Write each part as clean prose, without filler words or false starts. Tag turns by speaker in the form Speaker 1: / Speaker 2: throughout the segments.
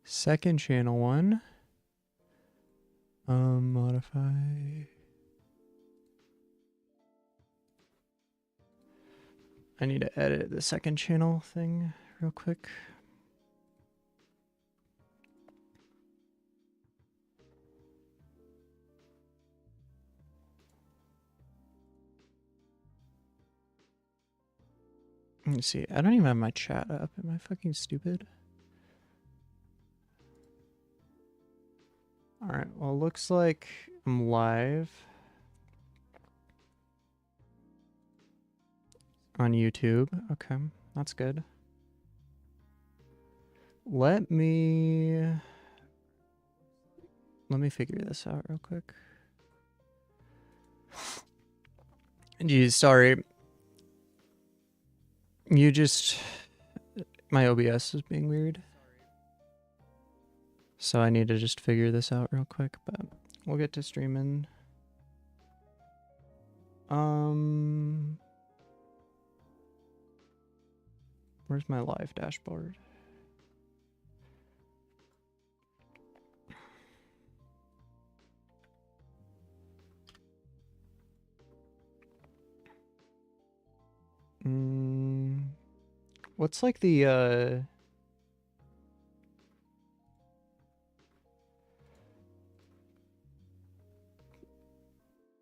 Speaker 1: Second channel one. Modify. I need to edit the second channel thing real quick. Let me see. I don't even have my chat up. Am I fucking stupid? Alright, well, looks like I'm live on YouTube. Okay, that's good. Let me figure this out real quick. Geez, sorry. My OBS is being weird. So I need to just figure this out real quick, but we'll get to streaming. Where's my live dashboard? What's like the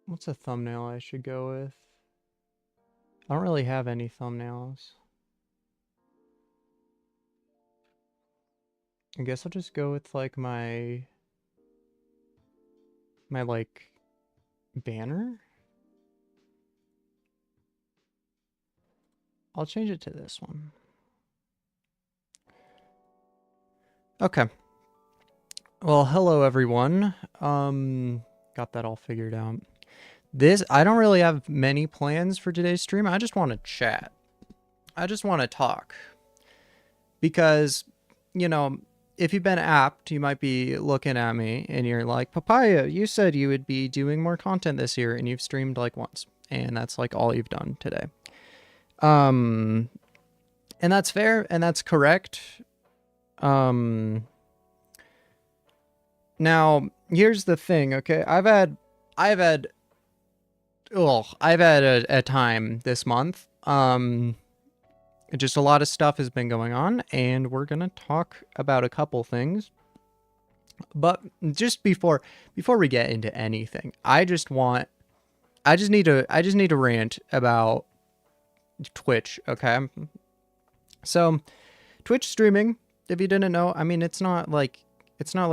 Speaker 1: what's a thumbnail I should go with? I don't really have any thumbnails. I guess I'll just go with like my like banner. I'll change it to this one. Okay. Well, hello everyone. Got that all figured out. I don't really have many plans for today's stream. I just want to chat. I just want to talk. Because, you know, if you've been apt, you might be looking at me and you're like, Papaya, you said you would be doing more content this year and you've streamed like once. And that's like all you've done today. And that's fair and that's correct. Now here's the thing, okay? I've had a time this month. Just a lot of stuff has been going on, and we're gonna talk about a couple things. But just before we get into anything, I just need to rant about Twitch, okay? So, Twitch streaming, if you didn't know, I mean, it's not like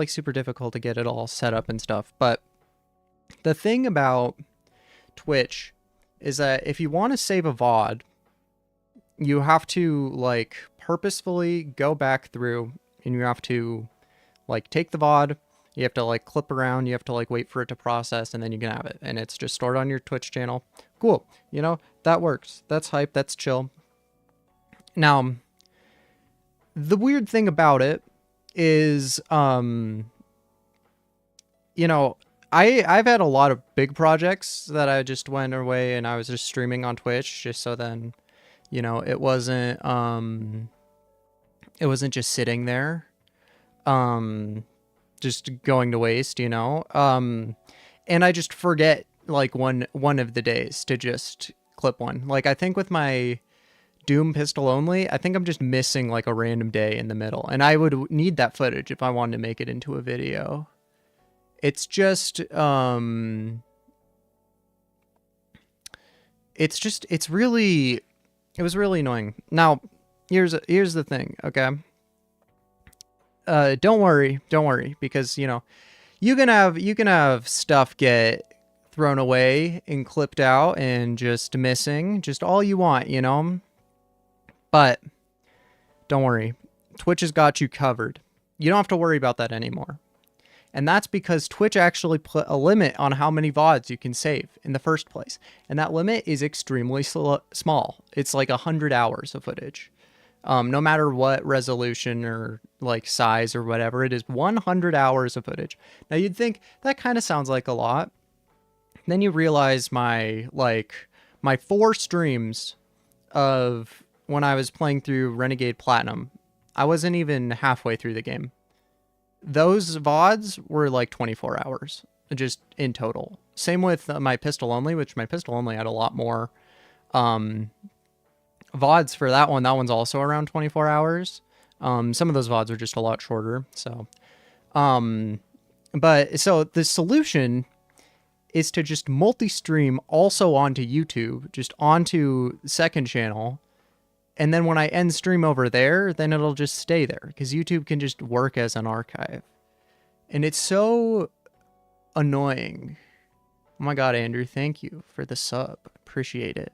Speaker 1: super difficult to get it all set up and stuff, but the thing about Twitch is that if you want to save a VOD, you have to like purposefully go back through and you have to like take the VOD, you have to like clip around, you have to like wait for it to process, and then you can have it. And it's just stored on your Twitch channel. Cool. You know, that works. That's hype. That's chill. Now, the weird thing about it is, you know, I've had a lot of big projects that I just went away and I was just streaming on Twitch just so then, you know, it wasn't just sitting there, just going to waste, you know? And I just forget like one of the days to just clip one. Like I think with my Doom pistol only, I think I'm just missing like a random day in the middle, and I would need that footage if I wanted to make it into a video. It's just it was really annoying. Now, here's the thing, okay? Don't worry, because you know, you can have stuff get thrown away and clipped out and just missing, just all you want, you know? But don't worry. Twitch has got you covered. You don't have to worry about that anymore. And that's because Twitch actually put a limit on how many VODs you can save in the first place. And that limit is extremely small. It's like 100 hours of footage. No matter what resolution or like size or whatever, it is 100 hours of footage. Now you'd think that kind of sounds like a lot. Then you realize my 4 streams of when I was playing through Renegade Platinum, I wasn't even halfway through the game. those VODs were like 24 hours just in total. Same with my pistol only, which my pistol only had a lot more um, VODs for that one. That one's also around 24 hours. Some of those VODs are just a lot shorter. So, but so the solution is to just multi-stream also onto YouTube, just onto second channel. And then when I end stream over there, then it'll just stay there because YouTube can just work as an archive. And it's so annoying. Oh my God, Andrew, thank you for the sub. Appreciate it.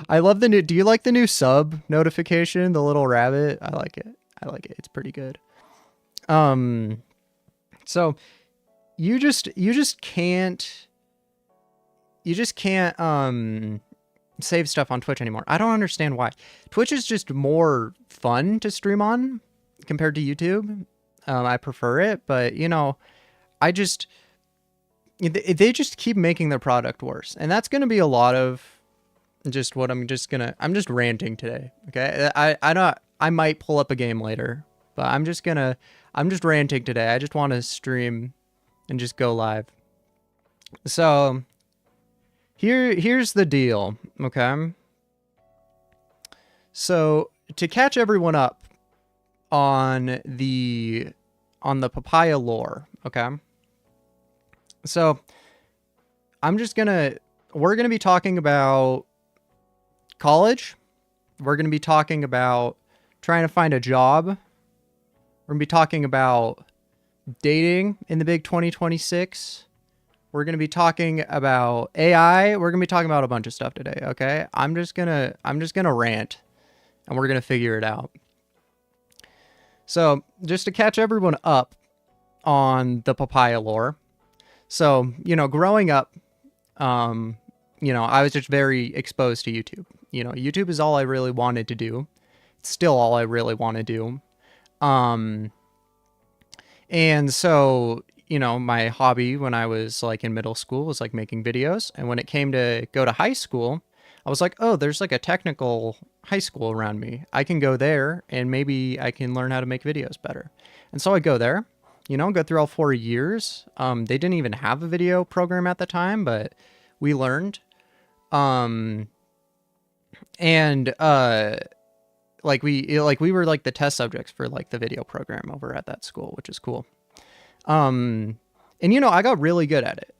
Speaker 1: I love the new, do you like the new sub notification? The little rabbit? I like it. I like it. It's pretty good. So you just can't save stuff on Twitch anymore. I don't understand why. Twitch is just more fun to stream on compared to YouTube. I prefer it, but you know, they just keep making their product worse. And that's going to be a lot of just what I'm just ranting today. Okay. I might pull up a game later, but I'm just ranting today. I just want to stream and just go live. So here's the deal. Okay. So to catch everyone up on the papaya lore. Okay. So we're going to be talking about college. We're going to be talking about trying to find a job. We're going to be talking about dating in the big 2026. We're going to be talking about AI. We're going to be talking about a bunch of stuff today, okay? I'm just going to rant and we're going to figure it out. So, just to catch everyone up on the papaya lore. So, you know, growing up, you know, I was just very exposed to YouTube. You know, YouTube is all I really wanted to do. It's still all I really want to do. And so, you know, my hobby when I was like in middle school was like making videos. And when it came to go to high school, I was like, oh, there's like a technical high school around me. I can go there and maybe I can learn how to make videos better. And so I go there, you know, go through all 4 years. They didn't even have a video program at the time, but we learned. Like we were like the test subjects for like the video program over at that school, which is cool. And you know, I got really good at it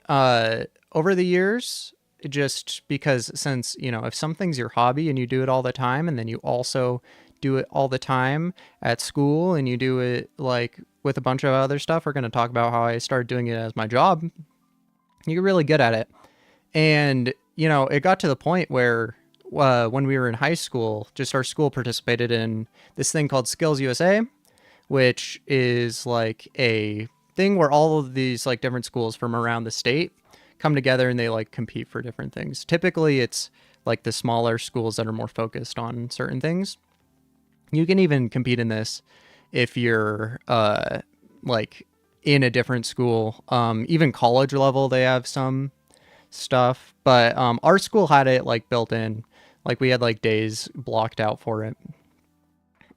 Speaker 1: over the years, just because since, you know, if something's your hobby and you do it all the time and then you also do it all the time at school and you do it like with a bunch of other stuff, we're going to talk about how I started doing it as my job. You get really good at it. And, you know, it got to the point where when we were in high school, just our school participated in this thing called Skills USA, which is like a thing where all of these like different schools from around the state come together and they like compete for different things. Typically it's like the smaller schools that are more focused on certain things. You can even compete in this if you're like in a different school. Even college level, they have some stuff, but our school had it like built in. Like we had like days blocked out for it.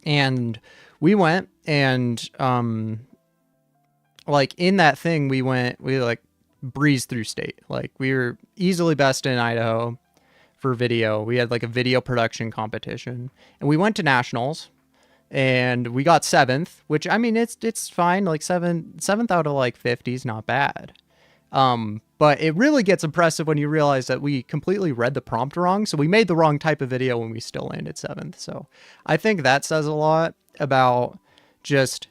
Speaker 1: And we went and like in that thing we like breezed through state. Like we were easily best in Idaho for video. We had like a video production competition and we went to nationals and we got 7th, which I mean, it's fine. Like 7th out of like 50 is not bad. But it really gets impressive when you realize that we completely read the prompt wrong. So we made the wrong type of video when we still landed 7th. So I think that says a lot about just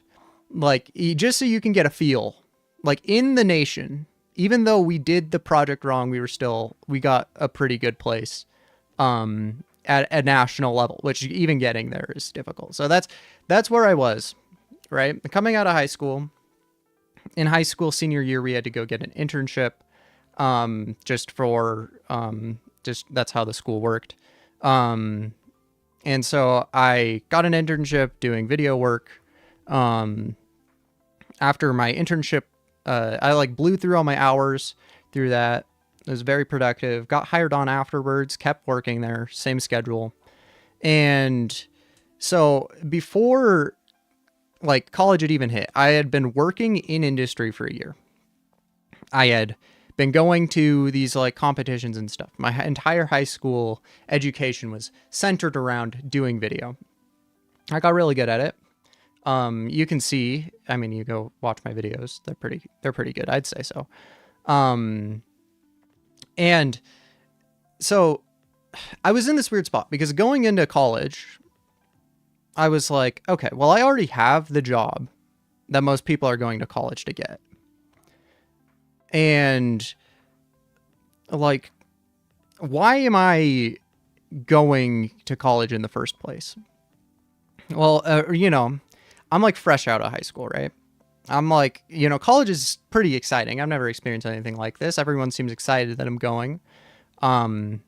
Speaker 1: so you can get a feel, like in the nation, even though we did the project wrong, we got a pretty good place, at a national level, which even getting there is difficult. So that's where I was, right? Coming out of high school. In high school senior year, we had to go get an internship, just that's how the school worked. And so I got an internship doing video work. After my internship, I like blew through all my hours through that. It was very productive, got hired on afterwards, kept working there, same schedule. And so before like college had even hit, I had been working in industry for a year. I had been going to these like competitions and stuff. My entire high school education was centered around doing video. I got really good at it. You can see, I mean, you go watch my videos. They're pretty good. I'd say so. Um, and so I was in this weird spot because going into college, I was like, okay, well, I already have the job that most people are going to college to get. And like, why am I going to college in the first place? Well, I'm like fresh out of high school, right? I'm like, college is pretty exciting. I've never experienced anything like this. Everyone seems excited that I'm going. Um,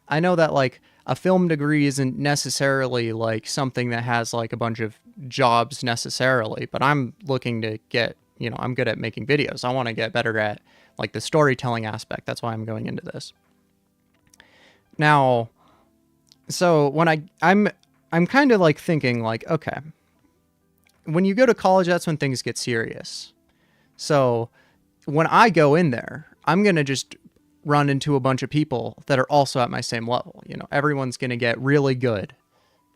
Speaker 1: I know that like a film degree isn't necessarily like something that has like a bunch of jobs necessarily, but I'm looking to get, I'm good at making videos. I want to get better at like the storytelling aspect. That's why I'm going into this. Now, so when I'm kind of like thinking like, okay, when you go to college, that's when things get serious. So when I go in there, I'm going to just run into a bunch of people that are also at my same level. Everyone's going to get really good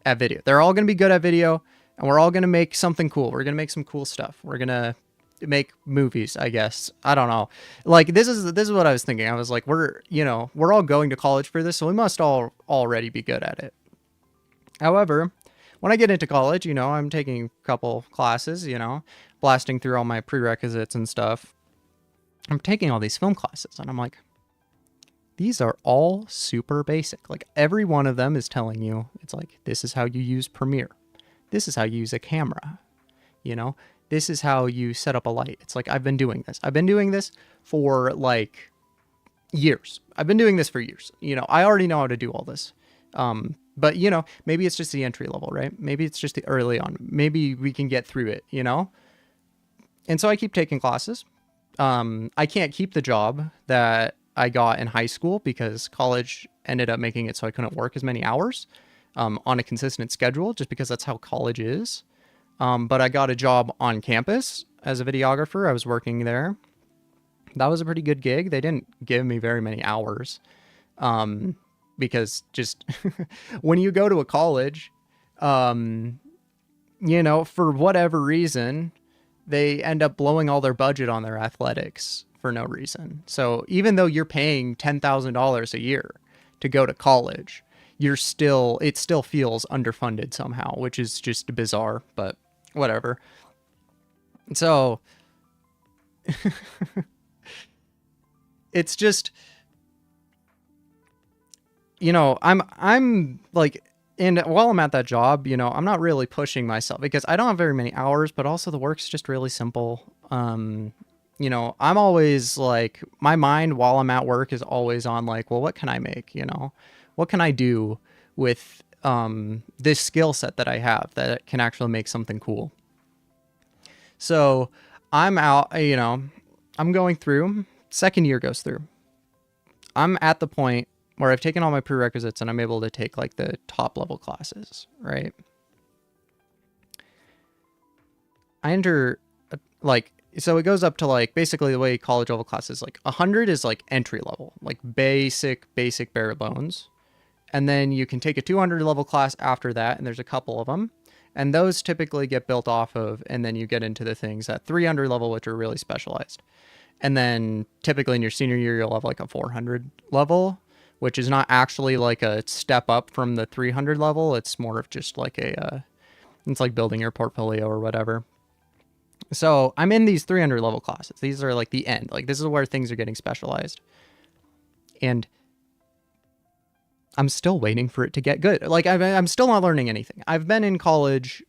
Speaker 1: at video. They're all going to be good at video, and we're all going to make something cool. We're going to make some cool stuff. We're going to make movies, I guess. I don't know. Like this is what I was thinking. I was like, we're all going to college for this, so we must all already be good at it. However, when I get into college, I'm taking a couple classes, blasting through all my prerequisites and stuff. I'm taking all these film classes, and I'm like, these are all super basic. Like every one of them is telling you, it's like, this is how you use Premiere. This is how you use a camera. This is how you set up a light. It's like, I've been doing this. I've been doing this for like years. I've been doing this for years. I already know how to do all this. But maybe it's just the entry level, right? Maybe it's just the early on. Maybe we can get through it, And so I keep taking classes. I can't keep the job that I got in high school because college ended up making it so I couldn't work as many hours on a consistent schedule, just because that's how college is. But I got a job on campus as a videographer. I was working there. That was a pretty good gig. They didn't give me very many hours. Because just when you go to a college, for whatever reason, they end up blowing all their budget on their athletics for no reason. So even though you're paying $10,000 a year to go to college, it still feels underfunded somehow, which is just bizarre, but whatever. So it's just, I'm like, and while I'm at that job, I'm not really pushing myself because I don't have very many hours, but also the work's just really simple. I'm always like, my mind while I'm at work is always on like, well, what can I make? What can I do with this skill set that I have that can actually make something cool? So I'm out, I'm going through, second year goes through. I'm at the point where I've taken all my prerequisites and I'm able to take like the top level classes, right? I enter so it goes up to like, basically the way college level classes, like 100 is like entry level, like basic bare bones. And then you can take a 200 level class after that. And there's a couple of them. And those typically get built off of, and then you get into the things at 300 level, which are really specialized. And then typically in your senior year, you'll have like a 400 level, which is not actually like a step up from the 300 level. It's more of just like it's like building your portfolio or whatever. So I'm in these 300 level classes. These are like the end. Like this is where things are getting specialized. And I'm still waiting for it to get good. Like I'm still not learning anything. I've been in college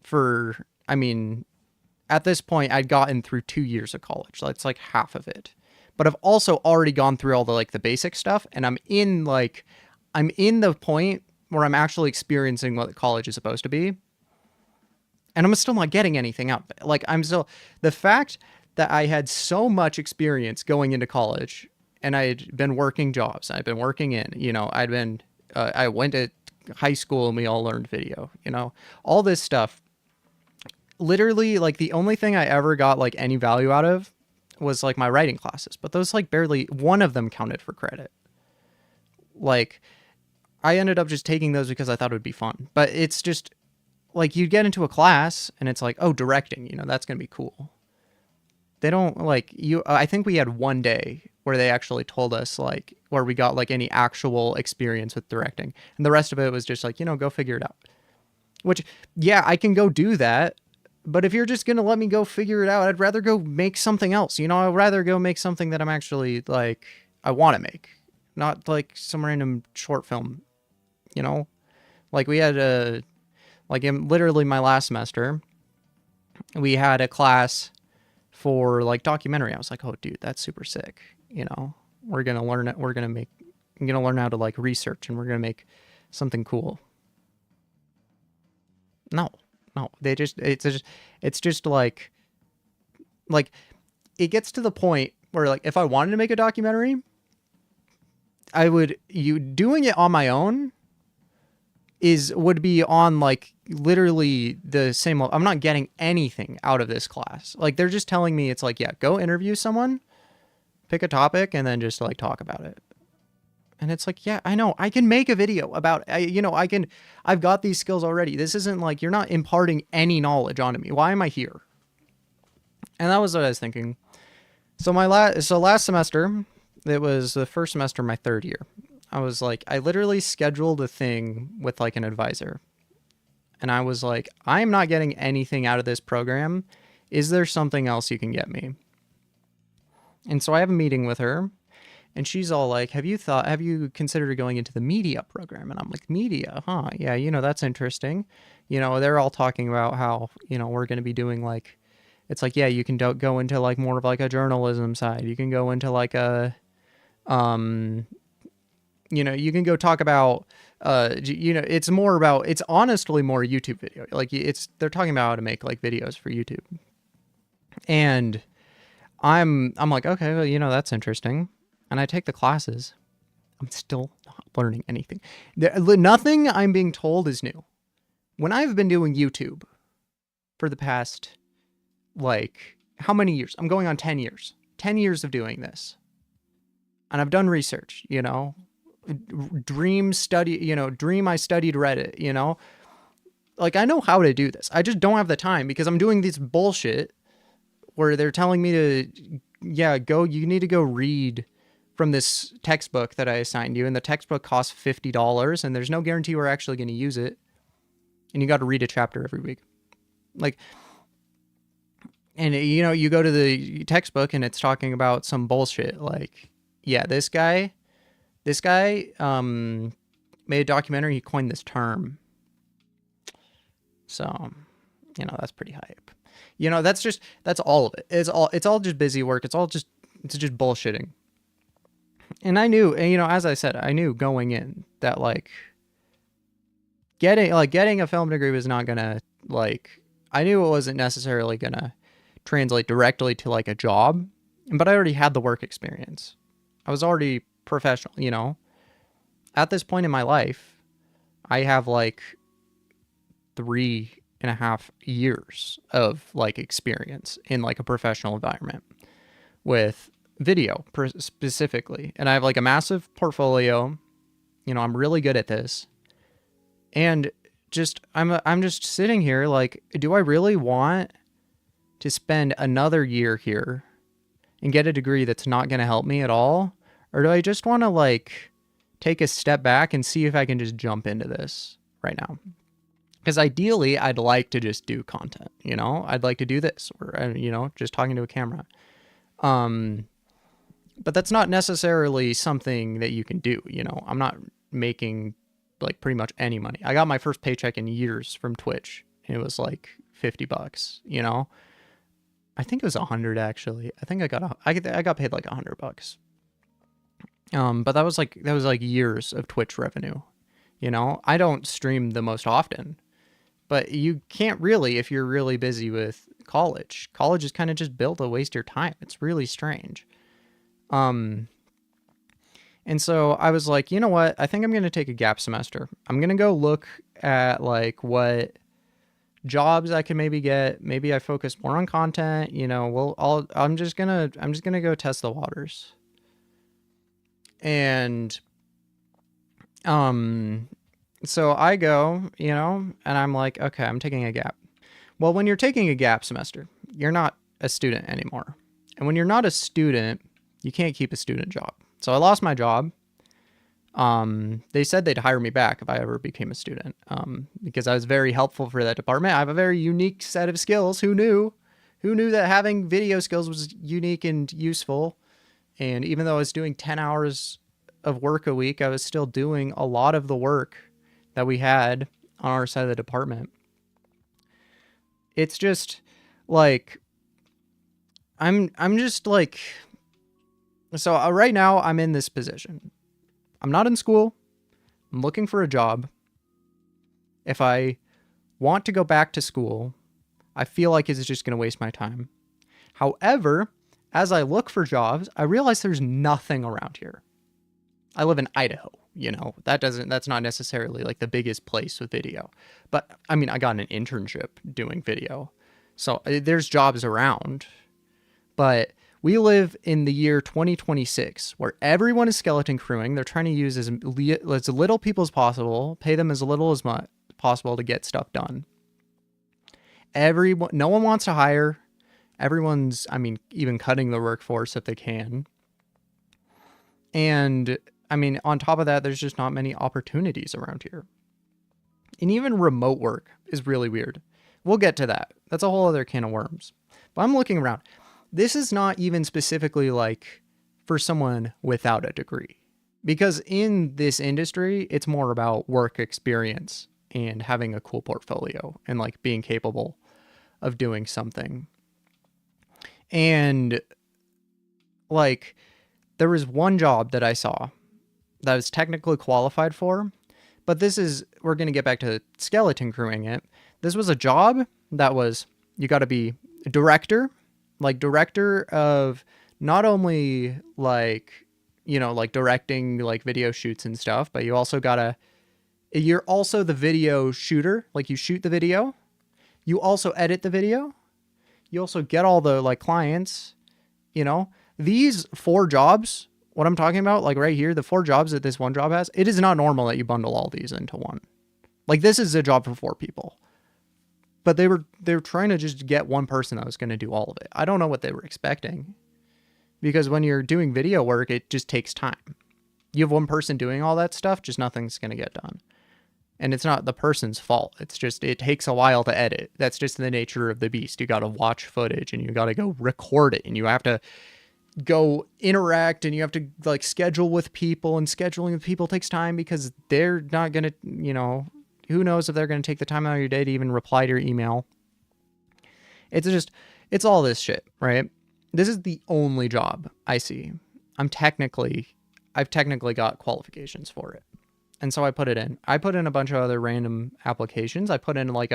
Speaker 1: for, at this point I'd gotten through 2 years of college. So it's like half of it. But I've also already gone through all the like the basic stuff, and I'm in the point where I'm actually experiencing what college is supposed to be. And I'm still not getting anything out of it. Like the fact that I had so much experience going into college, and I had been working jobs, I'd been working I went to high school and we all learned video, all this stuff. literally like the only thing I ever got like any value out of was like my writing classes, but those like barely one of them counted for credit. Like I ended up just taking those because I thought it would be fun. But it's just like you get into a class and it's like, oh, directing, that's going to be cool. They don't like you. I think we had one day where they actually told us like where we got like any actual experience with directing. And the rest of it was just like, go figure it out. Which, yeah, I can go do that. But if you're just going to let me go figure it out, I'd rather go make something else. I'd rather go make something that I'm actually like, I want to make. Not like some random short film, Like we had like in literally my last semester, we had a class for like documentary. I was like, oh dude, that's super sick. We're going to learn it. I'm going to learn how to like research and we're going to make something cool. No, it's just like it gets to the point where like, if I wanted to make a documentary, doing it on my own would be on like literally the same level. I'm not getting anything out of this class. Like they're just telling me it's like, yeah, go interview someone, pick a topic and then just like talk about it. And it's like, yeah, I know I can make a video about, I've got these skills already. This isn't like, you're not imparting any knowledge onto me. Why am I here? And that was what I was thinking. So last semester, it was the first semester of my third year. I was like, I literally scheduled a thing with like an advisor. And I was like, I am not getting anything out of this program. Is there something else you can get me? And so I have a meeting with her and she's all like, have you considered going into the media program? And I'm like, media? Huh? Yeah. That's interesting. They're all talking about how, we're going to be doing like, it's like, yeah, you can go into like more of like a journalism side. You can go into like a, you can go talk about, it's more about, it's honestly more YouTube video. Like they're talking about how to make like videos for YouTube. And I'm like, okay, well, that's interesting. And I take the classes. I'm still not learning anything. Nothing I'm being told is new. When I've been doing YouTube for the past, like, how many years? I'm going on 10 years. 10 years of doing this. And I've done research, dream I studied Reddit, like I know how to do this. I just don't have the time because I'm doing this bullshit where they're telling me to, you need to go read from this textbook that I assigned you. And the textbook costs $50 and there's no guarantee we're actually going to use it. And you got to read a chapter every week. Like, and you go to the textbook and it's talking about some bullshit. Like, yeah, this guy, made a documentary. He coined this term. So, that's pretty hype. That's all of it. It's all just busy work. It's just bullshitting. And I knew, as I said, I knew going in that like getting a film degree was not gonna I knew it wasn't necessarily gonna translate directly to like a job, but I already had the work experience. I was already professional, At this point in my life, I have like 3.5 years of like experience in like a professional environment with video specifically. And I have like a massive portfolio. I'm really good at this. And I'm just sitting here like, do I really want to spend another year here and get a degree that's not going to help me at all? Or do I just want to like take a step back and see if I can just jump into this right now? Because ideally, I'd like to just do content, I'd like to do this or, just talking to a camera. But that's not necessarily something that you can do, I'm not making like pretty much any money. I got my first paycheck in years from Twitch. And it was like $50, I think it was 100 actually. I think I got paid like $100. But that was like years of Twitch revenue. I don't stream the most often, but you can't really if you're really busy with college. College is kind of just built to waste your time. It's really strange. And so I was like, you know what? I think I'm going to take a gap semester. I'm going to go look at like what jobs I can maybe get. Maybe I focus more on content, you know. Well, I'm just gonna go test the waters. And so I go, you know, and I'm like, okay, I'm taking a gap. Well, when you're taking a gap semester, you're not a student anymore. And when you're not a student, you can't keep a student job. So I lost my job. They said they'd hire me back if I ever became a student, because I was very helpful for that department. I have a very unique set of skills. Who knew? Who knew that having video skills was unique and useful? And even though I was doing 10 hours of work a week, I was still doing a lot of the work that we had on our side of the department. It's just like, I'm just like, so right now I'm in this position. I'm not in school. I'm looking for a job. If I want to go back to school, I feel like it's just going to waste my time. However, as I look for jobs, I realize there's nothing around here. I live in Idaho, you know, that's not necessarily like the biggest place with video. But I mean, I got an internship doing video. So there's jobs around. But we live in the year 2026 where everyone is skeleton crewing. They're trying to use as little people as possible, pay them as little as possible to get stuff done. No one wants to hire. Everyone's, I mean, even cutting the workforce if they can. And I mean, on top of that, there's just not many opportunities around here. And even remote work is really weird. We'll get to that. That's a whole other can of worms. But I'm looking around. This is not even specifically like for someone without a degree, because in this industry, it's more about work experience and having a cool portfolio and like being capable of doing something. And like, there was one job that I saw that I was technically qualified for, but we're going to get back to skeleton crewing it. This was a job that was, you got to be a director of not only like, you know, like directing like video shoots and stuff, but you're also the video shooter. Like you shoot the video, you also edit the video, you also get all the like clients, you know. These 4 jobs, what I'm talking about, like right here, the 4 jobs that this one job has, it is not normal that you bundle all these into one. Like this is a job for 4 people. But they were trying to just get one person that was going to do all of it. I don't know what they were expecting. Because when you're doing video work, it just takes time. You have one person doing all that stuff, just nothing's going to get done. And it's not the person's fault. It's just, it takes a while to edit. That's just the nature of the beast. You got to watch footage and you got to go record it and you have to go interact and you have to like schedule with people, and scheduling with people takes time because they're not going to, you know, who knows if they're going to take the time out of your day to even reply to your email. It's all this shit, right? This is the only job I see. I've technically got qualifications for it. And so I put it in. I put in a bunch of other random applications. I put in like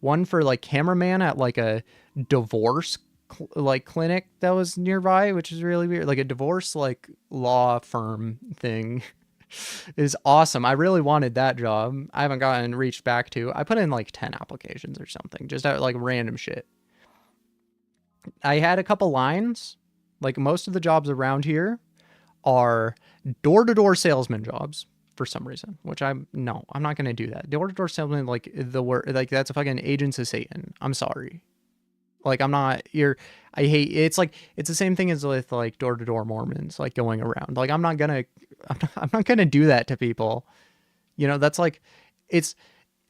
Speaker 1: one for like cameraman at like a divorce clinic that was nearby, which is really weird. Like a divorce like law firm thing. Is awesome. I really wanted that job. I haven't gotten reached back to. I put in like 10 applications or something, just out like random shit. I had a couple lines. Like most of the jobs around here are door-to-door salesman jobs for some reason, which I'm not going to do that. Door-to-door salesman, like the word, like that's a fucking agents of Satan. I'm sorry. Like I hate, it's like, it's the same thing as with like door-to-door Mormons, like going around. Like I'm not gonna do that to people. You know, that's like,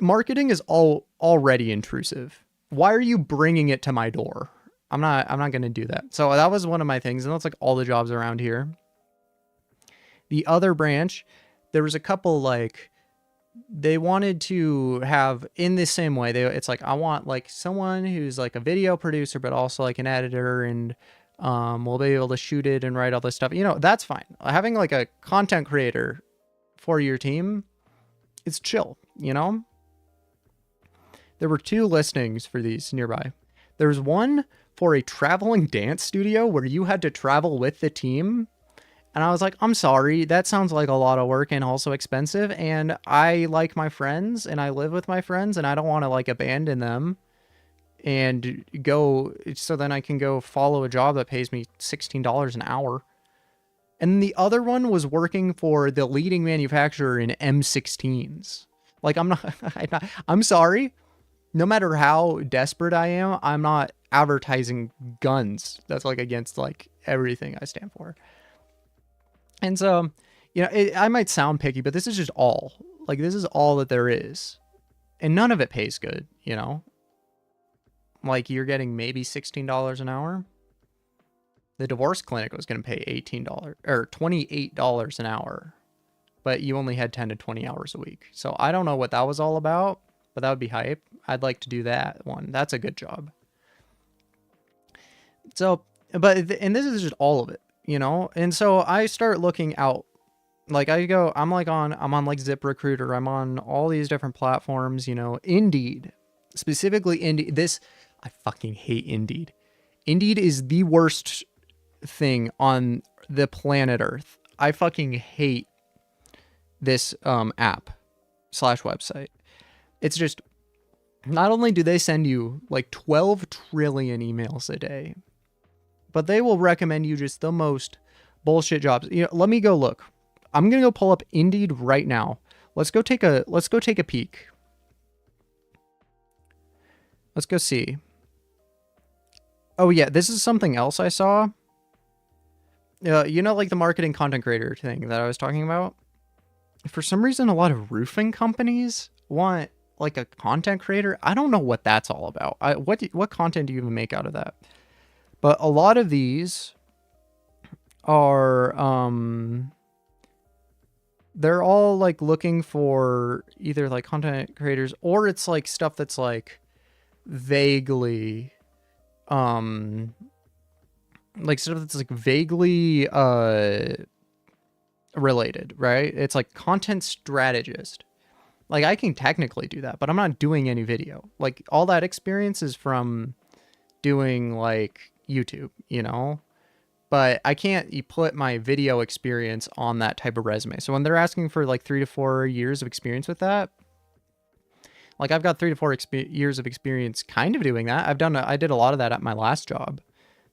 Speaker 1: marketing is already intrusive. Why are you bringing it to my door? I'm not going to do that. So that was one of my things. And that's like all the jobs around here. The other branch, there was a couple like, they wanted to have in the same way. It's like, I want like someone who's like a video producer, but also like an editor, and will be able to shoot it and write all this stuff. You know, that's fine. Having like a content creator for your team, it's chill, you know? There were 2 listings for these nearby. There was one for a traveling dance studio where you had to travel with the team. And I was like, I'm sorry, that sounds like a lot of work and also expensive. And I like my friends and I live with my friends and I don't want to like abandon them and go so then I can go follow a job that pays me $16 an hour. And the other one was working for the leading manufacturer in M16s. Like, I'm sorry. No matter how desperate I am, I'm not advertising guns. That's like against like everything I stand for. And so, I might sound picky, but this is just all. Like, this is all that there is. And none of it pays good, Like, you're getting maybe $16 an hour. The divorce clinic was going to pay $18 or $28 an hour, but you only had 10 to 20 hours a week. So I don't know what that was all about, but that would be hype. I'd like to do that one. That's a good job. So, and this is just all of it, And so I start looking out. Like I'm on like ZipRecruiter. I'm on all these different platforms, Indeed, specifically Indeed. I fucking hate Indeed. Indeed is the worst thing on the planet Earth. I fucking hate this app / website. It's just, not only do they send you like 12 trillion emails a day, but they will recommend you just the most bullshit jobs. Let me go look. I'm gonna go pull up Indeed right now. Let's go take a peek. Let's go see. Oh yeah, this is something else I saw. Like the marketing content creator thing that I was talking about. For some reason, a lot of roofing companies want like a content creator. I don't know what that's all about. What content do you even make out of that? But a lot of these are they're all like looking for either like content creators or it's like stuff that's like vaguely like stuff that's like vaguely related, right? It's like content strategist. Like I can technically do that, but I'm not doing any video. Like all that experience is from doing like YouTube, but I can't put my video experience on that type of resume. So when they're asking for like 3 to 4 years of experience with that, like I've got 3 to 4 years of experience kind of doing that. I did a lot of that at my last job,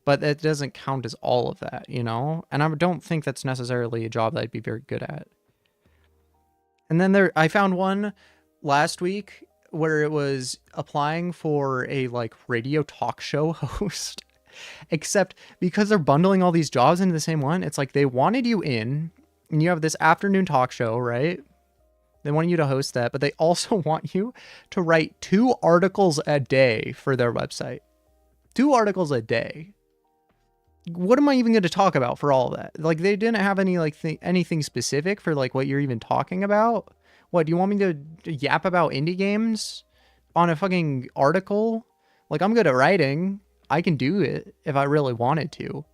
Speaker 1: but it doesn't count as all of that, And I don't think that's necessarily a job that I'd be very good at. And then I found one last week where it was applying for a like radio talk show host, except because they're bundling all these jobs into the same one. It's like they wanted you in and you have this afternoon talk show, right? They want you to host that, but they also want you to write 2 articles a day for their website. 2 articles a day. What am I even going to talk about for all of that? Like they didn't have any like anything specific for like what you're even talking about. What, do you want me to yap about indie games on a fucking article? Like I'm good at writing. I can do it if I really wanted to.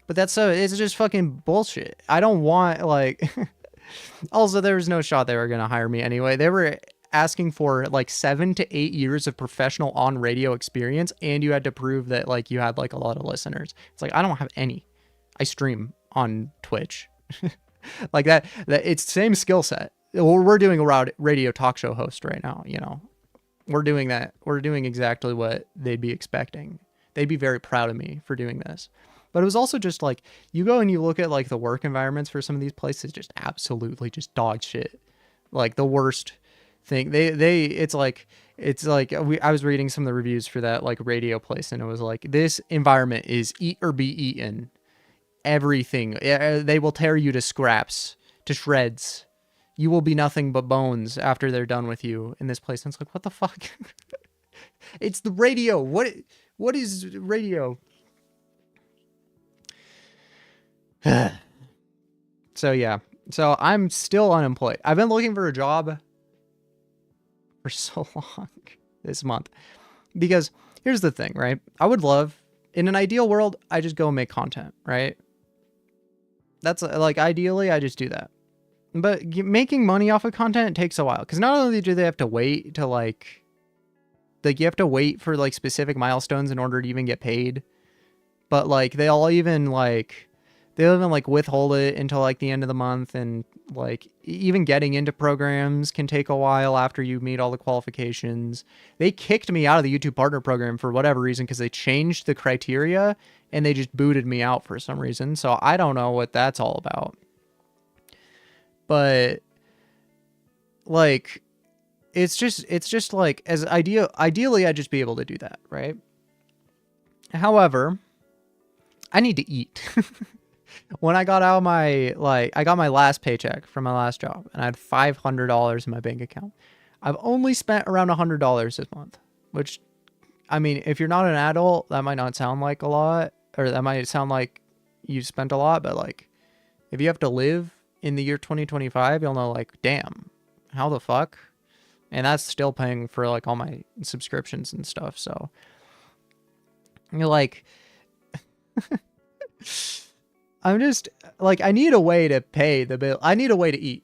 Speaker 1: But it's just fucking bullshit. I don't want like also there was no shot they were going to hire me anyway. They were asking for like 7 to 8 years of professional on radio experience, and you had to prove that like you had like a lot of listeners. It's like I don't have any. I stream on Twitch. Like that it's the same skill set. We're doing a radio talk show host right now, We're doing that. We're doing exactly what they'd be expecting. They'd be very proud of me for doing this. But it was also just like you go and you look at like the work environments for some of these places, just absolutely just dog shit. Like the worst thing. It's like I was reading some of the reviews for that like radio place, and it was like this environment is eat or be eaten. Everything. They will tear you to scraps, to shreds. You will be nothing but bones after they're done with you in this place. And it's like, what the fuck? It's the radio. What is radio? So yeah. So I'm still unemployed. I've been looking for a job for so long this month. Because here's the thing, right? I would love, in an ideal world, I just go and make content, right? That's like, ideally, I just do that. But making money off of content takes a while. Because not only do they have to wait to like you have to wait for like specific milestones in order to even get paid. But like they'll even like They'll even like withhold it until like the end of the month, and like even getting into programs can take a while after you meet all the qualifications. They kicked me out of the YouTube partner program for whatever reason because they changed the criteria and they just booted me out for some reason. So I don't know what that's all about. But like it's just like ideally I'd just be able to do that, right? However, I need to eat. When I got out my, I got my last paycheck from my last job and I had $500 in my bank account. I've only spent around $100 this month, which, I mean, if you're not an adult, that might not sound like a lot, or that might sound like you spent a lot, but like, if you have to live in the year 2025, you'll know, like, damn, how the fuck? And that's still paying for like all my subscriptions and stuff. So you're like, I'm just like, I need a way to pay the bill. I need a way to eat.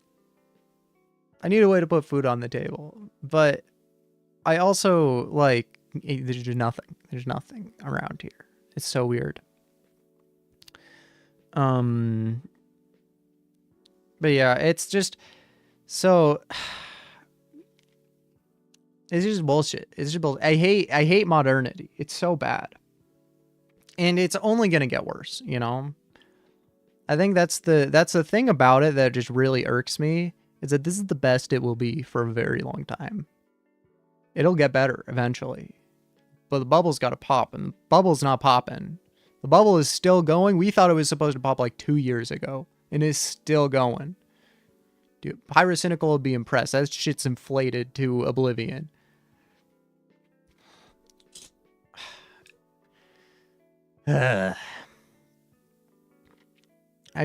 Speaker 1: I need a way to put food on the table. But I also like, there's nothing. There's nothing around here. It's so weird. But yeah, it's just so it's just bullshit. It's just bullshit. I hate modernity. It's so bad. And it's only going to get worse, you know? I think that's the thing about it that just really irks me, is that this is the best it will be for a very long time. It'll get better eventually. But the bubble's got to pop, and the bubble's not popping. The bubble is still going. We thought it was supposed to pop like 2 years ago, and it's still going. Dude, Pyrocynical will be impressed. That shit's inflated to oblivion. I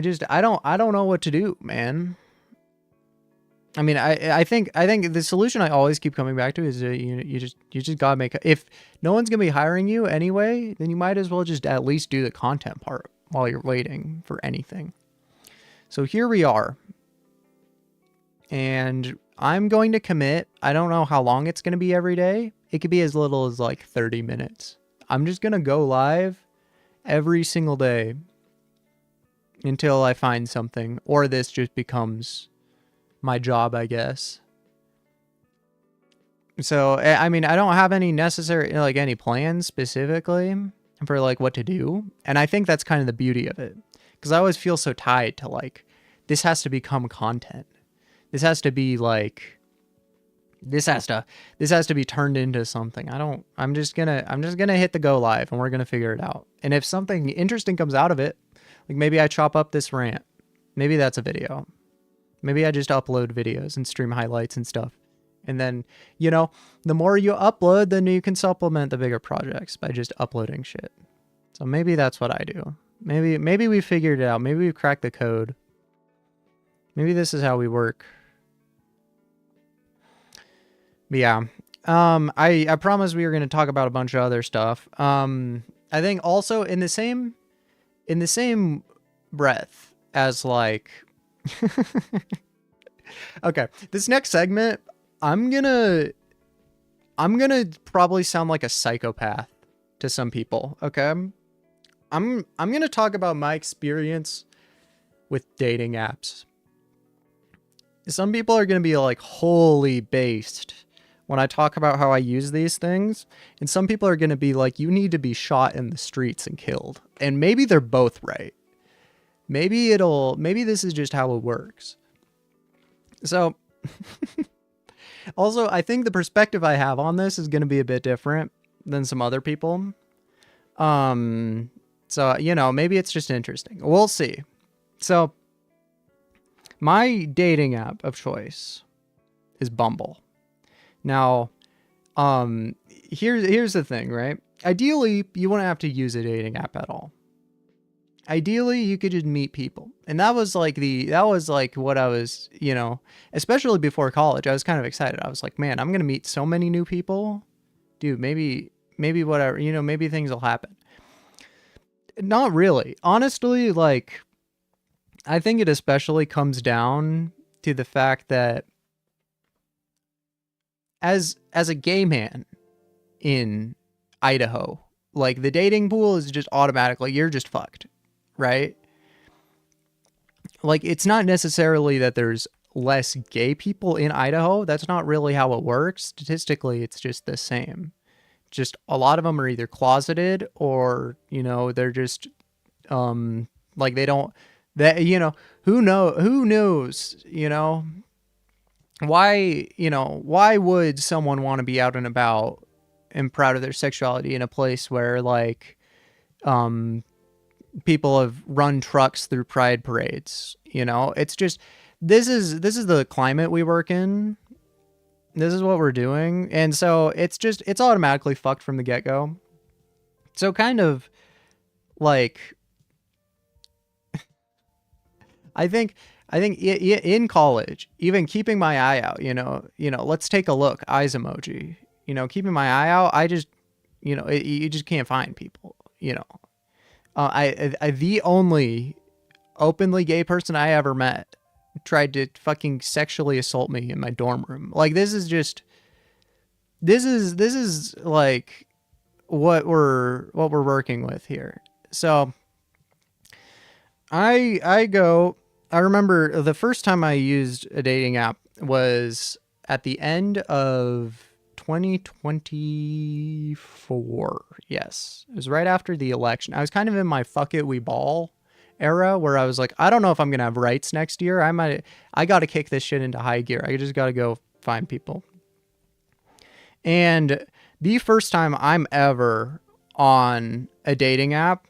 Speaker 1: don't know what to do, man. I mean, I think the solution I always keep coming back to is you just gotta make, if no one's gonna be hiring you anyway, then you might as well just at least do the content part while you're waiting for anything. So here we are, and I'm going to commit. I don't know how long it's gonna be every day. It could be as little as like 30 minutes. I'm just gonna go live every single day until I find something, or this just becomes my job, I guess. So, I mean, I don't have any necessary, like, any plans specifically for like what to do. And I think that's kind of the beauty of it, because I always feel so tied to like, this has to become content. This has to be like, this has to be turned into something. I'm just gonna hit the go live and we're gonna figure it out. And if something interesting comes out of it, like maybe I chop up this rant, maybe that's a video. Maybe I just upload videos and stream highlights and stuff. And then, you know, the more you upload, then you can supplement the bigger projects by just uploading shit. So maybe that's what I do. Maybe we figured it out. Maybe we've cracked the code. Maybe this is how we work. But yeah. I promised we were going to talk about a bunch of other stuff. I think also in the same breath as like, okay, this next segment, I'm gonna probably sound like a psychopath to some people. Okay, I'm gonna talk about my experience with dating apps. Some people are gonna be like wholly based when I talk about how I use these things, and some people are gonna be like, you need to be shot in the streets and killed. And maybe they're both right. Maybe this is just how it works. So, also, I think the perspective I have on this is going to be a bit different than some other people. So, you know, maybe it's just interesting. We'll see. So, my dating app of choice is Bumble. Now, here's the thing, right? Ideally, you wouldn't have to use a dating app at all. Ideally, you could just meet people. And that was like what I was, you know, especially before college, I was kind of excited. I was like, man, I'm going to meet so many new people. Dude, maybe whatever, you know, maybe things will happen. Not really. Honestly, like, I think it especially comes down to the fact that as a gay man in Idaho, like the dating pool is just automatically, you're just fucked. Right? like, it's not necessarily that there's less gay people in Idaho. That's not really how it works. Statistically, it's just the same. Just a lot of them are either closeted or, they're just like they don't that who knows, why would someone want to be out and about and proud of their sexuality in a place where like people have run trucks through pride parades? It's just this is the climate we work in. This is what we're doing. And so it's automatically fucked from the get-go. So kind of like I think in college, even keeping my eye out, let's take a look, eyes emoji, keeping my eye out, I just, you just can't find people, I the only openly gay person I ever met tried to fucking sexually assault me in my dorm room. Like, this is like what we're working with here. So I remember the first time I used a dating app was at the end of 2024. Yes. It was right after the election. I was kind of in my fuck it, we ball era where I was like, I don't know if I'm going to have rights next year. I got to kick this shit into high gear. I just got to go find people. And the first time I'm ever on a dating app,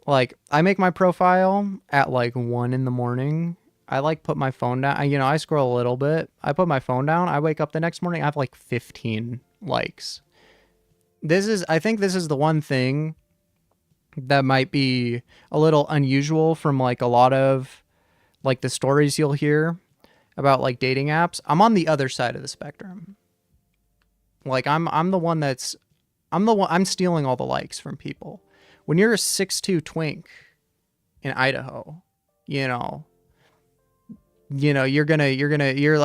Speaker 1: like, I make my profile at like 1 a.m. I like put my phone down. I scroll a little bit. I put my phone down. I wake up the next morning. I have like 15 likes. I think this is the one thing that might be a little unusual from like a lot of like the stories you'll hear about like dating apps. I'm on the other side of the spectrum. Like, I'm stealing all the likes from people. When you're a 6'2" twink in Idaho, you're like,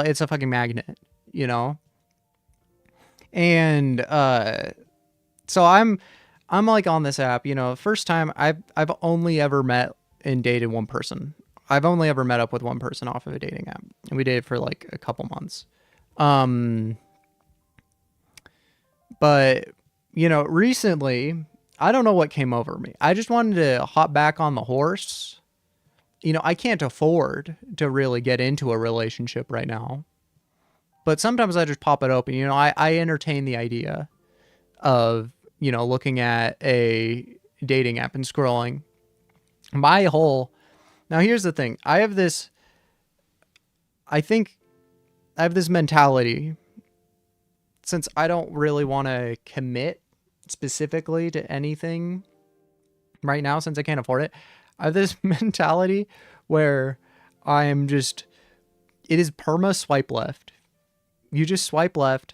Speaker 1: it's a fucking magnet, And so I'm like on this app, first time I've only ever met and dated one person. I've only ever met up with one person off of a dating app, and we dated for like a couple months. But recently, I don't know what came over me. I just wanted to hop back on the horse. I can't afford to really get into a relationship right now. But sometimes I just pop it open. I entertain the idea of, looking at a dating app and scrolling. Now here's the thing. I have this mentality, since I don't really want to commit specifically to anything right now, since I can't afford it. I have this mentality where it is perma swipe left. You just swipe left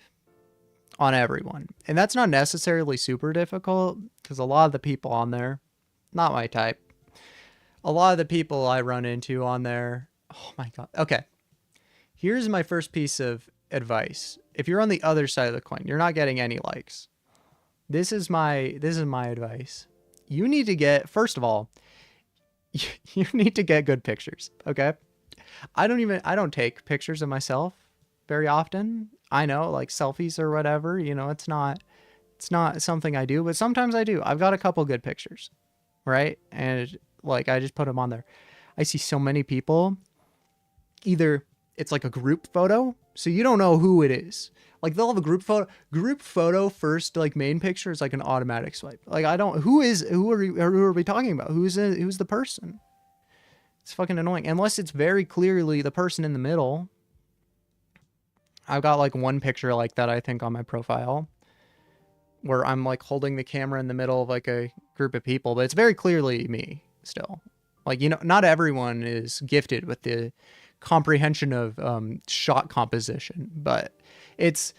Speaker 1: on everyone. And that's not necessarily super difficult, because a lot of the people on there, not my type. A lot of the people I run into on there, oh my God. Okay. Here's my first piece of advice. If you're on the other side of the coin, you're not getting any likes. This is my advice. You need to get, first of all, you need to get good pictures. Okay. I don't take pictures of myself very often. I know, like selfies or whatever, it's not something I do, but sometimes I do. I've got a couple good pictures, right? And like, I just put them on there. I see so many people, either it's like a group photo, so you don't know who it is. Like, they'll have a group photo first, like main picture is like an automatic swipe. Like, who are we talking about? Who's the person? It's fucking annoying. Unless it's very clearly the person in the middle. I've got like one picture like that, I think, on my profile, where I'm like holding the camera in the middle of like a group of people, but it's very clearly me still. Like, not everyone is gifted with the comprehension of shot composition, but it's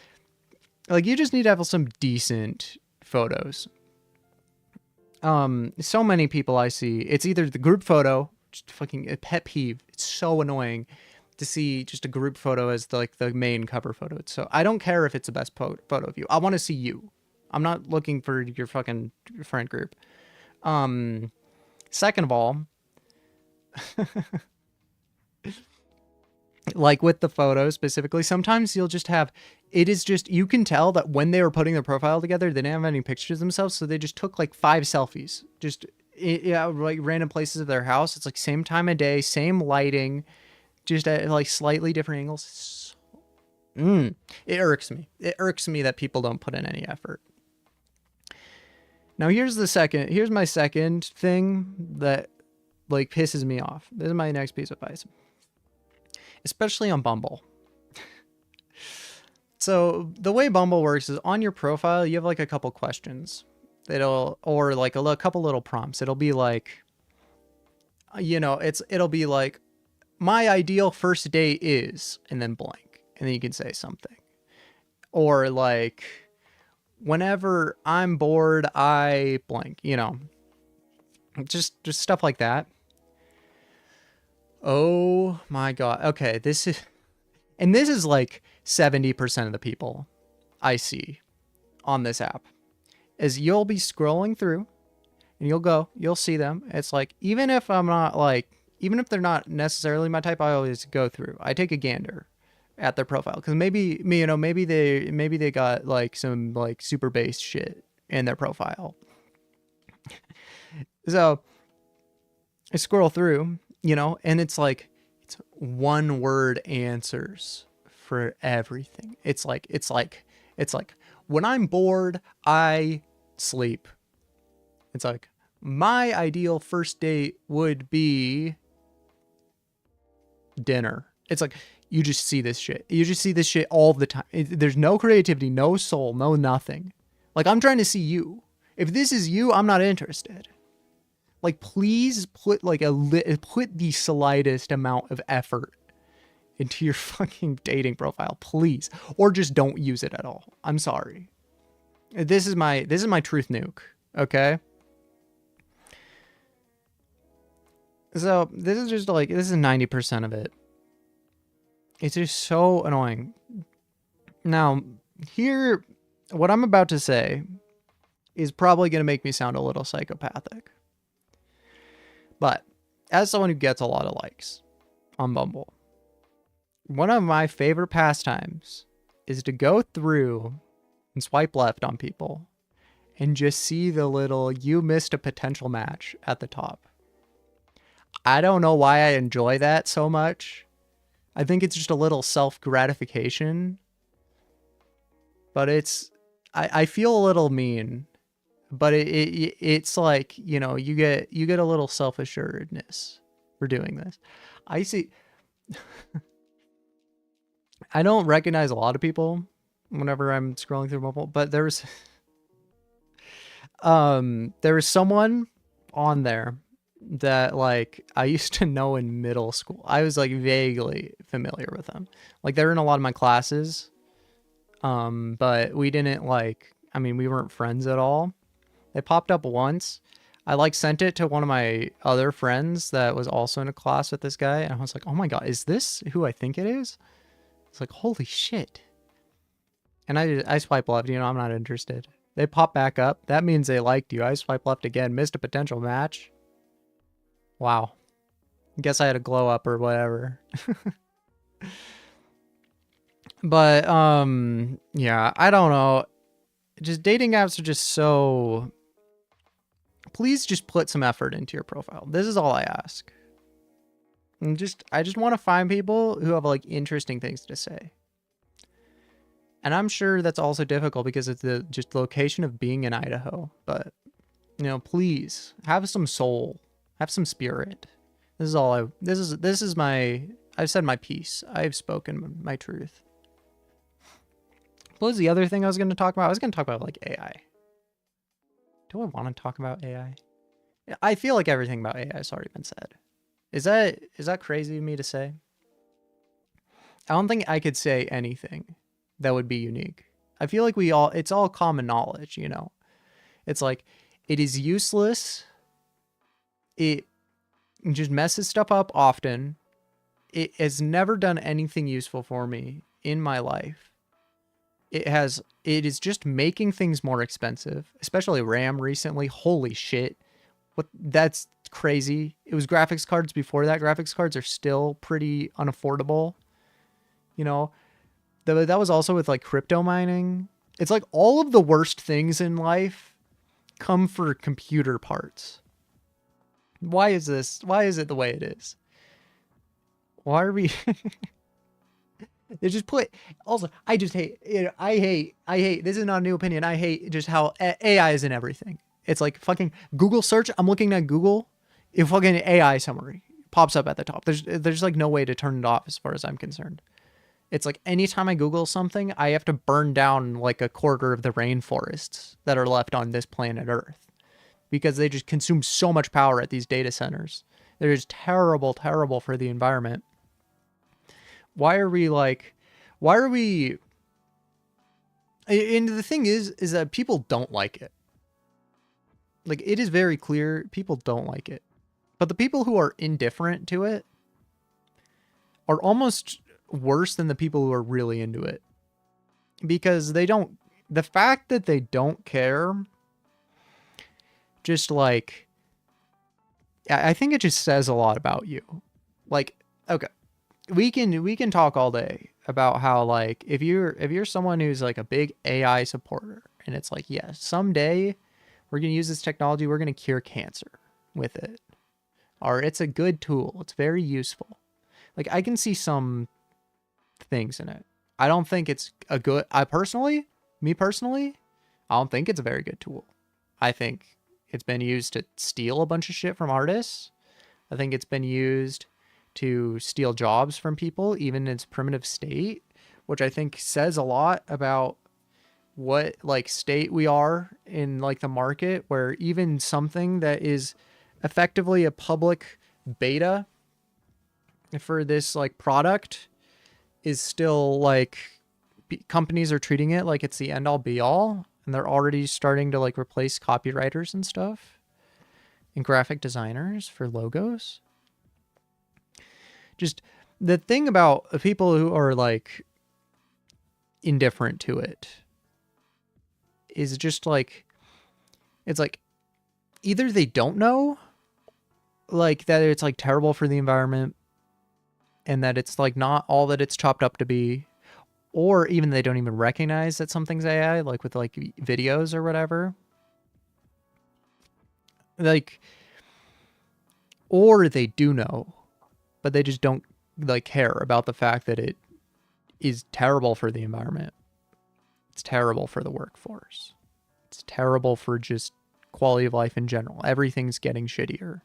Speaker 1: like, you just need to have some decent photos. So many people I see, it's either the group photo, just fucking a pet peeve. It's so annoying to see just a group photo as the main cover photo. So I don't care if it's the best photo of you. I want to see you. I'm not looking for your fucking friend group. Second of all, Like with the photos specifically, sometimes you'll just have, it is just, you can tell that when they were putting their profile together, they didn't have any pictures of themselves. So they just took like 5 selfies, just yeah, like random places of their house. It's like same time of day, same lighting, just at like slightly different angles. It irks me. It irks me that people don't put in any effort. Now here's my second thing that like pisses me off. This is my next piece of advice. Especially on Bumble. So the way Bumble works is on your profile, you have like a couple questions. Or like a couple little prompts. It'll be like, it'll be like, my ideal first date is, and then blank. And then you can say something. Or like, whenever I'm bored, I blank, just stuff like that. Oh my God. Okay. This is like 70% of the people I see on this app is you'll be scrolling through and you'll see them. It's like, even if they're not necessarily my type, I always go through. I take a gander at their profile because maybe they got like some like super base shit in their profile. So I scroll through, and it's like, it's 1-word answers for everything. It's like when I'm bored, I sleep. It's like, my ideal first date would be dinner. It's like, you just see this shit. You just see this shit all the time. There's no creativity, no soul, no nothing. Like, I'm trying to see you. If this is you, I'm not interested. Like, please put put the slightest amount of effort into your fucking dating profile, please. Or just don't use it at all. I'm sorry. This is my truth nuke, okay? So this is 90% of it. It's just so annoying. Now, here, what I'm about to say is probably going to make me sound a little psychopathic. But as someone who gets a lot of likes on Bumble, one of my favorite pastimes is to go through and swipe left on people and just see the little "you missed a potential match" at the top. I don't know why I enjoy that so much. I think it's just a little self-gratification. But I feel a little mean. But it's like, you get a little self-assuredness for doing this. I see. I don't recognize a lot of people whenever I'm scrolling through Bumble, but there was someone on there that like I used to know in middle school. I was like vaguely familiar with them. Like they're in a lot of my classes. But we didn't we weren't friends at all. It popped up once. I like sent it to one of my other friends that was also in a class with this guy. And I was like, oh my God, is this who I think it is? It's like, holy shit. And I swipe left, I'm not interested. They pop back up. That means they liked you. I swipe left again, missed a potential match. Wow. Guess I had a glow up or whatever. But, yeah, I don't know. Just dating apps are just so... Please just put some effort into your profile. This is all I ask. And I just want to find people who have like interesting things to say. And I'm sure that's also difficult because it's the just location of being in Idaho. But, please have some soul, have some spirit. This is I've said my piece. I've spoken my truth. What was the other thing I was going to talk about? I was going to talk about like AI. Do I want to talk about AI? I feel like everything about AI has already been said. Is that crazy of me to say? I don't think I could say anything that would be unique. I feel like it's all common knowledge, It's like, it is useless. It just messes stuff up often. It has never done anything useful for me in my life. It is just making things more expensive, especially RAM recently. Holy shit. That's It's crazy. It was graphics cards before that. Graphics cards are still pretty unaffordable. You know, that was also with like crypto mining. It's like all of the worst things in life come for computer parts. Why is this? Why is it the way it is? Why are we? They just put. Also, I just hate. I hate. This is not a new opinion. I hate just how AI is in everything. It's like fucking Google search. I'm looking at Google. If fucking AI summary pops up at the top. There's like no way to turn it off as far as I'm concerned. It's like anytime I Google something, I have to burn down like a quarter of the rainforests that are left on this planet Earth because they just consume so much power at these data centers. They're just terrible, terrible for the environment. Why are we like, why are we, and the thing is that people don't like it. Like, it is very clear people don't like it. But the people who are indifferent to it are almost worse than the people who are really into it. Because they don't, the fact that they don't care, just like, I think it just says a lot about you. Like, okay, we can talk all day about how like if you're someone who's like a big AI supporter and it's like, yes, someday we're going to use this technology, we're going to cure cancer with it. Or it's a good tool. It's very useful. Like, I can see some things in it. I don't think it's a good, me personally, I don't think it's a very good tool. I think it's been used to steal a bunch of shit from artists. I think it's been used to steal jobs from people, even in its primitive state, which I think says a lot about what like state we are in like the market, where even something that is effectively a public beta for this like product is still like companies are treating it like it's the end all be all, and they're already starting to like replace copywriters and stuff and graphic designers for logos. Just the thing about people who are like indifferent to it is just like, it's like either they don't know like that it's like terrible for the environment and that it's like not all that it's chopped up to be, or even they don't even recognize that something's AI, like with like videos or whatever. Like, or they do know, but they just don't like care about the fact that it is terrible for the environment. It's terrible for the workforce. It's terrible for just quality of life in general. Everything's getting shittier,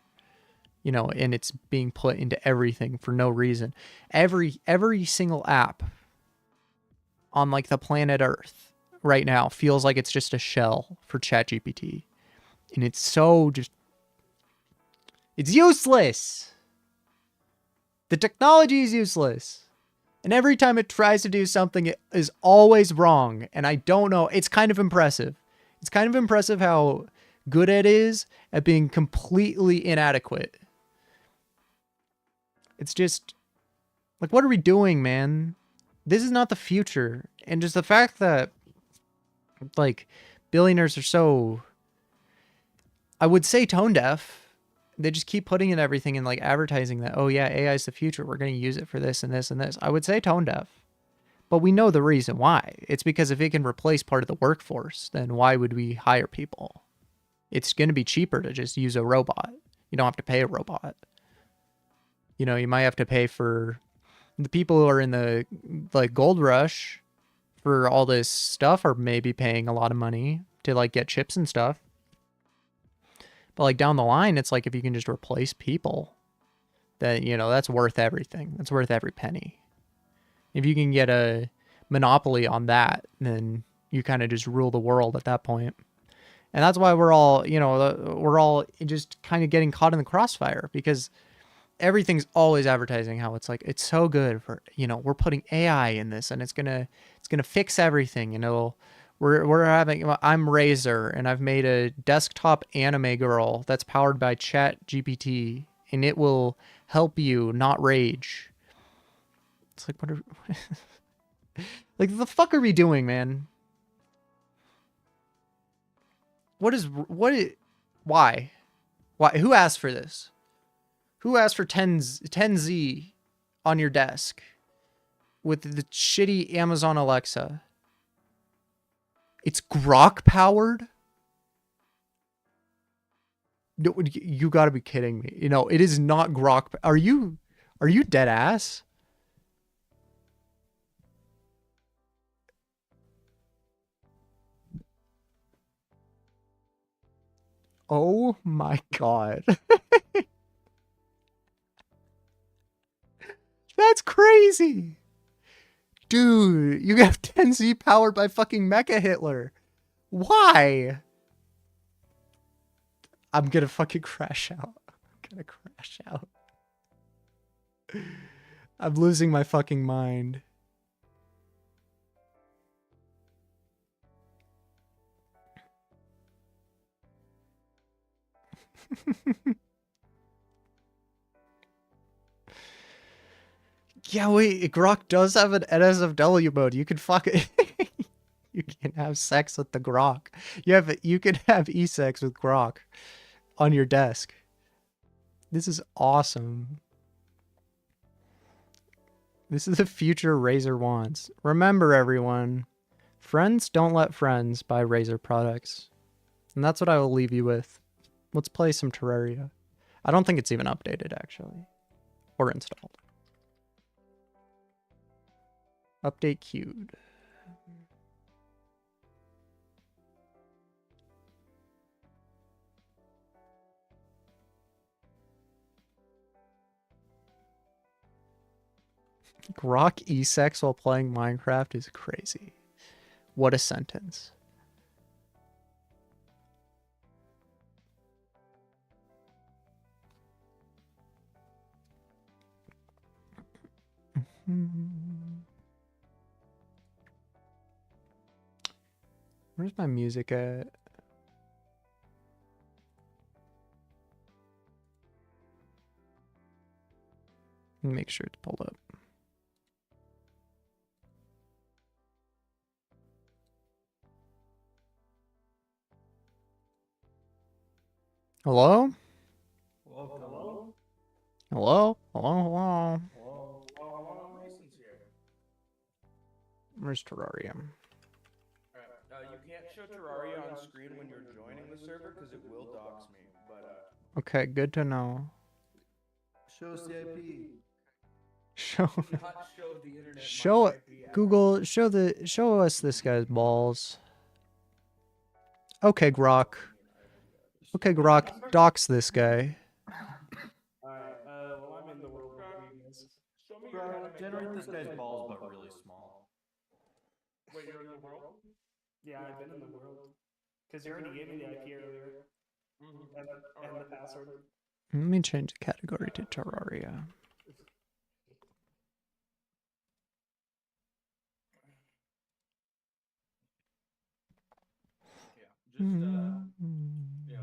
Speaker 1: you know, and it's being put into everything for no reason. Every single app on like the planet Earth right now feels like it's just a shell for ChatGPT. And it's so just, it's useless. The technology is useless. And every time it tries to do something, it is always wrong. And I don't know. It's kind of impressive. It's kind of impressive how good it is at being completely inadequate. It's just like, what are we doing, man? This is not the future. And just the fact that like billionaires are so, I would say, tone deaf. They just keep putting in everything and like advertising that, oh yeah, AI is the future. We're going to use it for this and this and this. I would say tone deaf, but we know the reason why. It's because if it can replace part of the workforce, then why would we hire people? It's going to be cheaper to just use a robot. You don't have to pay a robot. You know, you might have to pay for the people who are in the like gold rush for all this stuff are maybe paying a lot of money to like get chips and stuff. But like down the line, it's like if you can just replace people, then, you know, that's worth everything. That's worth every penny. If you can get a monopoly on that, then you kind of just rule the world at that point. And that's why we're all, you know, we're all just kind of getting caught in the crossfire, because everything's always advertising how it's like, it's so good for, you know, we're putting AI in this and it's going to fix everything. You know, we're having, I'm Razer and I've made a desktop anime girl that's powered by Chat GPT and it will help you not rage. It's like, what are, like, the fuck are we doing, man? Why? Why? Who asked for this? Who asked for 10Z on your desk with the shitty Amazon Alexa? It's Grok powered? No, you gotta be kidding me. You know, it is not Grok. Are you dead ass? Oh my god. That's crazy. Dude, you have 10Z powered by fucking Mecha Hitler. Why? I'm gonna fucking crash out. I'm gonna crash out. I'm losing my fucking mind. Yeah, wait, Grok does have an NSFW mode. You can fuck it. You can have sex with the Grok. You can have e-sex with Grok on your desk. This is awesome. This is the future Razer wants. Remember, everyone, friends don't let friends buy Razer products. And that's what I will leave you with. Let's play some Terraria. I don't think it's even updated, actually. Or installed. Update queued. Grok e-sex while playing Minecraft is crazy. What a sentence. Where's my music at? Make sure it's pulled up. Hello?
Speaker 2: Hello?
Speaker 1: Hello? Hello? Hello?
Speaker 2: Hello? Mason's here.
Speaker 1: Where's Terraria?
Speaker 2: You can't show Terraria on screen when you're joining the server because it will dox me. But
Speaker 1: Okay, good to know.
Speaker 3: Show CIP.
Speaker 1: Show
Speaker 2: not show the internet.
Speaker 1: show
Speaker 2: my IP
Speaker 1: Google show us this guy's balls. Okay, Grok. Okay, Grok, dox this guy.
Speaker 2: Alright, well, I'm in the world review, guys. Show me your
Speaker 3: Bro,
Speaker 2: anime
Speaker 3: generate
Speaker 2: character.
Speaker 3: this guy's balls, but really small.
Speaker 2: Wait, you're in the world? Yeah, I've been in the world. Because you already gave me the IP earlier. And the password.
Speaker 1: Let me change the category to Terraria.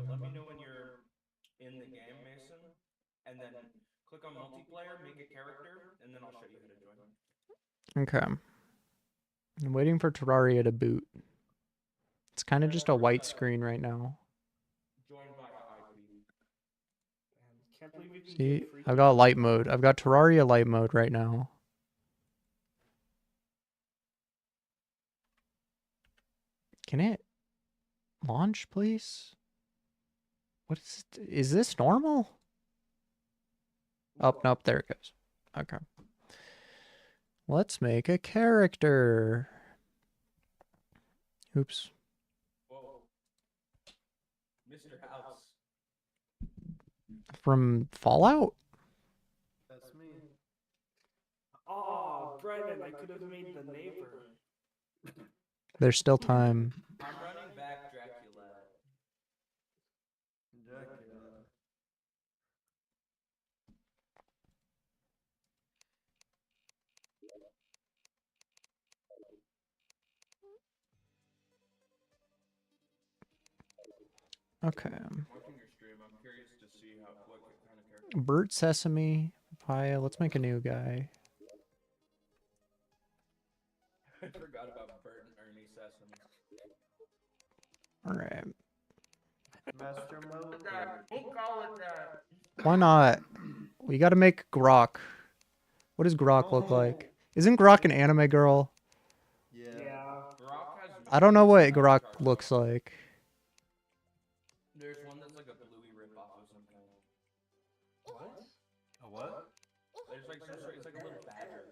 Speaker 2: Let me know when you're in the game, Mason. And then click on multiplayer, make a character, and then I'll show you how to join.
Speaker 1: Okay. I'm waiting for Terraria to boot. It's kind of just a white screen right now.
Speaker 2: Join by IP. Can't believe you can
Speaker 1: See, I've got light mode. I've got Terraria light mode right now. Can it launch, please? What is it? Is this normal? Oh, nope, there it goes. Okay. Let's make a character. Oops.
Speaker 2: Whoa. Mr. House.
Speaker 1: From Fallout?
Speaker 3: That's me.
Speaker 2: Oh, Brennan, I could have made the neighbor.
Speaker 1: There's still time.
Speaker 2: I'm running back Dracula.
Speaker 3: Dracula.
Speaker 1: Okay.
Speaker 2: Watching your stream, I'm curious to see what kind of character.
Speaker 1: Bert Sesame. Papaya. Let's make a new guy.
Speaker 2: I forgot about Bert and Ernie Sesame.
Speaker 1: Alright.
Speaker 3: Master mode.
Speaker 2: Don't call it that.
Speaker 1: Why not? We gotta make Grok. What does Grok look like? Isn't Grok an anime girl?
Speaker 3: Yeah.
Speaker 2: Grok has
Speaker 1: I don't know what
Speaker 2: many
Speaker 1: Grok
Speaker 2: characters.
Speaker 1: looks like.
Speaker 2: There's one that's like a bluey ripoff of some kind.
Speaker 3: What? A what?
Speaker 2: There's like some sort, it's like a little badger.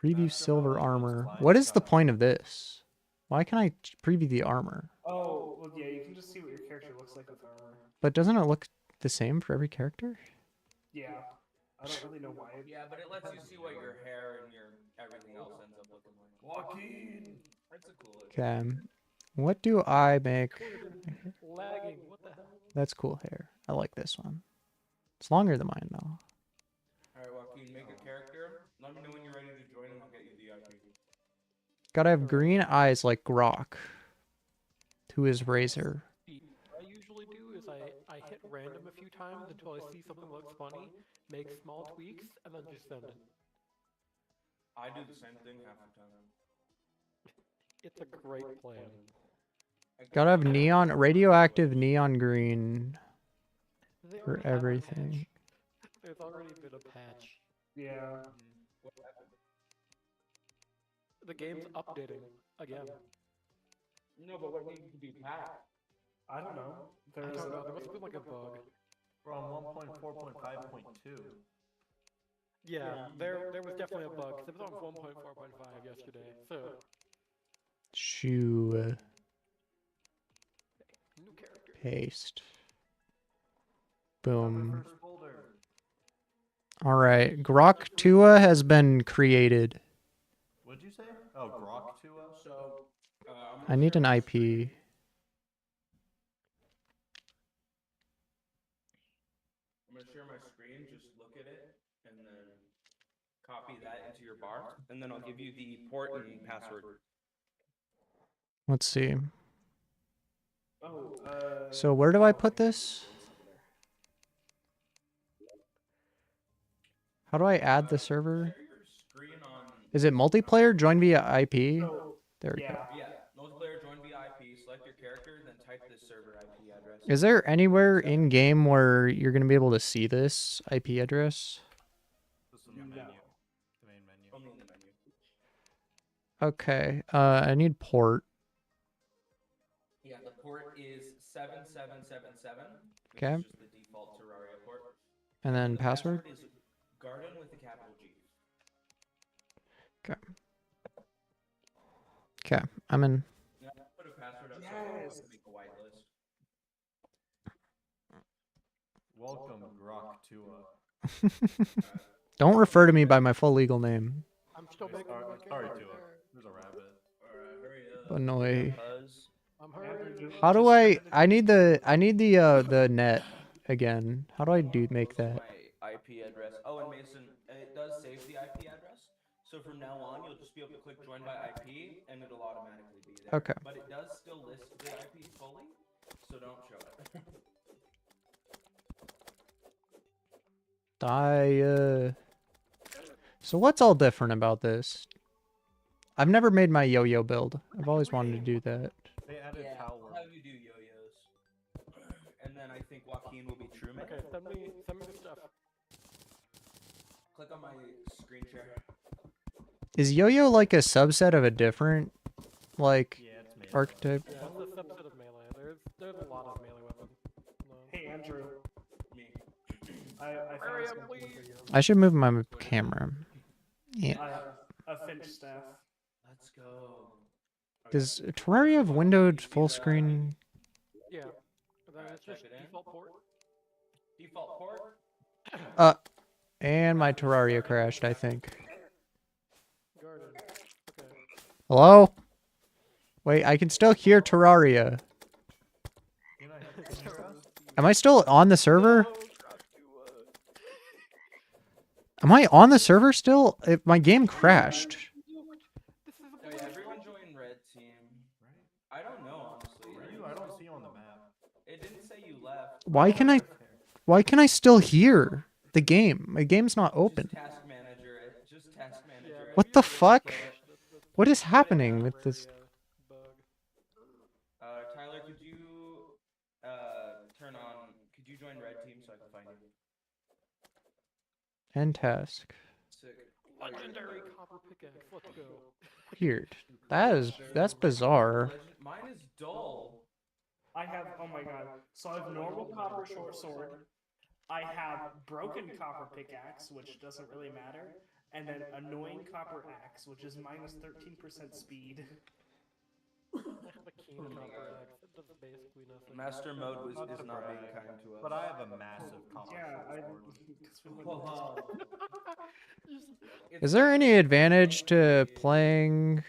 Speaker 1: Preview
Speaker 3: Master
Speaker 1: silver
Speaker 3: mode looks
Speaker 1: armor.
Speaker 3: like,
Speaker 1: What is the point of this? Why can I preview the armor?
Speaker 4: Oh, well, yeah, you can just see what your character looks like with armor.
Speaker 1: But doesn't it look the same for every character?
Speaker 4: Yeah. I don't really know why.
Speaker 2: Yeah, but it lets you see what your hair and your everything else ends up looking like.
Speaker 3: Joaquin.
Speaker 2: That's a cool idea.
Speaker 1: Okay. What do I make?
Speaker 4: Lagging. What the hell?
Speaker 1: That's cool hair. I like this one. It's longer than mine though.
Speaker 2: Alright, Joaquin, make a character. Let me know when you're ready to join and I'll get you the IP.
Speaker 1: Gotta have green eyes like Grok. Who is Razor?
Speaker 5: What I usually do is I hit random a few times until I see something that looks funny, make small tweaks, and then just send it.
Speaker 2: I do the same thing half the time.
Speaker 5: It's a great plan.
Speaker 1: Gotta have neon, radioactive neon green
Speaker 5: They
Speaker 1: for
Speaker 5: already have a
Speaker 1: everything.
Speaker 5: patch. There's already been a patch.
Speaker 4: Yeah.
Speaker 2: What happened?
Speaker 5: The game's updating again.
Speaker 2: No, but what needs to be patched?
Speaker 4: I don't know.
Speaker 5: I
Speaker 4: There's
Speaker 5: don't know, there must have been like a bug.
Speaker 3: We're on 1.4.5.2.
Speaker 5: Yeah, there was definitely a bug, 'cause it was on 1.4.5 yesterday, so...
Speaker 1: Shoe
Speaker 5: New character.
Speaker 1: paste.
Speaker 3: Found my
Speaker 1: Boom.
Speaker 3: first folder.
Speaker 1: Alright. Grok Tua has been created.
Speaker 3: What'd you say? Oh, Grok to us?
Speaker 2: So, I'm
Speaker 1: I
Speaker 2: gonna
Speaker 1: need
Speaker 2: share
Speaker 1: an
Speaker 2: my
Speaker 1: IP.
Speaker 2: screen. I'm gonna share my screen, just look at it, and then copy that into your bar, and then I'll give you the port and password.
Speaker 1: Let's see.
Speaker 4: Oh,
Speaker 1: So where do I put this? How do I add the server?
Speaker 2: Share your screen on.
Speaker 1: Is it multiplayer? Join via IP?
Speaker 4: so,
Speaker 1: There we go.
Speaker 4: yeah.
Speaker 2: Yeah, multiplayer, join via IP, select your character, then type this server IP address.
Speaker 1: Is there anywhere in game where you're gonna be able to see this IP address?
Speaker 3: This is the menu. The main menu.
Speaker 2: Only in the menu.
Speaker 1: Okay. I need port.
Speaker 2: Yeah, the port is 7777. Which
Speaker 1: Okay.
Speaker 2: is just the default Terraria port.
Speaker 1: And then
Speaker 2: The
Speaker 1: password?
Speaker 2: is garden with a capital G.
Speaker 1: Okay. I'm in.
Speaker 2: Yeah, put a password up so
Speaker 4: Yes.
Speaker 2: I can make a whitelist.
Speaker 3: Welcome, Grok to us.
Speaker 1: Don't refer to me by my full legal name.
Speaker 5: I'm still making my
Speaker 3: Sorry,
Speaker 5: character.
Speaker 3: Tua. There's a rabbit.
Speaker 2: Alright, hurry up.
Speaker 1: Annoy.
Speaker 2: Buzz.
Speaker 5: I'm
Speaker 4: Andrew,
Speaker 5: hurrying.
Speaker 4: just-
Speaker 1: How do
Speaker 4: just
Speaker 1: I need the net again. How do I make
Speaker 2: This is
Speaker 1: that?
Speaker 2: my IP address. Oh, and Mason, it does save the IP address. So from now on, you'll just be able to click join by IP, and it'll automatically be there.
Speaker 1: Okay.
Speaker 2: But it does still list the IP fully, so don't show it.
Speaker 1: So what's all different about this? I've never made my yo-yo build. I've always wanted to do that.
Speaker 3: They added
Speaker 2: Yeah,
Speaker 3: power.
Speaker 2: I'll have you do yo-yos. And then I think Joaquin will be Truman.
Speaker 5: Okay, send me the stuff.
Speaker 2: Click on my screen share.
Speaker 1: Is yo-yo like a subset of a different, like,
Speaker 3: Yeah, it's made.
Speaker 1: archetype?
Speaker 5: Yeah, it's a subset of melee. There's a lot of melee weapons. No.
Speaker 4: Hey, Andrew.
Speaker 2: Me.
Speaker 4: I
Speaker 5: Hurry
Speaker 4: found
Speaker 5: up,
Speaker 4: something
Speaker 5: please.
Speaker 4: for you.
Speaker 1: I should move my camera. Yeah.
Speaker 4: I have a Finch staff.
Speaker 2: Let's go.
Speaker 1: Does Terraria have windowed full screen?
Speaker 5: Yeah. And then
Speaker 2: Alright,
Speaker 5: it's just
Speaker 2: type it in.
Speaker 5: default port.
Speaker 2: Default port.
Speaker 1: And my Terraria crashed, I think.
Speaker 5: Garden. Okay.
Speaker 1: Hello? Wait, I can still hear Terraria.
Speaker 3: Can I hear us?
Speaker 1: Am I still on the server?
Speaker 5: No,
Speaker 1: Am I on the server still? My game crashed.
Speaker 5: This is
Speaker 2: Oh, yeah, everyone join red team.
Speaker 3: Right?
Speaker 2: I don't know, honestly.
Speaker 3: Where are you? I don't see you on the map.
Speaker 2: It didn't say you left.
Speaker 1: Why can I still hear the game? My game's not open.
Speaker 2: Just task manager it. Just task manager it.
Speaker 1: What the fuck? What is happening with this?
Speaker 5: Bug.
Speaker 2: Tyler, could you turn on? Could you join red team so I can find you?
Speaker 1: End task.
Speaker 2: Sick.
Speaker 5: Legendary copper pickaxe. Let's go.
Speaker 1: Weird. That's bizarre.
Speaker 2: Mine is dull.
Speaker 4: I have, oh my god. So I have normal copper short sword. I have broken copper pickaxe, which doesn't really matter. And then annoying copper axe, which is minus 13% speed.
Speaker 5: I have a keen copper axe. That does basically nothing.
Speaker 2: Master mode is
Speaker 3: Not
Speaker 2: not
Speaker 3: to
Speaker 2: being
Speaker 3: brag,
Speaker 2: kind to us.
Speaker 3: But I have a massive copper
Speaker 4: Yeah,
Speaker 3: sword.
Speaker 1: Is there any advantage to playing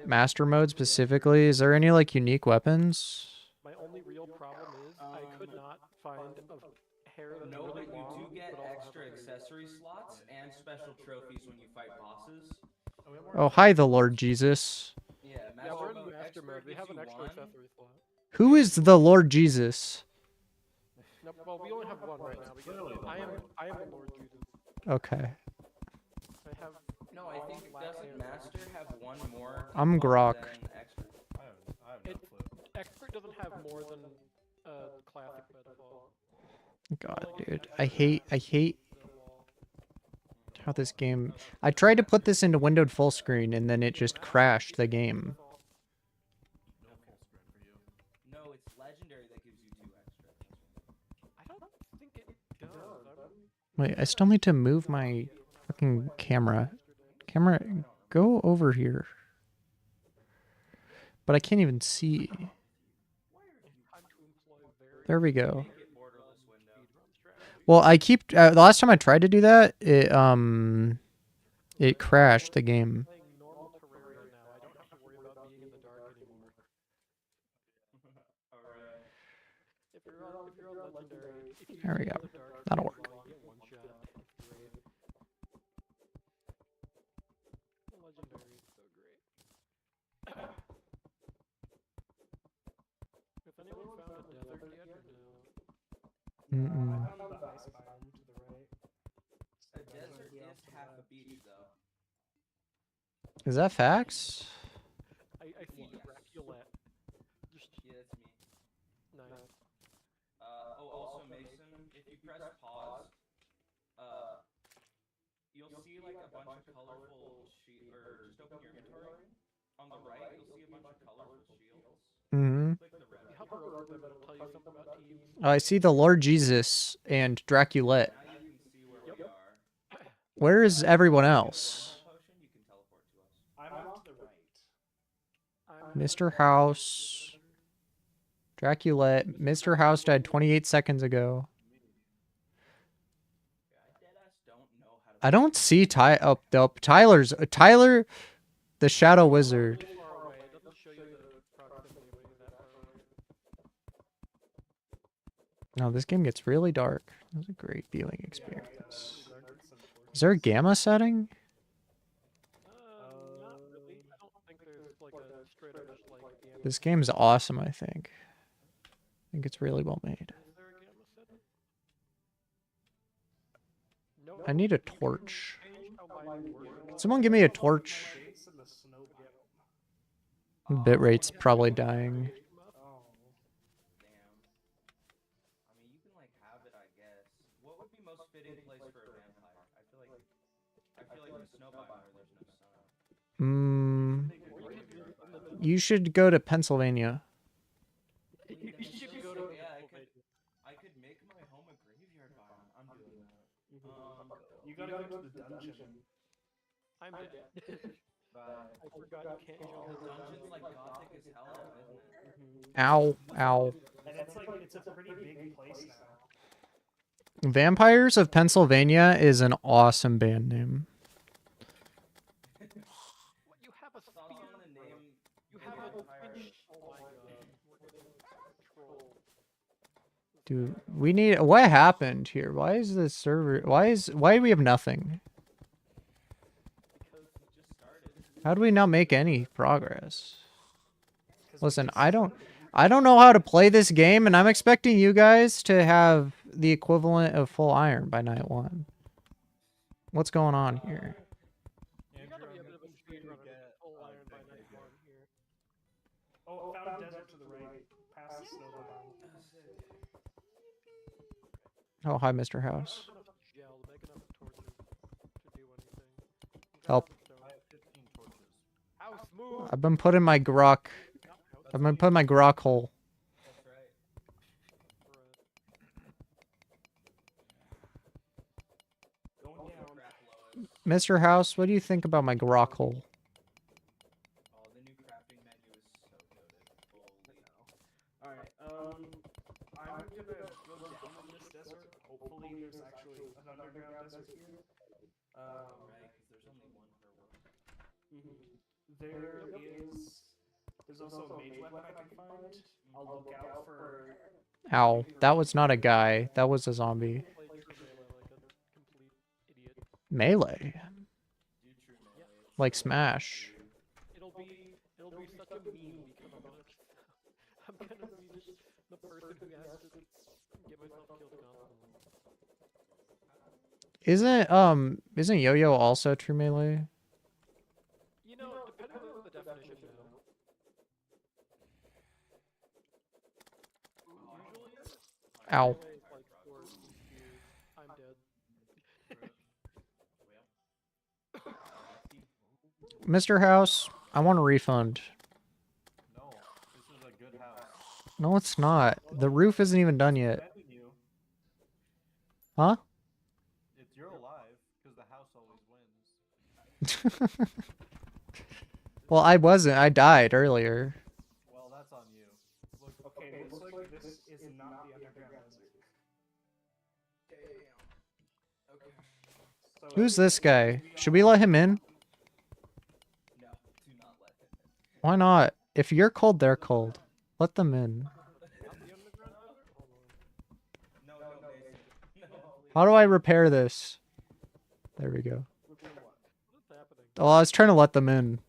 Speaker 1: master mode specifically? Is there any like unique weapons?
Speaker 5: My only real problem is I could not find a hair that's
Speaker 2: No,
Speaker 5: really
Speaker 2: but you
Speaker 5: long.
Speaker 2: do get
Speaker 5: but also
Speaker 2: extra
Speaker 5: has a beard.
Speaker 2: accessory slots and special trophies when you fight bosses.
Speaker 1: Oh, hi, the Lord Jesus.
Speaker 2: Yeah,
Speaker 5: Yeah, we're in
Speaker 2: mode,
Speaker 5: master mode.
Speaker 2: expert
Speaker 5: We
Speaker 2: gives
Speaker 5: have an
Speaker 2: you
Speaker 5: extra
Speaker 2: one.
Speaker 5: accessory slot.
Speaker 1: Who is the Lord Jesus?
Speaker 5: No, well, we only have one right now. Because I am the Lord Jesus.
Speaker 1: Okay.
Speaker 5: I have.
Speaker 2: No, I think
Speaker 5: black
Speaker 2: doesn't
Speaker 5: hair.
Speaker 2: Master have one more?
Speaker 1: I'm
Speaker 2: default
Speaker 1: Grok.
Speaker 2: than Expert?
Speaker 3: I have no
Speaker 5: It-
Speaker 3: clue.
Speaker 5: Expert doesn't have more than classic by default.
Speaker 1: God, dude. I hate how this game... I tried to put this into windowed full screen and then it just crashed the game.
Speaker 3: No full screen for you.
Speaker 2: No, it's legendary that gives you 2 extra.
Speaker 5: I don't think it does.
Speaker 1: Wait, I still need to move my fucking camera. Camera, go over here. But I can't even see.
Speaker 5: Time to employ very
Speaker 1: There we go.
Speaker 2: Make it borderless window.
Speaker 5: speedrun strategy.
Speaker 1: Well, I keep... the last time I tried to do that, it crashed the game.
Speaker 5: Playing normal Terraria now. I don't have to worry about being in the dark anymore.
Speaker 2: Alright.
Speaker 5: If you're on legendary, if you
Speaker 1: There we
Speaker 5: stay
Speaker 1: go.
Speaker 5: in the dark
Speaker 1: That'll
Speaker 5: too
Speaker 1: work.
Speaker 5: long, you get one shot. It's great. Legendary is so great. If anyone found a desert yet or no?
Speaker 1: Mm-mm.
Speaker 4: I found the ice biome to the right.
Speaker 2: A desert is half a beach, though.
Speaker 1: Is that facts?
Speaker 5: I see
Speaker 2: Yes.
Speaker 5: Dracula. Just
Speaker 2: Yeah, that's me.
Speaker 5: nice.
Speaker 2: Also Mason, if you press pause, you'll see like a bunch of colorful or just open your inventory. On the right, you'll see a bunch of colorful shields.
Speaker 1: Mm-hmm.
Speaker 2: Click the red
Speaker 5: You hover over them, it'll tell you something about teams.
Speaker 1: I see the Lord Jesus and Draculette.
Speaker 2: Now you can see where we are.
Speaker 1: Where is everyone else?
Speaker 2: Potion, you can teleport to us.
Speaker 4: I'm off to the right.
Speaker 1: Mr. House. Draculette. Mr. House died 28 seconds ago.
Speaker 2: Yeah, I deadass don't know how to.
Speaker 1: I don't see Tyler, the Shadow Wizard.
Speaker 5: Really far away. It doesn't show you the proximity when you're that far away.
Speaker 1: No, this game gets really dark. It was a great viewing experience. Is there a gamma setting?
Speaker 5: Not really. I don't think there's like a straight up just like gamma.
Speaker 1: This game's awesome, I think. I think it's really well made.
Speaker 5: Is there a gamma setting? No.
Speaker 1: I need a
Speaker 5: you can
Speaker 1: torch.
Speaker 5: change how lighting works.
Speaker 1: Can someone give me a torch?
Speaker 4: Base in the snow biome.
Speaker 1: Bitrate's probably dying.
Speaker 4: Oh.
Speaker 2: Damn. I mean, you can like have it, I guess. What would be most fitting place for a vampire? I feel like the snow biome where there's no sun.
Speaker 1: You should go to Pennsylvania.
Speaker 5: You should go to
Speaker 2: Yeah,
Speaker 5: Pennsylvania.
Speaker 2: I could make my home a graveyard biome. I'm doing that.
Speaker 4: You gotta go to the dungeon.
Speaker 5: I'm dead. I forgot you can't jump
Speaker 2: The
Speaker 5: in the
Speaker 2: dungeon's like gothic as hell, isn't it?
Speaker 1: Ow, ow.
Speaker 4: And it's like, it's a pretty big place now.
Speaker 1: Vampires of Pennsylvania is an awesome band name.
Speaker 5: You have a
Speaker 2: Thoughts
Speaker 5: spear.
Speaker 2: on the name?
Speaker 5: You have a finch. Oh my god. Troll.
Speaker 1: Dude, we need... What happened here? Why is this server... Why do we have nothing?
Speaker 2: Because it just started.
Speaker 1: How do we not make any progress? Listen, I don't know how to play this game, and I'm expecting you guys to have the equivalent of full iron by night 1. What's going on here?
Speaker 5: You gotta be a bit of a speedrunner to get full iron by night 1 here.
Speaker 4: Oh, I found a desert to the right, past the snow biome.
Speaker 1: Oh, hi, Mr. House.
Speaker 5: Enough gel to make enough torches to do anything.
Speaker 1: Help.
Speaker 3: I have 15 torches.
Speaker 5: House move.
Speaker 1: I've been putting my grok. I've been putting my grok hole.
Speaker 2: That's right.
Speaker 4: Going down.
Speaker 2: Crap, Lois.
Speaker 1: Mr. House, what do you think about my grok hole?
Speaker 2: Oh, the new crafting menu is so goated. Holy hell.
Speaker 4: Alright, I'm gonna go down in this desert. Hopefully there's actually an underground desert here.
Speaker 2: Right, because there's only one per world.
Speaker 4: There's also a mage weapon I can find. I'll look out for...
Speaker 1: Ow, that was not a guy. That was a zombie.
Speaker 5: Play true melee like a complete idiot.
Speaker 1: Melee.
Speaker 2: Do true melee.
Speaker 1: Like Smash.
Speaker 5: It'll be such a meme because I'm gonna be just the person who has to get myself killed constantly.
Speaker 1: Isn't Yo-Yo also true melee?
Speaker 5: You know, depending on the definition now. Usually,
Speaker 1: Ow.
Speaker 5: melee is like swords and spears. I'm dead.
Speaker 1: Mr. House, I want a refund.
Speaker 3: No, this is a good house.
Speaker 1: No, it's not. The roof isn't even done yet.
Speaker 3: Defending you.
Speaker 1: Huh?
Speaker 3: You're alive because the house always wins.
Speaker 1: Well, I wasn't. I died earlier.
Speaker 3: Well, that's on you. Look,
Speaker 4: Okay, looks like this is not the underground desert. So
Speaker 1: Who's this guy? Should we let him in?
Speaker 2: No, do not let him in.
Speaker 1: Why not? If you're cold, they're cold. Let them in.
Speaker 2: No, Mason. No.
Speaker 1: How do I repair this? There we go.
Speaker 4: Which one what?
Speaker 5: What's happening?
Speaker 1: Oh, I was trying to let them in.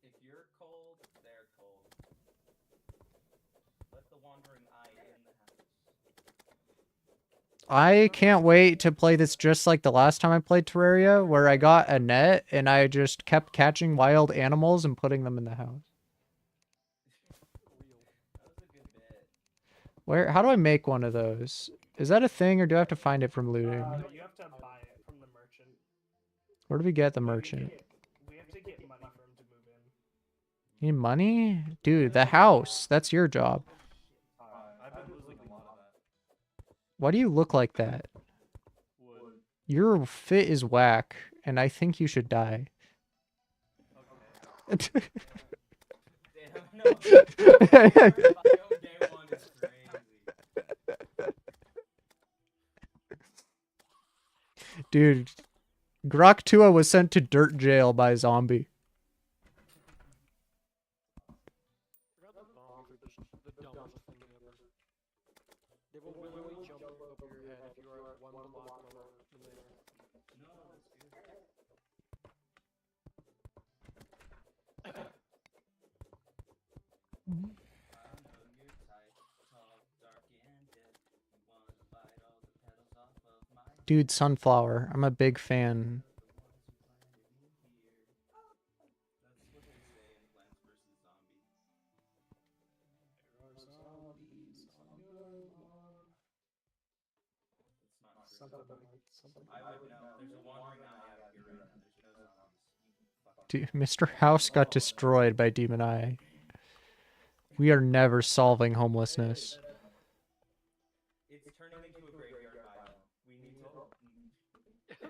Speaker 2: If you're cold, they're cold. Let the wandering eye in the house.
Speaker 1: I can't wait to play this just like the last time I played Terraria, where I got a net and I just kept catching wild animals and putting them in the house.
Speaker 2: That was a good bit.
Speaker 1: Where? How do I make one of those? Is that a thing, or do I have to find it from looting?
Speaker 4: You have to buy it from the merchant.
Speaker 1: Where do we get the merchant?
Speaker 4: We have to get money for him to move in.
Speaker 1: You need money? Dude, the house. That's your job.
Speaker 3: I've been losing a lot of that.
Speaker 1: Why do you look like that?
Speaker 3: Wood.
Speaker 1: Your fit is whack, and I think you should die.
Speaker 3: Okay.
Speaker 2: Damn, no. Fucking day one is crazy.
Speaker 1: Dude, Grok Tua was sent to dirt jail by a zombie.
Speaker 5: Forgot the bombs are just the dumbest thing ever. They will literally jump over your head if you are one block lower than they are.
Speaker 2: No, that's good. I know you're tight, tall, dark, and dead. You wanna bite all the petals off of my
Speaker 1: Dude, Sunflower. I'm a big fan.
Speaker 2: the ones who planted me here. That's what they say in Plants vs. Zombies.
Speaker 4: There are zombies on your lawn.
Speaker 2: It's not true.
Speaker 4: Something.
Speaker 2: I would know. There's a wandering eye out here right now. There's no zombies. You fucking
Speaker 1: Dude, Mr. House got destroyed by Demon Eye. We are never solving homelessness.
Speaker 2: It's turning into a graveyard biome. We need to.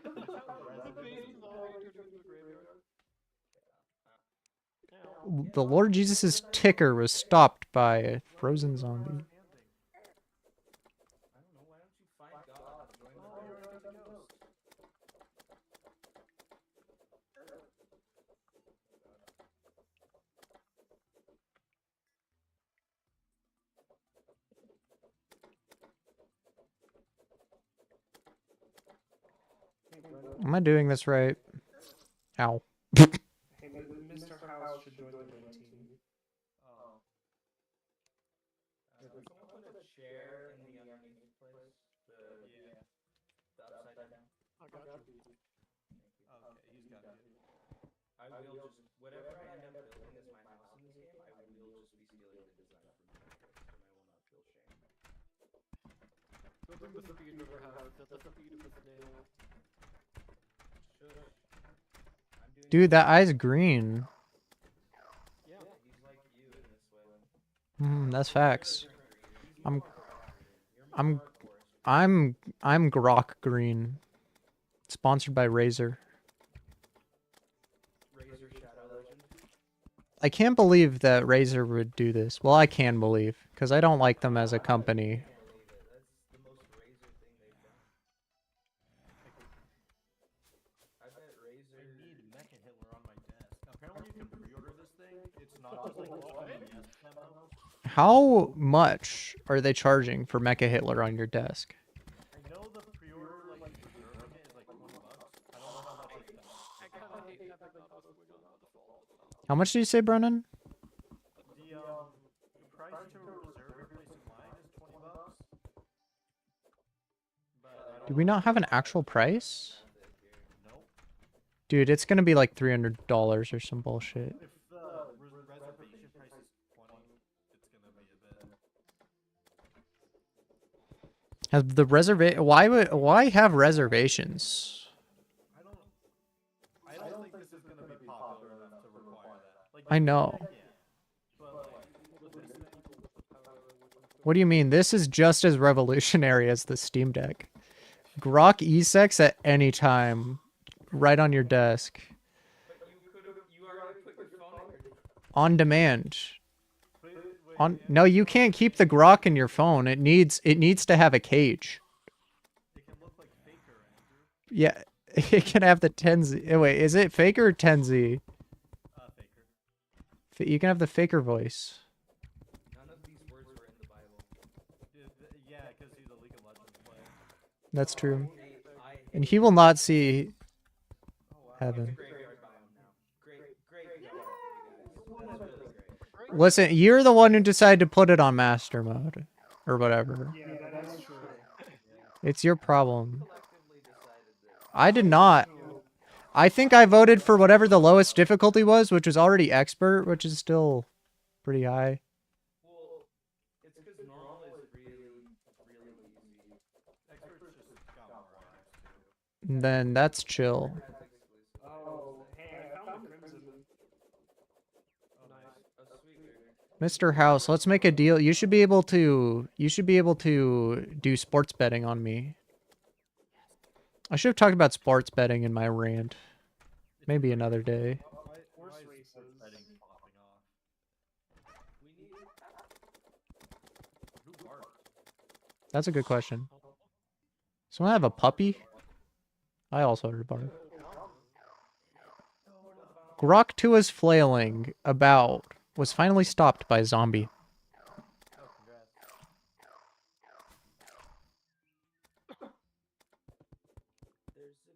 Speaker 5: The base is already turned into a graveyard. Ow.
Speaker 1: The Lord Jesus' ticker was stopped by a frozen zombie.
Speaker 2: I don't know. Why don't you find God? Join the Graveyard Ghost.
Speaker 1: Am I doing this right? Ow.
Speaker 4: Hey, Mr. House should join the win team.
Speaker 3: Oh.
Speaker 2: Someone put a chair in the underneath place.
Speaker 3: Yeah.
Speaker 2: The upside down.
Speaker 5: I got you.
Speaker 3: Okay, he's got you.
Speaker 2: I will just whatever I end up building as my house in this game. I
Speaker 5: Something the speed river has, that's the speed of a snail.
Speaker 2: I'm doing
Speaker 1: Dude, that eye's green.
Speaker 5: Yeah.
Speaker 2: he's like you in this way.
Speaker 1: That's facts.
Speaker 2: He's
Speaker 1: I'm-
Speaker 2: more Grok green. You're
Speaker 1: I'm-
Speaker 2: more Dark Forest.
Speaker 1: I'm Grok Green. Sponsored by Razer.
Speaker 2: Razor Shadow Legend.
Speaker 1: I can't believe that Razer would do this. Well, I can believe, because I don't like them as a company.
Speaker 2: Can't believe it. That's the most Razor thing they've done. I bet Razor.
Speaker 3: I need Mecha Hitler on my desk. Apparently you can pre-order this thing. It's not just like a yes demo.
Speaker 1: How much are they charging for Mecha Hitler on your desk?
Speaker 3: I know the pre-order, like reserving it is like $20. I don't know how much it's done.
Speaker 5: I kinda hate having that swing on the default.
Speaker 1: How much do you say, Brennan?
Speaker 3: The price to reserve your place in line is $20. But I
Speaker 1: Do we not have an actual price?
Speaker 3: Nope.
Speaker 1: Dude, it's gonna be like $300 or some bullshit.
Speaker 3: If the reservation price is 20, it's gonna be a bit.
Speaker 1: Have the why have reservations?
Speaker 3: I don't think this is gonna be popular enough to require that. Like,
Speaker 1: I know.
Speaker 3: yeah. But like,
Speaker 1: What do you mean? This is just as revolutionary as the Steam Deck. Grok eSex at any time, right on your desk,
Speaker 2: But you already put your phone in your
Speaker 1: on demand.
Speaker 3: wait,
Speaker 1: No, you can't keep the Grok in your phone. It needs to have a cage.
Speaker 3: it can look like Faker, Andrew.
Speaker 1: Yeah, it can have the 10Z. Wait, is it Faker or 10Z?
Speaker 3: Faker.
Speaker 1: You can have the Faker voice.
Speaker 2: None of these words were in the Bible.
Speaker 3: Yeah, because he's a League of Legends player.
Speaker 1: That's true.
Speaker 2: I
Speaker 1: And he will not see heaven.
Speaker 2: graveyard biome now. Great job, you guys. That's really great.
Speaker 1: Listen, you're the one who decided to put it on master mode. Or whatever.
Speaker 4: Yeah, that's true.
Speaker 1: It's your problem.
Speaker 2: Collectively decided this.
Speaker 1: I did not. I think I voted for whatever the lowest difficulty was, which was already expert, which is still pretty high.
Speaker 2: Well, it's because normal is really easy.
Speaker 3: Experts just got more eyes too.
Speaker 1: And then that's chill.
Speaker 2: That's exclusive.
Speaker 4: Oh, hey, I found the Crimson.
Speaker 2: Oh, sweet.
Speaker 1: Mr. House, let's make a deal. You should be able to do sports betting on me. I should have talked about sports betting in my rant. Maybe another day.
Speaker 4: Horse
Speaker 3: Why is
Speaker 4: races.
Speaker 3: sports betting popping off?
Speaker 2: We need.
Speaker 3: Who barked?
Speaker 1: That's a good question. Someone have a puppy? I also heard a bark. Grok 2 is flailing about was finally stopped by a zombie.
Speaker 3: Oh, congrats.
Speaker 2: There's a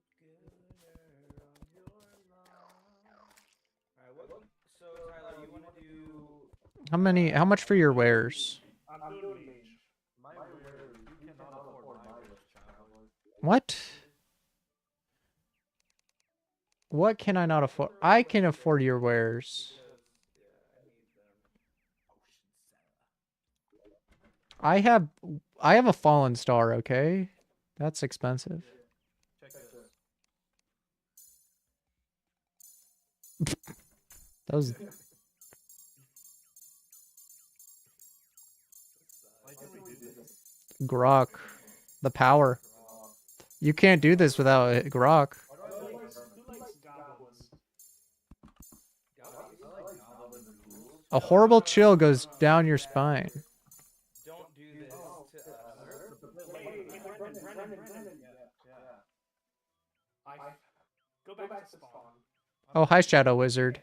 Speaker 2: gunner on your lawn. Alright, what? So Tyler, you want to do?
Speaker 1: How much for your wares?
Speaker 4: I'm doing mage.
Speaker 3: My weird, you cannot afford my weird child.
Speaker 1: What? What can I not afford? I can afford your wares. I have a fallen star, okay? That's expensive.
Speaker 3: Check this.
Speaker 1: That was
Speaker 3: Why can we do this?
Speaker 1: Grok. The power. You can't do this without Grok.
Speaker 4: Who likes goblins?
Speaker 3: I like goblins and ghouls.
Speaker 1: A horrible chill goes down your spine.
Speaker 2: Don't do this to us.
Speaker 4: Wait, Brendan.
Speaker 3: Yeah.
Speaker 4: I go back to spawn.
Speaker 1: Oh, hi, Shadow Wizard.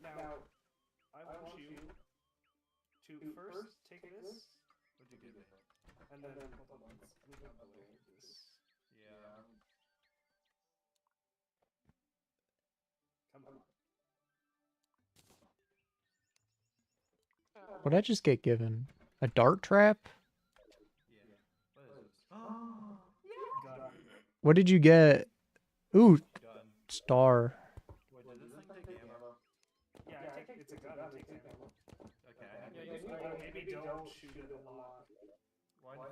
Speaker 4: Now, I want you to first take this,
Speaker 3: What'd you give me?
Speaker 4: and then hold on, let's move up a little. This.
Speaker 3: Yeah.
Speaker 4: Come on.
Speaker 1: What did I just get given? A dart trap?
Speaker 3: Yeah. What is this? Oh,
Speaker 4: Gun.
Speaker 1: What did you get? Ooh,
Speaker 3: gun.
Speaker 1: star.
Speaker 3: Wait, did this thing take ammo?
Speaker 4: Yeah, it's a gun. It takes ammo.
Speaker 3: Okay.
Speaker 4: Maybe don't shoot it a lot.
Speaker 3: Why not?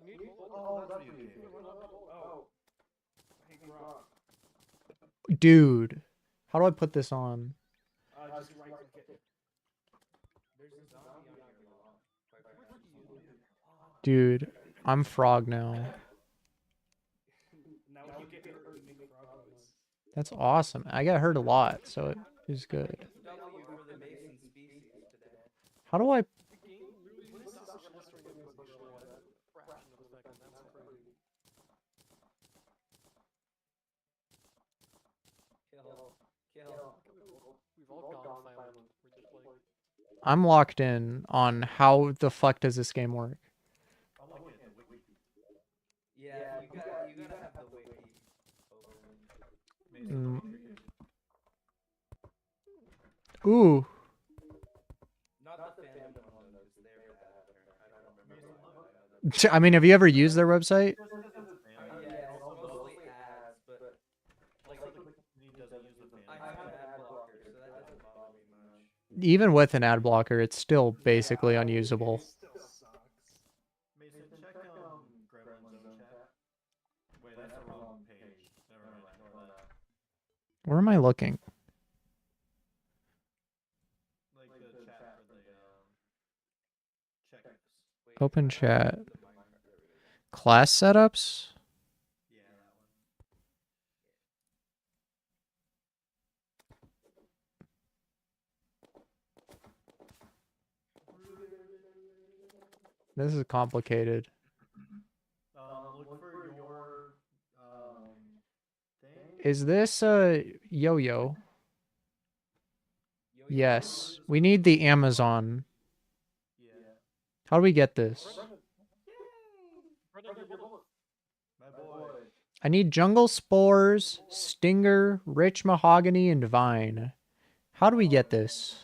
Speaker 5: You need
Speaker 3: Oh, that's what you gave me.
Speaker 4: Oh. Hey, Grok.
Speaker 1: Dude, how do I put this on?
Speaker 4: Just right click it.
Speaker 2: There's a zombie on your lawn. Quite frankly.
Speaker 1: Dude, I'm frog now.
Speaker 4: Now when you get hurt, you make frog noise.
Speaker 1: That's awesome. I got hurt a lot, so it is good.
Speaker 2: W for the Mason species today.
Speaker 1: How do I?
Speaker 5: the game really stops clustering input for like a fraction of a second. That's crazy.
Speaker 2: Kill.
Speaker 5: We've all gone silent. We're just like
Speaker 1: I'm locked in on how the fuck does this game work.
Speaker 3: I like it. The wiki.
Speaker 2: Yeah, you gotta have the wiki open.
Speaker 3: Mason,
Speaker 1: Mm. Ooh,
Speaker 2: Not the fandom one though, because they're bad. I don't remember why.
Speaker 1: I mean, have you ever used their website?
Speaker 2: Yeah, it's mostly ads, but like
Speaker 3: he doesn't use the
Speaker 2: I
Speaker 3: fan.
Speaker 2: have an ad blocker, so that doesn't bother me much.
Speaker 1: Even with an ad blocker, it's still basically unusable.
Speaker 4: Still sucks.
Speaker 3: Mason, check Gremlin Zone chat. Wait, that's the wrong page. Never mind, ignore that.
Speaker 1: Where am I looking?
Speaker 3: Like the chat for the check this.
Speaker 2: Wait,
Speaker 1: Open
Speaker 2: I
Speaker 1: chat.
Speaker 2: the Minecraft, there we go.
Speaker 1: Class setups?
Speaker 3: Yeah, that one.
Speaker 1: This is complicated.
Speaker 3: Look for your thing.
Speaker 1: Is this a yo-yo?
Speaker 2: Yo-yo
Speaker 1: Yes. We need the Amazon.
Speaker 3: Yeah.
Speaker 1: How do we get this?
Speaker 5: Brendan, you're bullet.
Speaker 3: My boy.
Speaker 1: I need jungle spores, stinger, rich mahogany, and vine. How do we get this?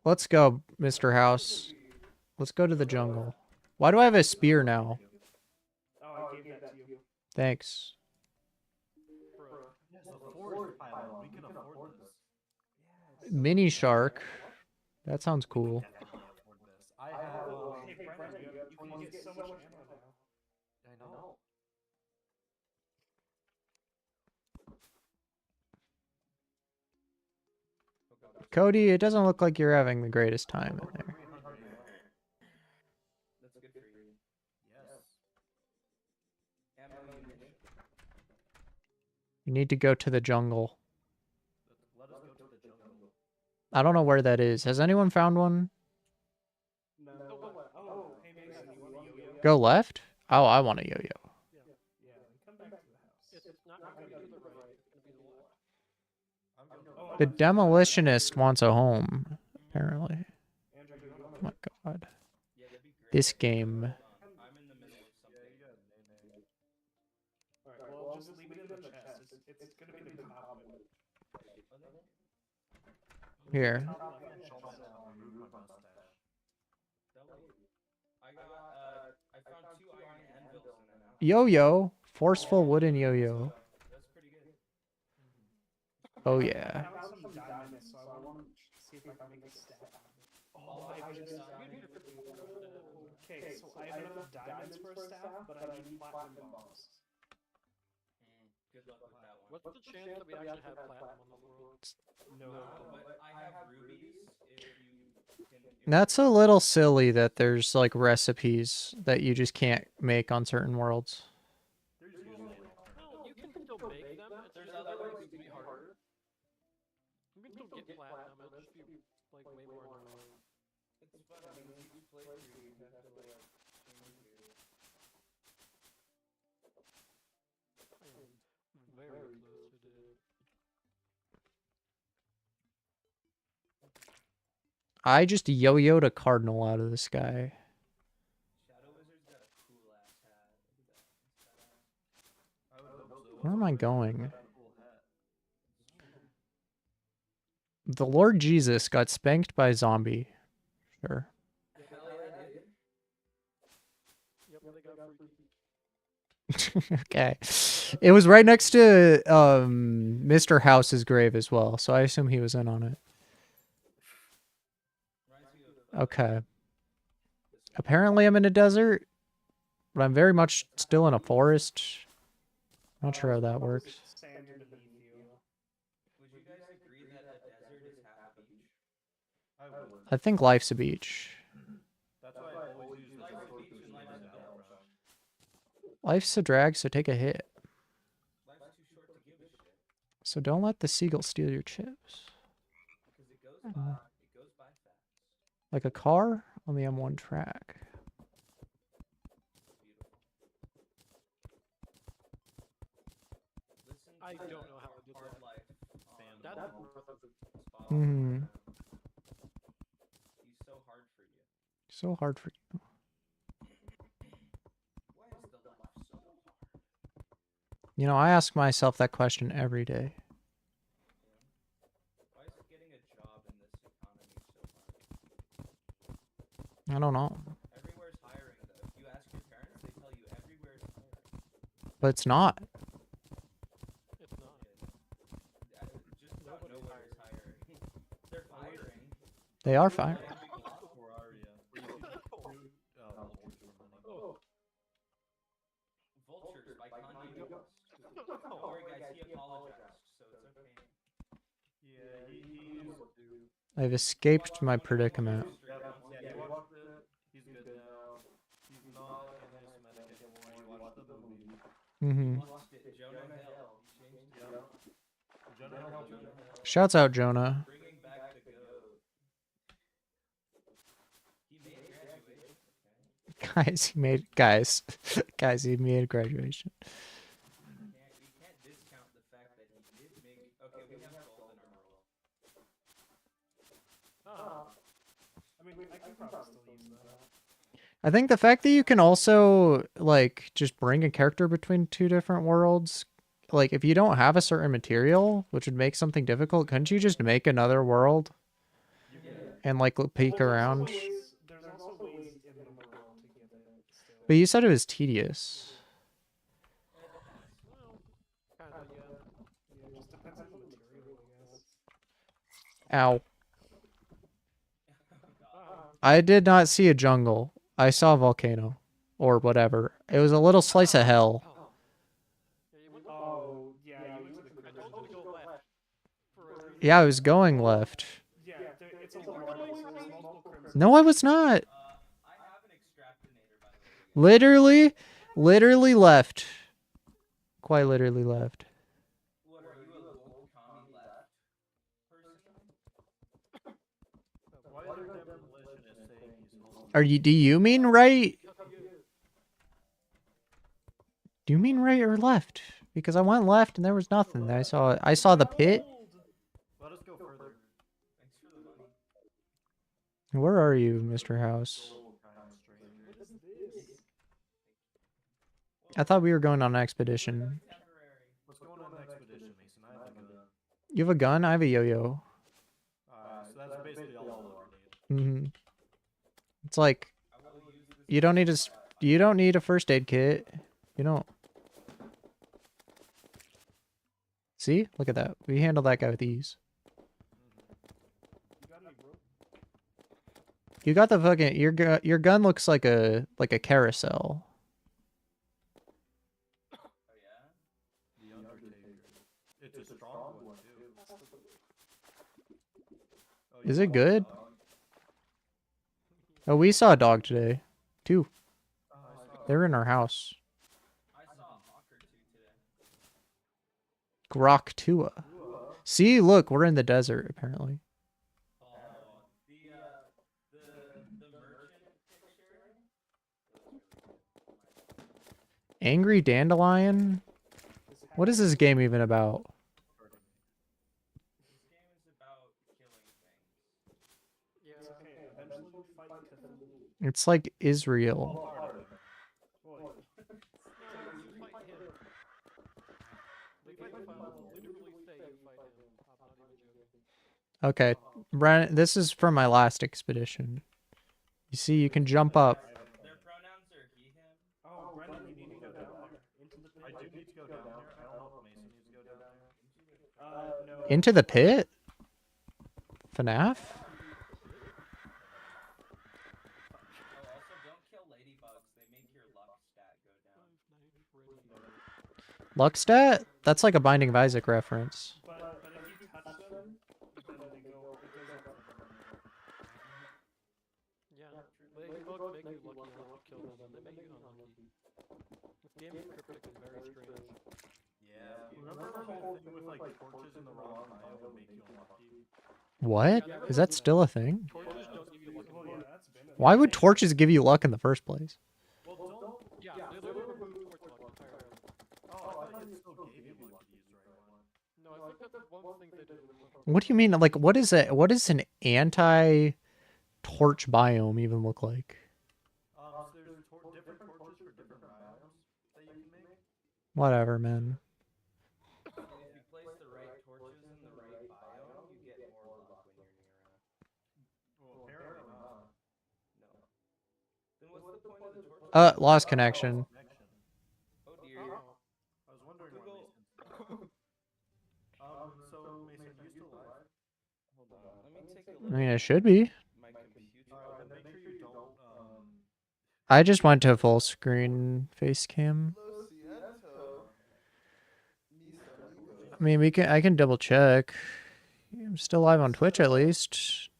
Speaker 1: Let's go, Mr. House. Let's go to the jungle. Why do I have a spear now?
Speaker 4: Oh, I gave that to you.
Speaker 1: Thanks.
Speaker 3: Yes, the forest pylon. We can afford this.
Speaker 1: Mini shark. That sounds cool.
Speaker 3: Definitely afford this. I have.
Speaker 4: Hey, Brendan, you can get so much ammo now.
Speaker 3: I know.
Speaker 1: Cody, it doesn't look like you're having the greatest time in there.
Speaker 2: That's good for you.
Speaker 3: Yes.
Speaker 2: Ammunition.
Speaker 1: You need to go to the jungle.
Speaker 3: Let us go to the jungle.
Speaker 1: I don't know where that is. Has anyone found one?
Speaker 4: No. Oh, hey Mason, you want a yo-yo?
Speaker 1: Go left? Oh, I want a yo-yo.
Speaker 4: Yeah, then come back to the house.
Speaker 5: It's not going to be to the right. It's going to be to the left.
Speaker 4: Oh,
Speaker 1: The demolitionist wants a home, apparently.
Speaker 4: Andrew, you
Speaker 1: Oh
Speaker 4: want
Speaker 1: my god.
Speaker 2: Yeah, that'd be great.
Speaker 1: This game.
Speaker 2: Hold on, I'm in the middle of something.
Speaker 4: Alright, well, just leave it in the chest. It's gonna be the top one.
Speaker 1: Here.
Speaker 3: Remove my mustache.
Speaker 2: I got I found 2 iron anvils in an hour.
Speaker 1: Yo-yo. Forceful wooden yo-yo.
Speaker 2: That's pretty good.
Speaker 1: Oh
Speaker 4: I
Speaker 1: yeah.
Speaker 4: found some diamonds, so I want to see if I can make a staff out of it.
Speaker 2: Oh, I just
Speaker 4: Okay, so I have enough diamonds for a staff, but I need platinum bombs.
Speaker 2: Good luck with that one.
Speaker 5: What's the chance that we actually have platinum on this world?
Speaker 4: No.
Speaker 2: But I have rubies if you can.
Speaker 1: That's a little silly that there's like recipes that you just can't make on certain worlds.
Speaker 3: There's usually an alternative.
Speaker 5: No, you can still make them. It's
Speaker 2: There's
Speaker 5: just
Speaker 2: other
Speaker 5: that
Speaker 2: ways
Speaker 5: it's
Speaker 2: to
Speaker 5: be
Speaker 2: do it.
Speaker 5: harder. You can still get platinum. It'll just be like way more annoying.
Speaker 2: It's fun. I mean, each playthrough you have to like change your.
Speaker 5: I am very close to it.
Speaker 1: I just yo-yoed a cardinal out of the sky.
Speaker 2: Shadow Wizard's got a cool ass hat. Look at that.
Speaker 3: I would hope so.
Speaker 1: Where am I going?
Speaker 3: Cool hat.
Speaker 1: The Lord Jesus got spanked by a zombie. Sure.
Speaker 2: Hell yeah, dude.
Speaker 5: Yep, they got freaky.
Speaker 1: Okay. It was right next to Mr. House's grave as well, so I assume he was in on it.
Speaker 2: Reminds me of
Speaker 1: Okay. Apparently I'm in a desert, but I'm very much still in a forest. Not sure how that works.
Speaker 4: Sand underneath you.
Speaker 2: Would you guys agree that a desert is half a beach?
Speaker 3: I would.
Speaker 1: I think life's a beach.
Speaker 3: That's why I always use the
Speaker 2: Life's a
Speaker 3: source
Speaker 2: beach and
Speaker 3: when
Speaker 2: life's a
Speaker 3: in
Speaker 2: bitch.
Speaker 3: doubt.
Speaker 1: Life's a drag, so take a hit.
Speaker 2: Life's too short to give a shit.
Speaker 1: So don't let the seagull steal your chips.
Speaker 2: Because it goes by fast.
Speaker 1: Like a car on the M1 track.
Speaker 2: Beautiful. Listen
Speaker 5: I
Speaker 2: to
Speaker 5: don't know how I did
Speaker 2: Hard
Speaker 5: that.
Speaker 2: Life on
Speaker 5: That's
Speaker 2: Spotify.
Speaker 1: Hmm.
Speaker 2: He's so hard for you.
Speaker 1: So hard for you.
Speaker 2: Why is the life so hard?
Speaker 1: You know, I ask myself that question every day.
Speaker 2: Why is getting a job in this economy so hard?
Speaker 1: I don't know.
Speaker 2: Everywhere's hiring though. If you ask your parents, they tell you everywhere's hiring.
Speaker 1: But it's not.
Speaker 5: It's not.
Speaker 2: Just about nowhere is hiring. They're firing.
Speaker 1: They are fine.
Speaker 3: Or Aria. Vultures for money.
Speaker 5: Oh,
Speaker 2: Vultures by Kanye West. Don't worry guys, he apologized, so it's okay.
Speaker 3: Yeah, he used to.
Speaker 1: I've escaped my predicament.
Speaker 3: Yeah, he watched it. He's good now. He's not in this medic anymore. He watched the movie.
Speaker 1: Hmm.
Speaker 2: Watched it. Jonah Hill. He changed it.
Speaker 3: Yeah. Jonah Hill.
Speaker 1: Shouts out Jonah.
Speaker 2: Bringing back the goat. He made graduation, okay?
Speaker 1: Guys, he made graduation.
Speaker 2: We can't discount the fact that he did make. Okay, we have gold in our world.
Speaker 4: I mean, I can probably still use that.
Speaker 1: I think the fact that you can also like just bring a character between two different worlds, like if you don't have a certain material, which would make something difficult, couldn't you just make another world and like peek around?
Speaker 4: There's also ways in the world to get it still.
Speaker 1: But you said it was tedious.
Speaker 5: well, kind of, yeah.
Speaker 4: Yeah, it just depends on the material, I guess.
Speaker 1: Ow.
Speaker 5: Ah,
Speaker 1: I did not see a jungle. I saw a volcano. Or whatever. It was a little slice of hell.
Speaker 5: oh. Yeah, you went
Speaker 4: Oh, yeah, you went to the
Speaker 5: I
Speaker 4: crypto.
Speaker 5: told you to go left. For a reason.
Speaker 1: Yeah, I was going left.
Speaker 4: Yeah, it's a large place. There's multiple crimson.
Speaker 1: No, I was not.
Speaker 2: I have an extractinator, by the way.
Speaker 1: Literally left. Quite literally left.
Speaker 2: What are you, a gold commie left person?
Speaker 3: Why is there demolitionist saying he's home?
Speaker 1: Do you mean right? Do you mean right or left? Because I went left and there was nothing. I saw the pit.
Speaker 3: Let us go further.
Speaker 2: Thanks for the money.
Speaker 1: Where are you, Mr. House?
Speaker 3: Kind of stranger.
Speaker 4: What is this?
Speaker 1: I thought we were going on an expedition.
Speaker 2: Temporary.
Speaker 3: Let's go on an expedition, Mason. I have a gun.
Speaker 1: You have a gun? I have a yo-yo.
Speaker 3: So that's basically all I need.
Speaker 1: Mm-hmm. It's like
Speaker 2: I will use this.
Speaker 1: you don't need a first aid kit. You don't. See? Look at that. We handled that guy with ease.
Speaker 4: You got any rope?
Speaker 1: You got the fucking your gun looks like a carousel.
Speaker 2: Oh yeah?
Speaker 3: The Undertaker. It's a strong one, too. Oh,
Speaker 1: Is
Speaker 3: you
Speaker 1: it
Speaker 3: want
Speaker 1: good?
Speaker 3: a dog?
Speaker 1: Oh, we saw a dog today. Two.
Speaker 3: Oh, I saw
Speaker 1: They're in our house.
Speaker 2: I saw a hawk or two today.
Speaker 1: Grok Tua. See, look, we're in the desert apparently.
Speaker 2: Oh, the merchant picture.
Speaker 1: Angry Dandelion? What is this game even about?
Speaker 2: This game is about killing things.
Speaker 5: Yeah.
Speaker 4: It's okay. Eventually we fight Cthulhu.
Speaker 1: It's like Israel.
Speaker 4: Boy,
Speaker 5: No, you fight him. Like, if I will literally say you fight him. I'm not even joking.
Speaker 1: Okay, Brian, this is from my last expedition. You see, you can jump up.
Speaker 2: Their pronouns are he, him.
Speaker 4: oh, Brendan, you need to go down there. Into the pit.
Speaker 3: I do need to go down there. I don't know if Mason needs to go down there.
Speaker 4: No.
Speaker 1: Into the pit? FNAF?
Speaker 2: Oh, also don't
Speaker 1: Luck stat? That's like a Binding of Isaac reference.
Speaker 4: But if you touch them, then it goes up.
Speaker 5: Yeah, true. They both make you lucky enough to kill them, and they make you unlucky. This game of Cryptic is very strange.
Speaker 3: Yeah. Remember the whole thing with like torches in the wrong bio would make you unlucky?
Speaker 1: What? Is that still a thing?
Speaker 5: Torches don't give you luck in
Speaker 4: Well,
Speaker 5: the
Speaker 4: yeah,
Speaker 5: game.
Speaker 4: that's been a
Speaker 1: Why would
Speaker 4: thing.
Speaker 1: torches give you luck in the first place?
Speaker 3: Well, don't.
Speaker 5: Yeah, they literally remove torch luck entirely.
Speaker 3: Oh, I thought it still gave you luck to use the right one.
Speaker 5: No, I think that's one thing they did.
Speaker 1: What do you mean? Like, what is it? What does an anti-torch biome even look like?
Speaker 3: So there's different torches for different biomes that you can make.
Speaker 1: Whatever, man.
Speaker 2: If you place the right torches in the right biome, you get more luck when you're near a.
Speaker 3: Well, apparently not.
Speaker 2: No. Then what's the point of the torch?
Speaker 1: Lost connection.
Speaker 2: Oh dear.
Speaker 3: I was wondering why
Speaker 2: Google.
Speaker 3: Mason. So Mason, you still alive?
Speaker 2: Hold on. Let me take a
Speaker 1: I
Speaker 2: look.
Speaker 1: mean, it should be.
Speaker 2: My computer.
Speaker 3: Then make sure you don't.
Speaker 1: I just went to full screen face cam. I mean, I can double check. I'm still live on Twitch at least.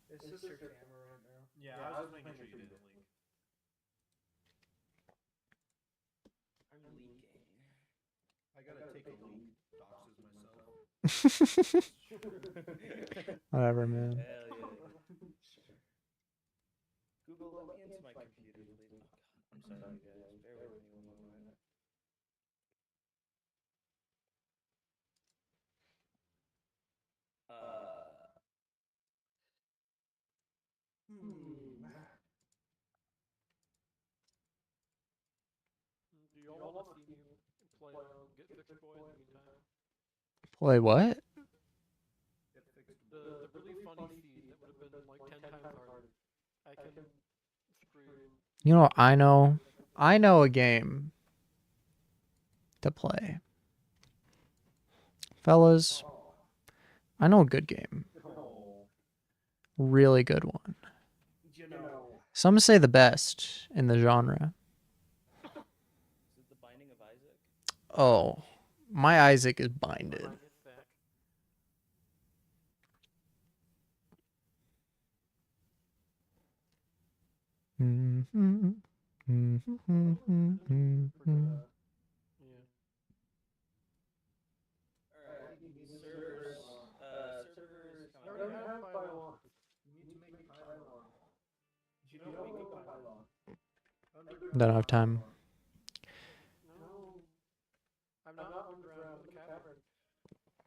Speaker 4: It's just your camera right now.
Speaker 3: Yeah, I was making sure you didn't leak.
Speaker 2: I'm leaking.
Speaker 3: I gotta take a leak. Doxes myself.
Speaker 1: Whatever, man.
Speaker 2: Hell yeah. Google, let me into my computer, please. I'm sorry, guys. Bear with me one moment.
Speaker 5: Do you all want to see me play Get Fixed Boy in the meantime?
Speaker 1: Play what?
Speaker 5: The really funny feed that would have been like 10 times harder. I can scream.
Speaker 1: You know what I know? I know a game to play. Fellas, I know a good game. Really good one.
Speaker 4: You know.
Speaker 1: Some say the best in the genre.
Speaker 2: Is it the Binding of Isaac?
Speaker 1: Oh, my Isaac is binded.
Speaker 5: Mine is back. Yeah.
Speaker 2: Alright, servers. Servers
Speaker 5: I
Speaker 2: coming
Speaker 5: already
Speaker 2: up.
Speaker 5: have pylon.
Speaker 3: You need to make pylon.
Speaker 4: You don't make a pylon.
Speaker 1: Don't have time.
Speaker 5: No. I'm not underground in the cavern.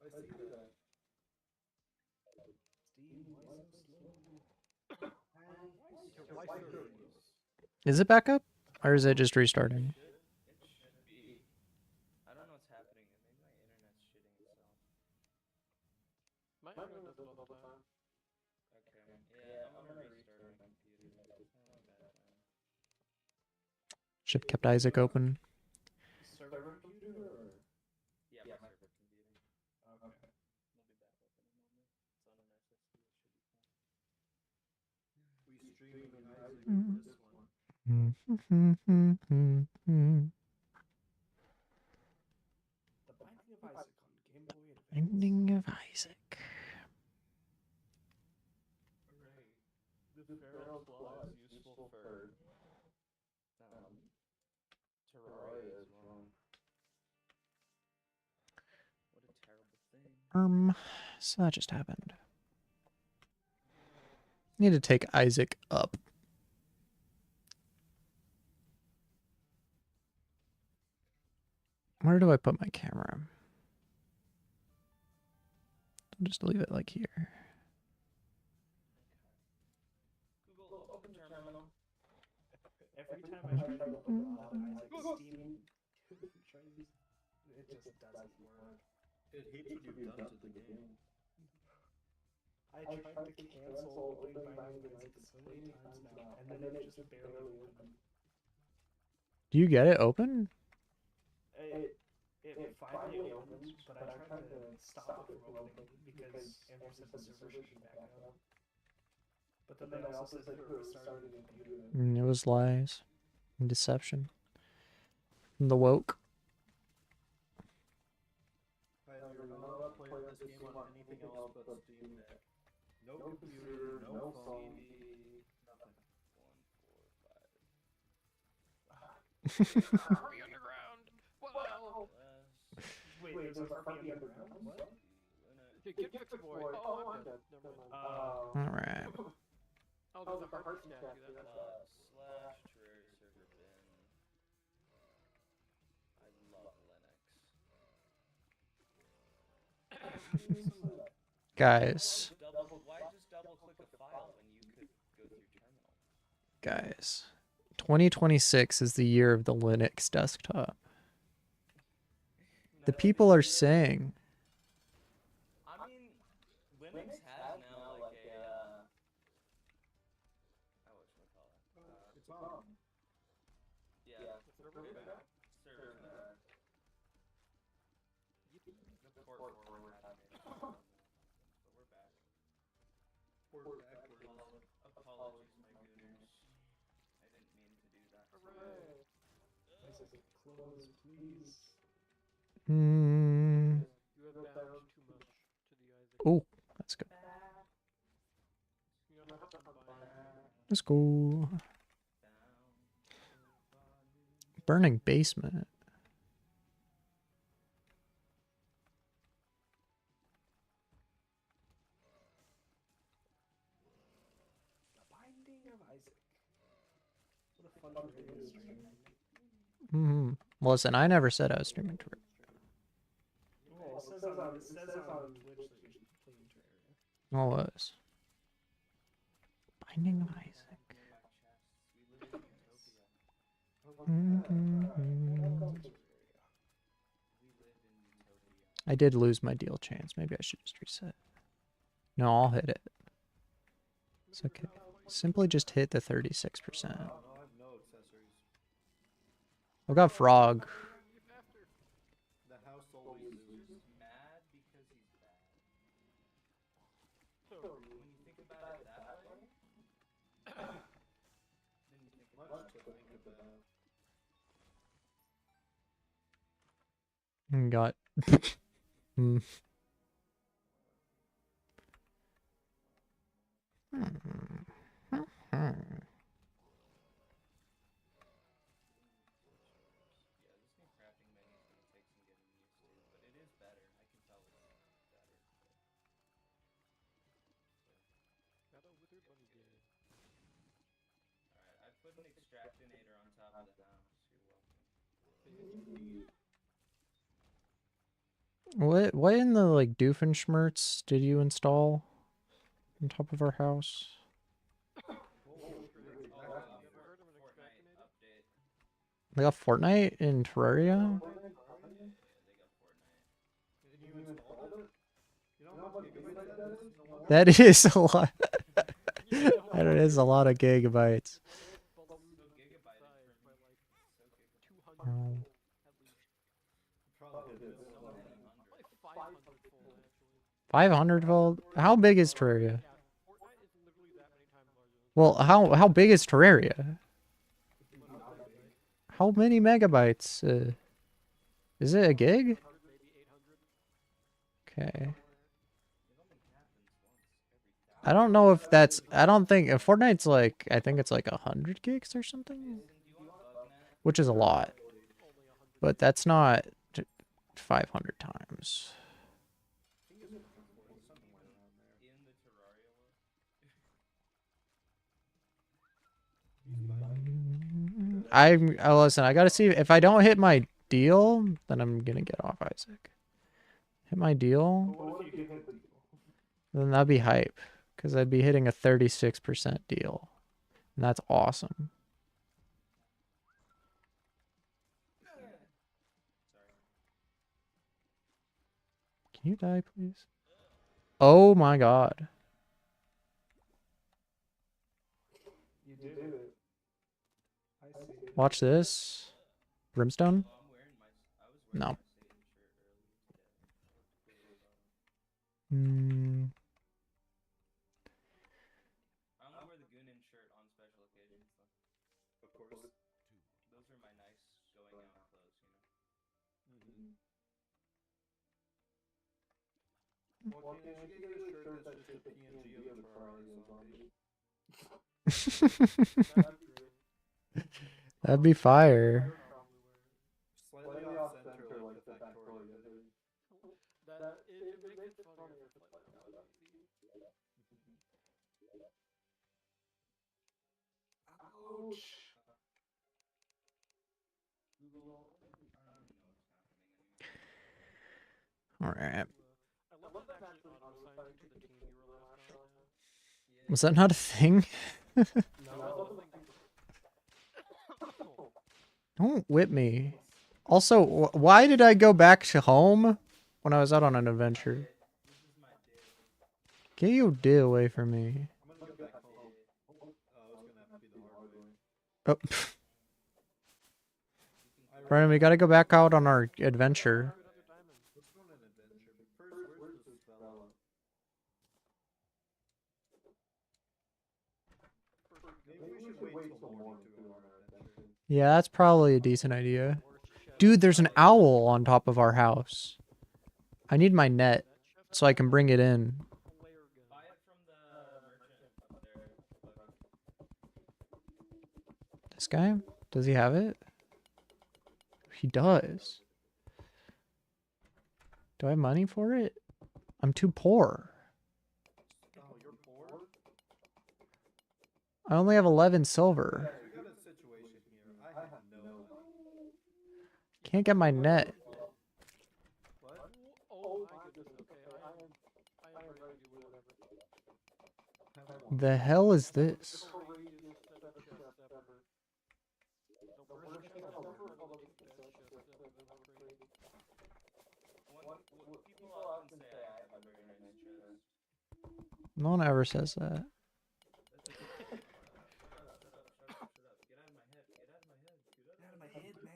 Speaker 3: I see that.
Speaker 4: Steve, why so slow?
Speaker 5: Why so?
Speaker 1: Is it back up? Or is it just restarting?
Speaker 2: It should be. I don't know what's happening. Maybe my internet's shitting itself.
Speaker 5: My internet does it all the time.
Speaker 2: Okay. Yeah, I'm gonna restart my computer. It's having a bad time.
Speaker 1: Should have kept Isaac open.
Speaker 4: Server computer or?
Speaker 2: Yeah, my server computer.
Speaker 4: Okay.
Speaker 2: We'll be back open in a moment. It's on an SSD. It should be fine.
Speaker 3: We streaming Isaac for this one.
Speaker 4: The Binding of Isaac on Game Boy Advance.
Speaker 1: Ending of Isaac.
Speaker 2: Right. The Pharaoh's Law is useful for Terraria as well. What a terrible thing.
Speaker 1: So that just happened. Need to take Isaac up. Where do I put my camera? I'll just leave it like here.
Speaker 2: Google, open terminal.
Speaker 4: Every time I try to open Isaac Steam, it just doesn't work.
Speaker 3: It hates when you've done to the game.
Speaker 4: I tried to cancel opening Binding of Isaac so many times now, and then it just barely opened.
Speaker 1: Do you get it open?
Speaker 4: It finally opened, but I tried to stop it from opening because Andrew said the server should be back up. But then they also said to restart the computer.
Speaker 1: It was lies and deception. From the woke.
Speaker 3: game on anything else but Steam Deck. No computer, no phone, nothing.
Speaker 2: 1, 4, 5.
Speaker 5: Harvey Underground! Wow!
Speaker 4: Wait, there's a Harpy Underground? What?
Speaker 5: Hey, get fixed, boy. Oh, I'm dead. Never mind.
Speaker 1: All right.
Speaker 5: Oh, there's a Harpy statue. That's why.
Speaker 2: Slash Terraria server bin. I love Linux.
Speaker 1: Guys,
Speaker 2: Why just double click a file when you could go through terminal?
Speaker 1: guys, 2026 is the year of the Linux desktop. The people are saying.
Speaker 2: I mean, Linux has now like a oh, whatchamacallit?
Speaker 3: It's on.
Speaker 2: Yeah,
Speaker 5: Server
Speaker 2: server
Speaker 5: back.
Speaker 2: server back. The port forward happened. But we're back.
Speaker 3: We're backwards.
Speaker 2: Apologies, my gooners. I didn't mean to do that.
Speaker 5: Hooray!
Speaker 4: Close, please.
Speaker 1: Mm,
Speaker 5: You have bowed too much to the Isaac.
Speaker 1: oh, let's go.
Speaker 5: You don't have to combine.
Speaker 1: Let's go. Burning basement.
Speaker 4: The Binding of Isaac. What a fun video stream.
Speaker 1: Listen, I never said I was streaming to.
Speaker 4: Well, it says on Twitch that you're playing Terraria.
Speaker 1: All was. Binding of Isaac. I did lose my deal chance. Maybe I should just reset. No, I'll hit it. It's okay. Simply just hit the 36%.
Speaker 3: No, I have no accessories.
Speaker 1: I've got frog.
Speaker 3: The house always loses.
Speaker 2: Mad because he's bad.
Speaker 5: So,
Speaker 2: When you think about it that way, then you think about
Speaker 3: Much to think about.
Speaker 1: Got. Hmm.
Speaker 2: yeah, this new crafting menu is gonna take some getting used to, but it is better. I can tell it's better.
Speaker 5: got a withered bunny gay.
Speaker 2: Alright, I put an extractinator on top of the house. You're welcome.
Speaker 1: What in the like Doofenshmirtz did you install on top of our house?
Speaker 2: Oh,
Speaker 5: You ever heard of an
Speaker 2: Fortnite
Speaker 5: extractinator?
Speaker 2: update.
Speaker 1: They got Fortnite in Terraria?
Speaker 2: Yeah, they got Fortnite.
Speaker 3: And you installed it? You know how much gigabytes that is?
Speaker 1: That is a lot. That is a lot of gigabytes.
Speaker 2: So gigabyte is
Speaker 5: Size by like
Speaker 2: so gigabyte.
Speaker 5: 200
Speaker 1: Oh.
Speaker 5: at least.
Speaker 3: Probably did.
Speaker 2: So many hundred.
Speaker 5: Probably 500 full actually.
Speaker 1: 500 volt? How big is Terraria?
Speaker 5: Yeah, Fortnite is literally that many times larger than
Speaker 1: Well, how big is Terraria?
Speaker 5: Fortnite.
Speaker 1: How many megabytes? Is it a gig?
Speaker 5: 100, maybe 800.
Speaker 1: Okay.
Speaker 2: It only happens once every
Speaker 1: I don't know if that's. I don't think Fortnite's like. I think it's like 100 gigs or something,
Speaker 2: Do you want BugNet?
Speaker 1: which is a lot.
Speaker 5: Only 100.
Speaker 1: But that's not 500 times.
Speaker 2: In the Terraria world?
Speaker 1: Listen. I gotta see if I don't hit my deal, then I'm gonna get off Isaac. Hit my deal,
Speaker 4: What if you did hit the deal?
Speaker 1: then that'd be hype, because I'd be hitting a 36% deal, and that's awesome. Can you die, please? Oh my god.
Speaker 4: You did it. I see.
Speaker 1: Watch this. Brimstone?
Speaker 2: Oh, I'm wearing my. I was wearing
Speaker 1: No.
Speaker 2: my Satan shirt earlier today.
Speaker 1: Hmm.
Speaker 2: I only wear the Goonin shirt on special occasions. Though.
Speaker 3: Of course.
Speaker 2: Those are my nice going out clothes, you know.
Speaker 3: Well, can you get you a shirt that's just a PNG of a Ferrari zombie?
Speaker 1: That'd be fire.
Speaker 3: Slightly off center, like the Factorio hoodie.
Speaker 5: It makes it funnier if it's like that easy.
Speaker 3: Ouch!
Speaker 1: All right.
Speaker 5: I love that it actually auto-assigned you to the team you were last on.
Speaker 1: Was that not a thing?
Speaker 5: No, that wasn't a thing.
Speaker 1: Don't whip me. Also, why did I go back to home when I was out on an adventure? Get your D away from me.
Speaker 3: I'm gonna get back home. Oh, it's gonna have to be the hard way.
Speaker 1: Oh. Brennan, we gotta go back out on our adventure.
Speaker 3: Let's go on an adventure. But first, where's this fella? Maybe we should wait till morning to go on our adventure.
Speaker 1: Yeah, that's probably a decent idea. Dude, there's an owl on top of our house. I need my net so I can bring it in.
Speaker 2: Buy it from the merchant up there.
Speaker 1: This guy? Does he have it? He does. Do I have money for it? I'm too poor.
Speaker 3: Oh, you're poor?
Speaker 1: I only have 11 silver.
Speaker 3: We got a situation here. I have no money.
Speaker 1: Can't get my net.
Speaker 3: What?
Speaker 5: Oh my goodness, okay, I am ready to do whatever.
Speaker 1: The hell is this?
Speaker 2: People often say I have a very nice chest.
Speaker 1: No one ever says that.
Speaker 2: Shut up. Get out of my head. Get out of my head. Get out of my head, man.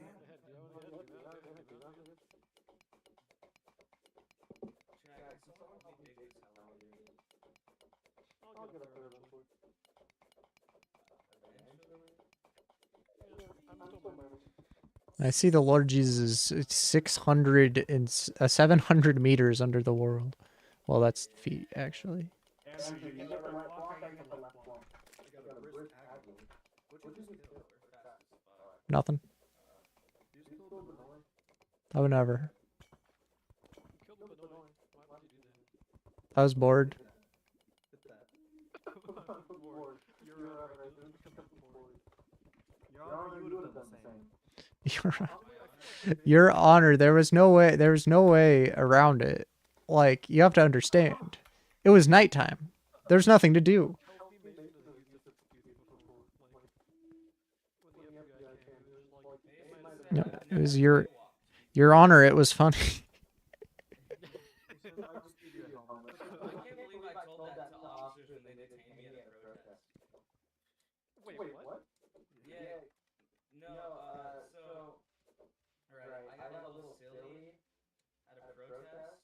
Speaker 2: Jack, can someone help me dig this hell out, dude?
Speaker 5: I'll get up there eventually. I'm still moving.
Speaker 1: I see the Lord Jesus is 700 meters under the world. Well, that's feet, actually.
Speaker 4: Andrew, you get the right block, I get the left block.
Speaker 3: I got a brisk aggle. What'd you just kill?
Speaker 1: Nothing.
Speaker 3: You just killed a Benoi?
Speaker 1: I would never.
Speaker 5: You killed the Benoi. Why would you do that?
Speaker 1: I was bored.
Speaker 3: Hit that.
Speaker 5: You're right, this is because I'm bored.
Speaker 3: Your Honor, you would have done the same.
Speaker 1: Your Honor, there was no way around it. Like, you have to understand. It was nighttime. There's nothing to do.
Speaker 5: Healthy Mason has used this excuse before, like, when the FBI came, it was like,
Speaker 1: No, it was your Honor, it was funny.
Speaker 3: He said, "I'll just give you a moment."
Speaker 2: I can't believe I told that to officers when they detained me at a protest.
Speaker 5: wait, what?
Speaker 2: Yeah. No, so... Alright, I got a little silly at a protest,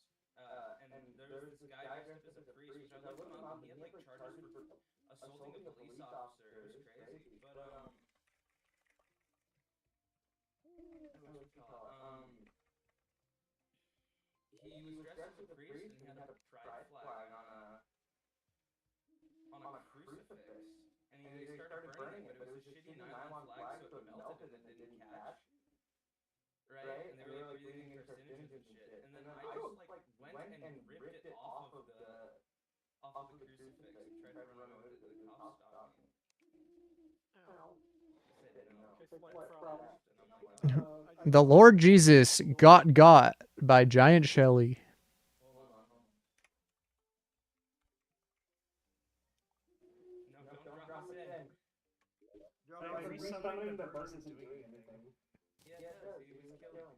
Speaker 2: and there was this guy dressed up as a priest, which I looked him up, and he had, like, charges for assaulting a police officer. It was crazy, but, he was dressed as a priest, and he had a pride flag on a crucifix, and they started burning it, but it was a shitty nylon flag, so it melted and didn't catch. Right? And they were like breathing in carcinogens and shit. And then I just like went and ripped it off of the crucifix and tried to run away with it. The cops stopped me.
Speaker 5: Ow.
Speaker 2: I said no.
Speaker 5: Okay, slight problem.
Speaker 2: And I'm not like,
Speaker 1: The Lord Jesus got by Giant Shelly.
Speaker 2: hold on. No, don't drop this in.
Speaker 4: Like, resummoning that doesn't do anything.
Speaker 2: Yeah, it does. He was killing.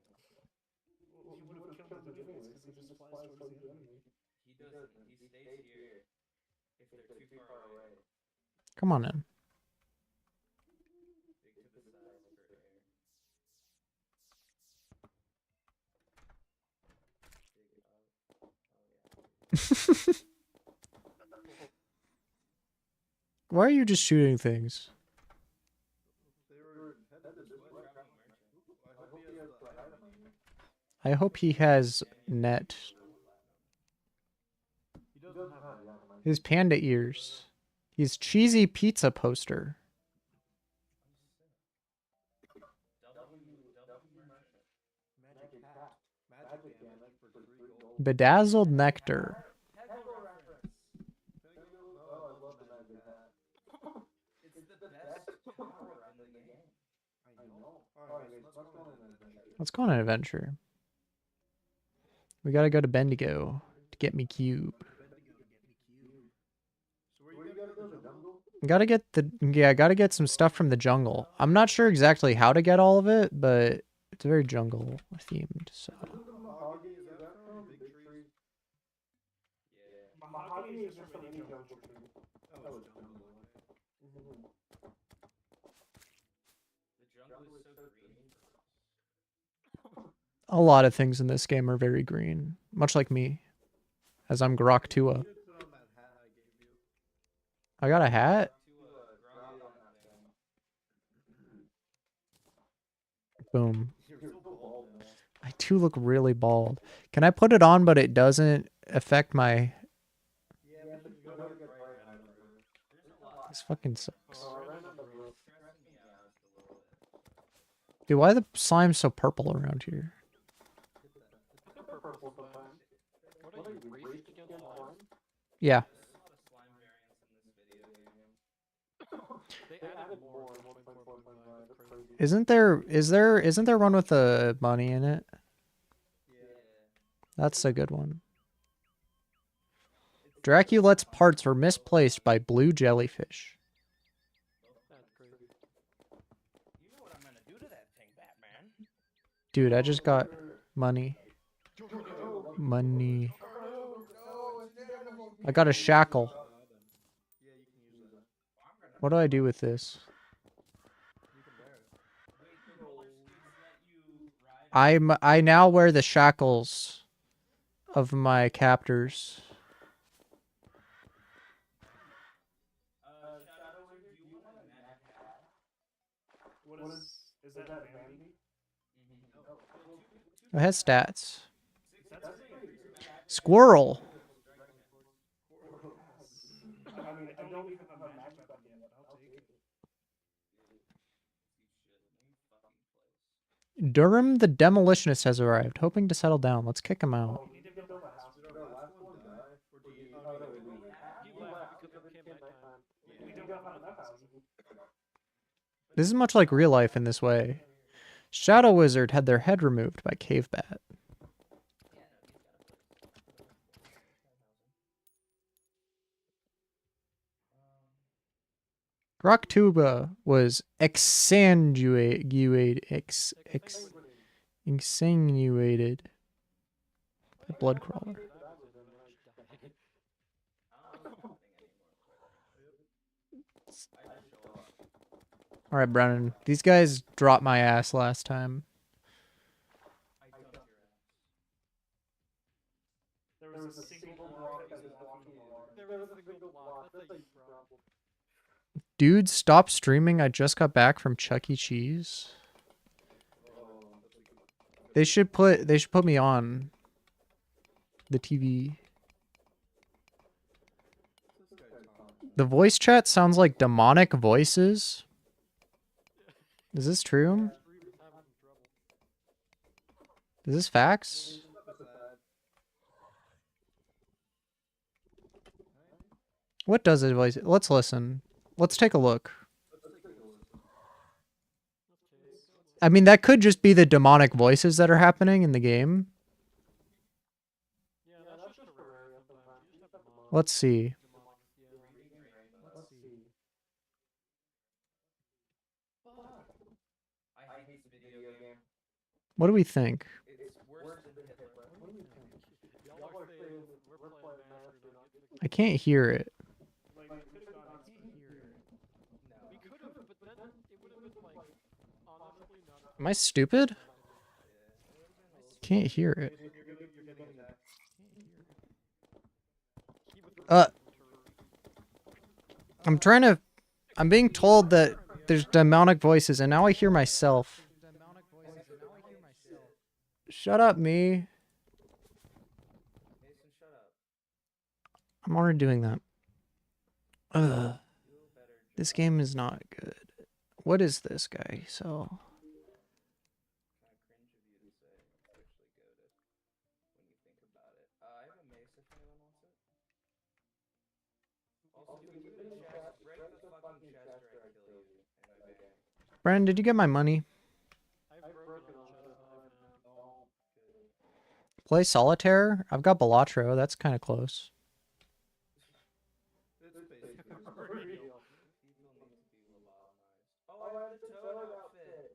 Speaker 4: Well, he would have killed him anyways, because he just flies towards the enemy.
Speaker 2: He doesn't. He stays here if they're too far away.
Speaker 1: Come on in.
Speaker 2: Dig to the sides for air. Dig it up. Oh yeah.
Speaker 1: Why are you just shooting things?
Speaker 3: They were headed this way. I hope he has the item.
Speaker 1: I hope he has net. His panda ears. His cheesy pizza poster. Bedazzled nectar.
Speaker 2: It's the best power-up in the game.
Speaker 1: Let's go on an adventure. We gotta go to Bendigo to get me cube. Gotta get some stuff from the jungle. I'm not sure exactly how to get all of it, but it's very jungle themed, so.
Speaker 4: Mahogany is just from any jungle tree.
Speaker 2: The jungle is so green.
Speaker 1: A lot of things in this game are very green, much like me, as I'm Grok Tua. I got a hat? Boom. I do look really bald. Can I put it on but it doesn't affect my... This fucking sucks. Dude, why are the slimes so purple around here? Yeah. Isn't there one with a bunny in it? That's a good one. Draculette's parts were misplaced by blue jellyfish.
Speaker 2: You know what I'm gonna do to that thing, Batman?
Speaker 1: Dude, I just got money. Money. I got a shackle. What do I do with this? I now wear the shackles of my captors.
Speaker 4: Is that vanity?
Speaker 1: It has stats. Squirrel.
Speaker 4: I mean, I don't even have a match up yet, but I'll take it.
Speaker 1: Durham the Demolitionist has arrived, hoping to settle down. Let's kick him out.
Speaker 4: We need to build a house. We don't have enough houses.
Speaker 1: This is much like real life in this way. Shadow Wizard had their head removed by Cave Bat. Groktuba was exsanguinated by Bloodcrawler. Alright, Brennan. These guys dropped my ass last time.
Speaker 4: There was a single block that was walking along. There was a single block. That's a problem.
Speaker 1: Dude, stop streaming. I just got back from Chuck E. Cheese. They should put me on the TV. The voice chat sounds like demonic voices. Is this true? Is this facts? What does it voice? Let's listen. Let's take a look. I mean, that could just be the demonic voices that are happening in the game. Let's see. What do we think? I can't hear it. Am I stupid? Can't hear it. I'm being told that there's demonic voices and now I hear myself. Shut up, me. I'm already doing that. Ugh.
Speaker 2: Feel better,
Speaker 1: This
Speaker 2: Jack.
Speaker 1: game is not good. What is this guy? So,
Speaker 2: Kinda cringe of you to say. It's actually goated when you think about it. I have a mace if anyone wants it. Also, if you keep a chest, break the fucking chest or I kill you. Anyway,
Speaker 1: Brandon, did you get my money?
Speaker 5: I've broken a chest.
Speaker 1: Play solitaire? I've got Balatro. That's kind of close.
Speaker 3: It's basically
Speaker 4: Real.
Speaker 2: people need to be lobotomized. Oh, I have the toad outfit.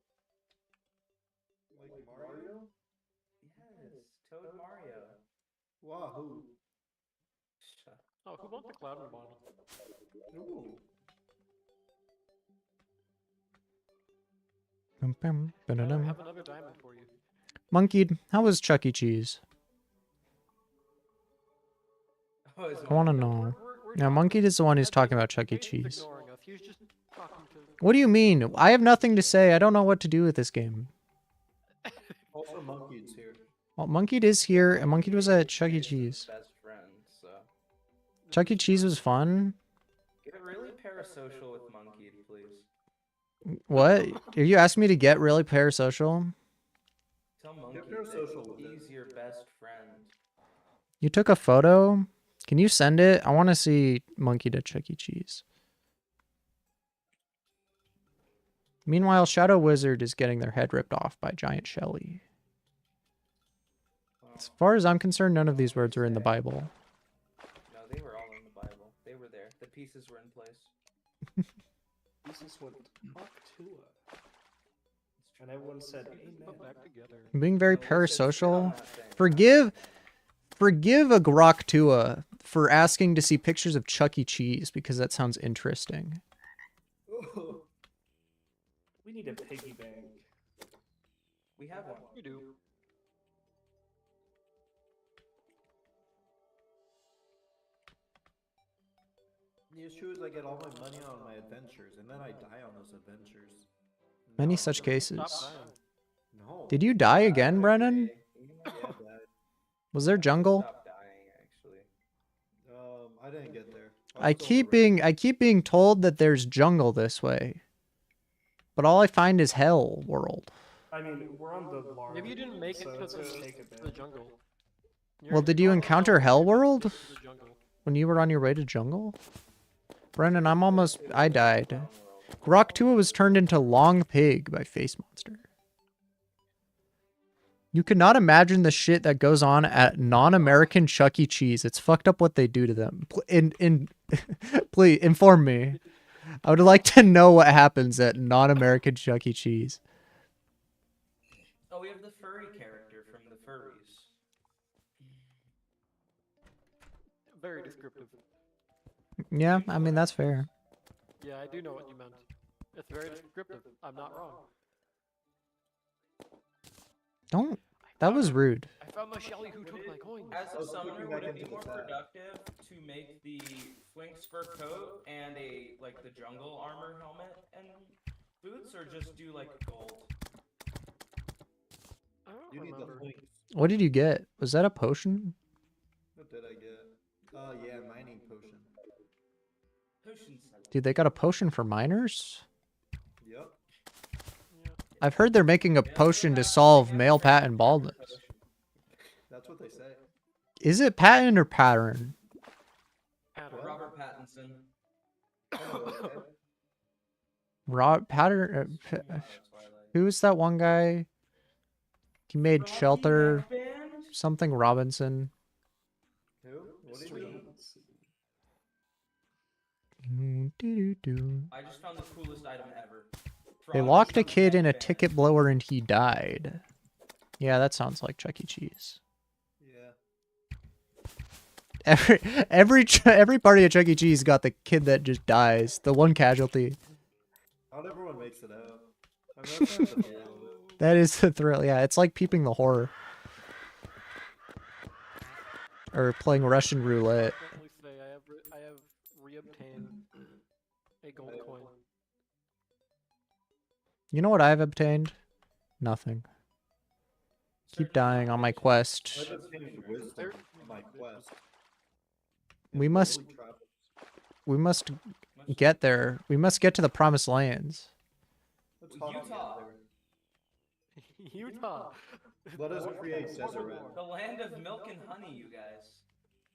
Speaker 3: like Mario.
Speaker 2: Yes, Toad Mario.
Speaker 3: Wahoo!
Speaker 2: Shut
Speaker 5: Oh, who wants the cloud mod?
Speaker 3: Ooh.
Speaker 1: Bum, bum,
Speaker 5: I
Speaker 1: ba-da-dum.
Speaker 5: have another diamond for you.
Speaker 1: Monkeyed, how was Chuck E. Cheese?
Speaker 2: Oh, is
Speaker 1: I want to
Speaker 2: Monkey-
Speaker 1: know.
Speaker 5: We're
Speaker 1: Now,
Speaker 5: talking-
Speaker 1: Monkeyed is the one who's
Speaker 5: That's
Speaker 1: talking
Speaker 5: like-
Speaker 1: about Chuck E.
Speaker 5: Jason's
Speaker 1: Cheese.
Speaker 5: ignoring us. He was just talking to.
Speaker 1: What do you mean? I have nothing to say. I don't know what to do with this game.
Speaker 3: Also, Monkey's here.
Speaker 1: Well, Monkeyed is here, and Monkeyed was at Chuck E.
Speaker 2: is his
Speaker 1: Cheese.
Speaker 2: Best friend, so
Speaker 1: Chuck E. Cheese was fun.
Speaker 2: get really parasocial with Monkey, please.
Speaker 1: What? Are you asking me to get really parasocial?
Speaker 2: Tell Monkey
Speaker 3: parasocial
Speaker 2: that
Speaker 3: with it.
Speaker 2: he's your best friend.
Speaker 1: You took a photo? Can you send it? I want to see Monkeyed at Chuck E. Cheese. Meanwhile, Shadow Wizard is getting their head ripped off by Giant Shelly.
Speaker 2: Well,
Speaker 1: As far as I'm concerned, none of these words are in the Bible.
Speaker 2: no, they were all in the Bible. They were there. The pieces were in place.
Speaker 4: Jesus went fuck Tua. And everyone said,
Speaker 5: Put
Speaker 4: amen.
Speaker 5: back together.
Speaker 1: I'm being very
Speaker 2: No, we said sit on
Speaker 1: parasocial.
Speaker 2: that thing.
Speaker 1: Forgive a Grok Tua for asking to see pictures of Chuck E. Cheese because that sounds interesting.
Speaker 4: We need a piggy bank.
Speaker 2: We have one.
Speaker 5: You do.
Speaker 3: The issue is I get all my money on my adventures, and then I die on those adventures.
Speaker 1: Many
Speaker 3: No,
Speaker 1: such
Speaker 3: no,
Speaker 1: cases.
Speaker 5: Stop dying.
Speaker 3: No.
Speaker 1: Did you die again, Brennan?
Speaker 3: Yeah, Dad.
Speaker 1: Was there jungle?
Speaker 2: Stop dying, actually.
Speaker 3: I didn't get there.
Speaker 1: I keep being told that there's jungle this way. But all I find is hell world.
Speaker 4: I mean, we're on the large.
Speaker 5: Maybe you didn't make it
Speaker 4: so
Speaker 5: to
Speaker 4: it's gonna take a
Speaker 5: the
Speaker 4: bit.
Speaker 5: jungle.
Speaker 1: Well, did you encounter Hell World?
Speaker 5: The jungle.
Speaker 1: When you were on your way to jungle? Brennan, I died. Grok Tua was turned into Long Pig by Face Monster. You could not imagine the shit that goes on at non-American Chuck E. Cheese. It's fucked up what they do to them. Please inform me. I would like to know what happens at non-American Chuck E. Cheese.
Speaker 2: Oh, we have the furry character from the Furries.
Speaker 5: Very descriptive.
Speaker 1: Yeah, I mean that's fair.
Speaker 5: Yeah, I do know what you meant. It's very descriptive. I'm not wrong.
Speaker 1: Don't. That was rude.
Speaker 5: I found my Shelly who took my coin.
Speaker 2: As a
Speaker 3: was
Speaker 2: summoner,
Speaker 3: looking
Speaker 2: would
Speaker 3: back
Speaker 2: it be
Speaker 3: into
Speaker 2: more
Speaker 3: the tab.
Speaker 2: productive to make the Flink's fur coat and the jungle armor helmet and boots, or just do like gold?
Speaker 5: I don't
Speaker 3: You need the
Speaker 5: remember.
Speaker 3: links.
Speaker 1: What did you get? Was that a potion?
Speaker 3: What did I get? Yeah, mining potion.
Speaker 2: Potions.
Speaker 1: Dude, they got a potion for miners?
Speaker 3: Yep.
Speaker 5: Yeah.
Speaker 1: I've heard they're making a potion to solve male pattern baldness.
Speaker 3: That's what they say.
Speaker 1: Is it patent or pattern?
Speaker 5: Pattern.
Speaker 2: Robert Pattinson.
Speaker 1: Pattern.
Speaker 2: Twilight.
Speaker 1: Who's that one guy? He made
Speaker 2: Rocky
Speaker 1: Shelter
Speaker 2: Neckband?
Speaker 1: something Robinson.
Speaker 3: Who? What do you mean?
Speaker 2: I just found the coolest item ever.
Speaker 1: They
Speaker 2: Froggy
Speaker 1: locked a
Speaker 2: Neckband.
Speaker 1: kid in a ticket blower and he died. Yeah, that sounds like Chuck E. Cheese.
Speaker 3: Yeah.
Speaker 1: Every party at Chuck E. Cheese got the kid that just dies, the one casualty.
Speaker 3: Not everyone makes it out. I mean, that's kind of the thrill of it.
Speaker 1: That is the thrill. Yeah, it's like peeping the horror. Or playing Russian roulette.
Speaker 5: Definitely say I have reobtained a gold coin.
Speaker 1: You know what I've obtained? Nothing. Keep dying on my quest.
Speaker 3: I just gained wisdom on my quest.
Speaker 1: We must
Speaker 3: Holy tropics.
Speaker 1: we must
Speaker 2: Much-
Speaker 1: get there. We must get to the promised lands.
Speaker 3: Let's hop
Speaker 2: Utah.
Speaker 3: together.
Speaker 5: Utah.
Speaker 3: Let us
Speaker 5: What-
Speaker 3: create
Speaker 5: what
Speaker 3: Deseret.
Speaker 5: more?
Speaker 2: The land of milk and honey, you guys.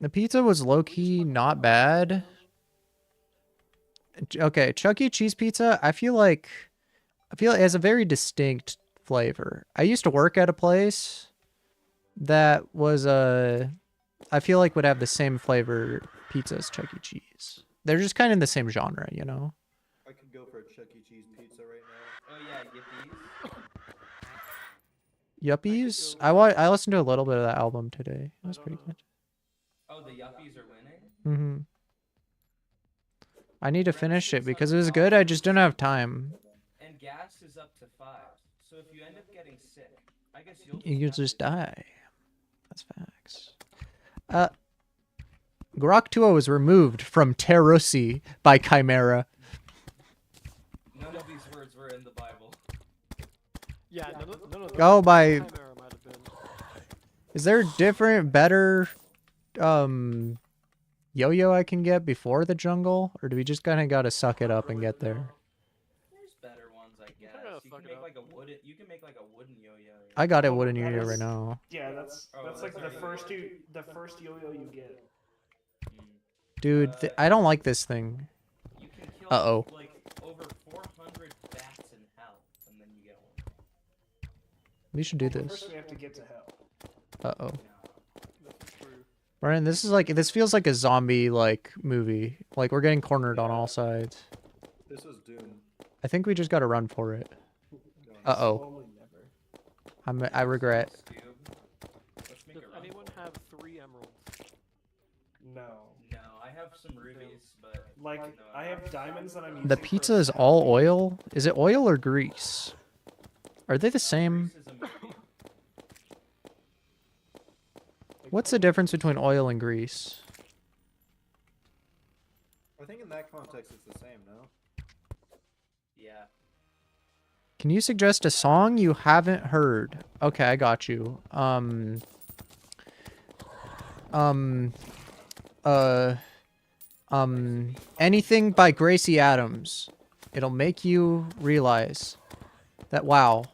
Speaker 1: The pizza was low-key not bad. Okay, Chuck E. Cheese pizza, I feel like it has a very distinct flavor. I used to work at a place that was I feel like would have the same flavor pizza as Chuck E. Cheese. They're just kind of in the same genre, you know?
Speaker 3: I could go for a Chuck E. Cheese pizza right now.
Speaker 2: Oh yeah, yippies.
Speaker 1: Yuppies? I listened to a little bit of that album today. It was pretty good.
Speaker 2: Oh, the yuppies are winning.
Speaker 1: Mm-hmm. I need to finish it because it was good. I just didn't have time.
Speaker 2: And gas is up to 5. So if you end up getting sick, I guess you'll
Speaker 1: You
Speaker 2: have to
Speaker 1: just die. That's facts. Grok 2 was removed from Terrosi by Chimera.
Speaker 2: None of these words were in the Bible.
Speaker 5: Yeah, none of
Speaker 1: Go by.
Speaker 5: Chimera might have been.
Speaker 1: Is there a different, better, yo-yo I can get before the jungle, or do we just kind of gotta suck it up and get there?
Speaker 2: There's better ones, I guess.
Speaker 5: gotta
Speaker 2: You
Speaker 5: fuck
Speaker 2: can
Speaker 5: it
Speaker 2: make
Speaker 5: up.
Speaker 2: like a wooden. You can make like a wooden yo-yo.
Speaker 1: I got it wooden
Speaker 4: That
Speaker 1: yo-yo
Speaker 4: is-
Speaker 1: right now.
Speaker 4: Yeah, that's
Speaker 2: Oh,
Speaker 4: like
Speaker 2: that's
Speaker 4: the
Speaker 2: already
Speaker 4: first
Speaker 2: good.
Speaker 4: the first yo-yo you get.
Speaker 1: Dude, I don't like this thing.
Speaker 2: You can kill
Speaker 1: Uh-oh.
Speaker 2: like over 400 bats in hell, and then you get one.
Speaker 1: We should do
Speaker 4: Well,
Speaker 1: this.
Speaker 4: First we have to get to hell.
Speaker 1: Uh-oh.
Speaker 2: No.
Speaker 5: That's true.
Speaker 1: Brian, this feels like a zombie, like, movie. Like, we're getting cornered on all sides.
Speaker 3: This is Doom.
Speaker 1: I think we just gotta run for it. Uh-oh.
Speaker 4: Only never.
Speaker 1: I regret.
Speaker 2: Scoob. Let's make
Speaker 5: Does
Speaker 2: a run
Speaker 5: anyone
Speaker 2: for it.
Speaker 5: have 3 emeralds?
Speaker 4: No.
Speaker 2: No, I have some rubies, but
Speaker 4: Like
Speaker 2: no,
Speaker 4: I have diamonds that I'm using.
Speaker 1: The
Speaker 4: for
Speaker 1: pizza is
Speaker 4: a
Speaker 1: all oil? Is it oil or grease? Are they the same?
Speaker 2: Grease is a movie.
Speaker 1: What's the difference between oil and grease?
Speaker 3: I think in that context it's the same, no?
Speaker 2: Yeah.
Speaker 1: Can you suggest a song you haven't heard? Okay, I got you. Anything by Gracie Adams. It'll make you realize that, wow,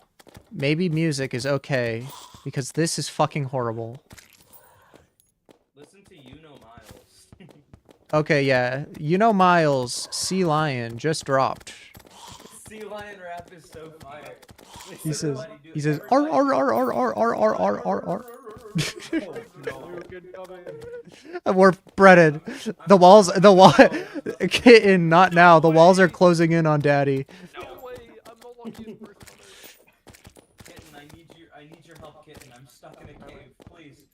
Speaker 1: maybe music is okay because this is fucking horrible.
Speaker 2: Listen to You Know Miles.
Speaker 1: Okay, yeah. You know Miles, Sea Lion, just dropped.
Speaker 2: Sea Lion rap is so fire.
Speaker 1: He says,
Speaker 2: Everybody do-
Speaker 1: he says, ar
Speaker 2: everybody-
Speaker 1: ar ar ar ar ar ar ar ar.
Speaker 5: Good coming.
Speaker 1: We're breaded. The wall, kitten, not now. The walls are closing in on Daddy.
Speaker 5: No way! I'm the luckiest person.
Speaker 2: Kitten, I need your help, Kitten. I'm stuck in a cave. Please.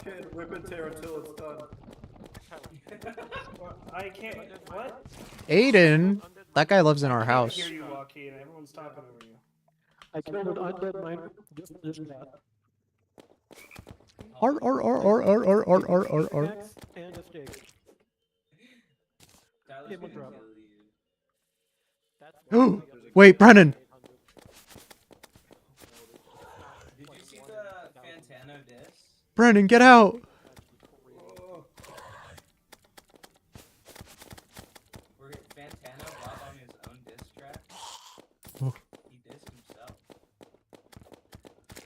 Speaker 3: Kid, whip and tear until it's done.
Speaker 4: I can't. What?
Speaker 1: Aiden, that guy lives in our
Speaker 4: I can't
Speaker 1: house.
Speaker 4: hear you, Joaquin. Everyone's talking over you.
Speaker 5: I killed an undead miner. Just that.
Speaker 1: Ar ar ar ar ar ar ar ar ar ar.
Speaker 5: Pickaxe and a stake.
Speaker 2: Tyler's
Speaker 5: Hit one
Speaker 2: gonna
Speaker 5: drop.
Speaker 2: kill you.
Speaker 5: That's
Speaker 1: Wait, Brennan.
Speaker 2: Did you see the Fantano diss?
Speaker 1: Brennan, get out.
Speaker 2: Where Fantano brought on his own diss track?
Speaker 1: Oh.
Speaker 2: He dissed himself.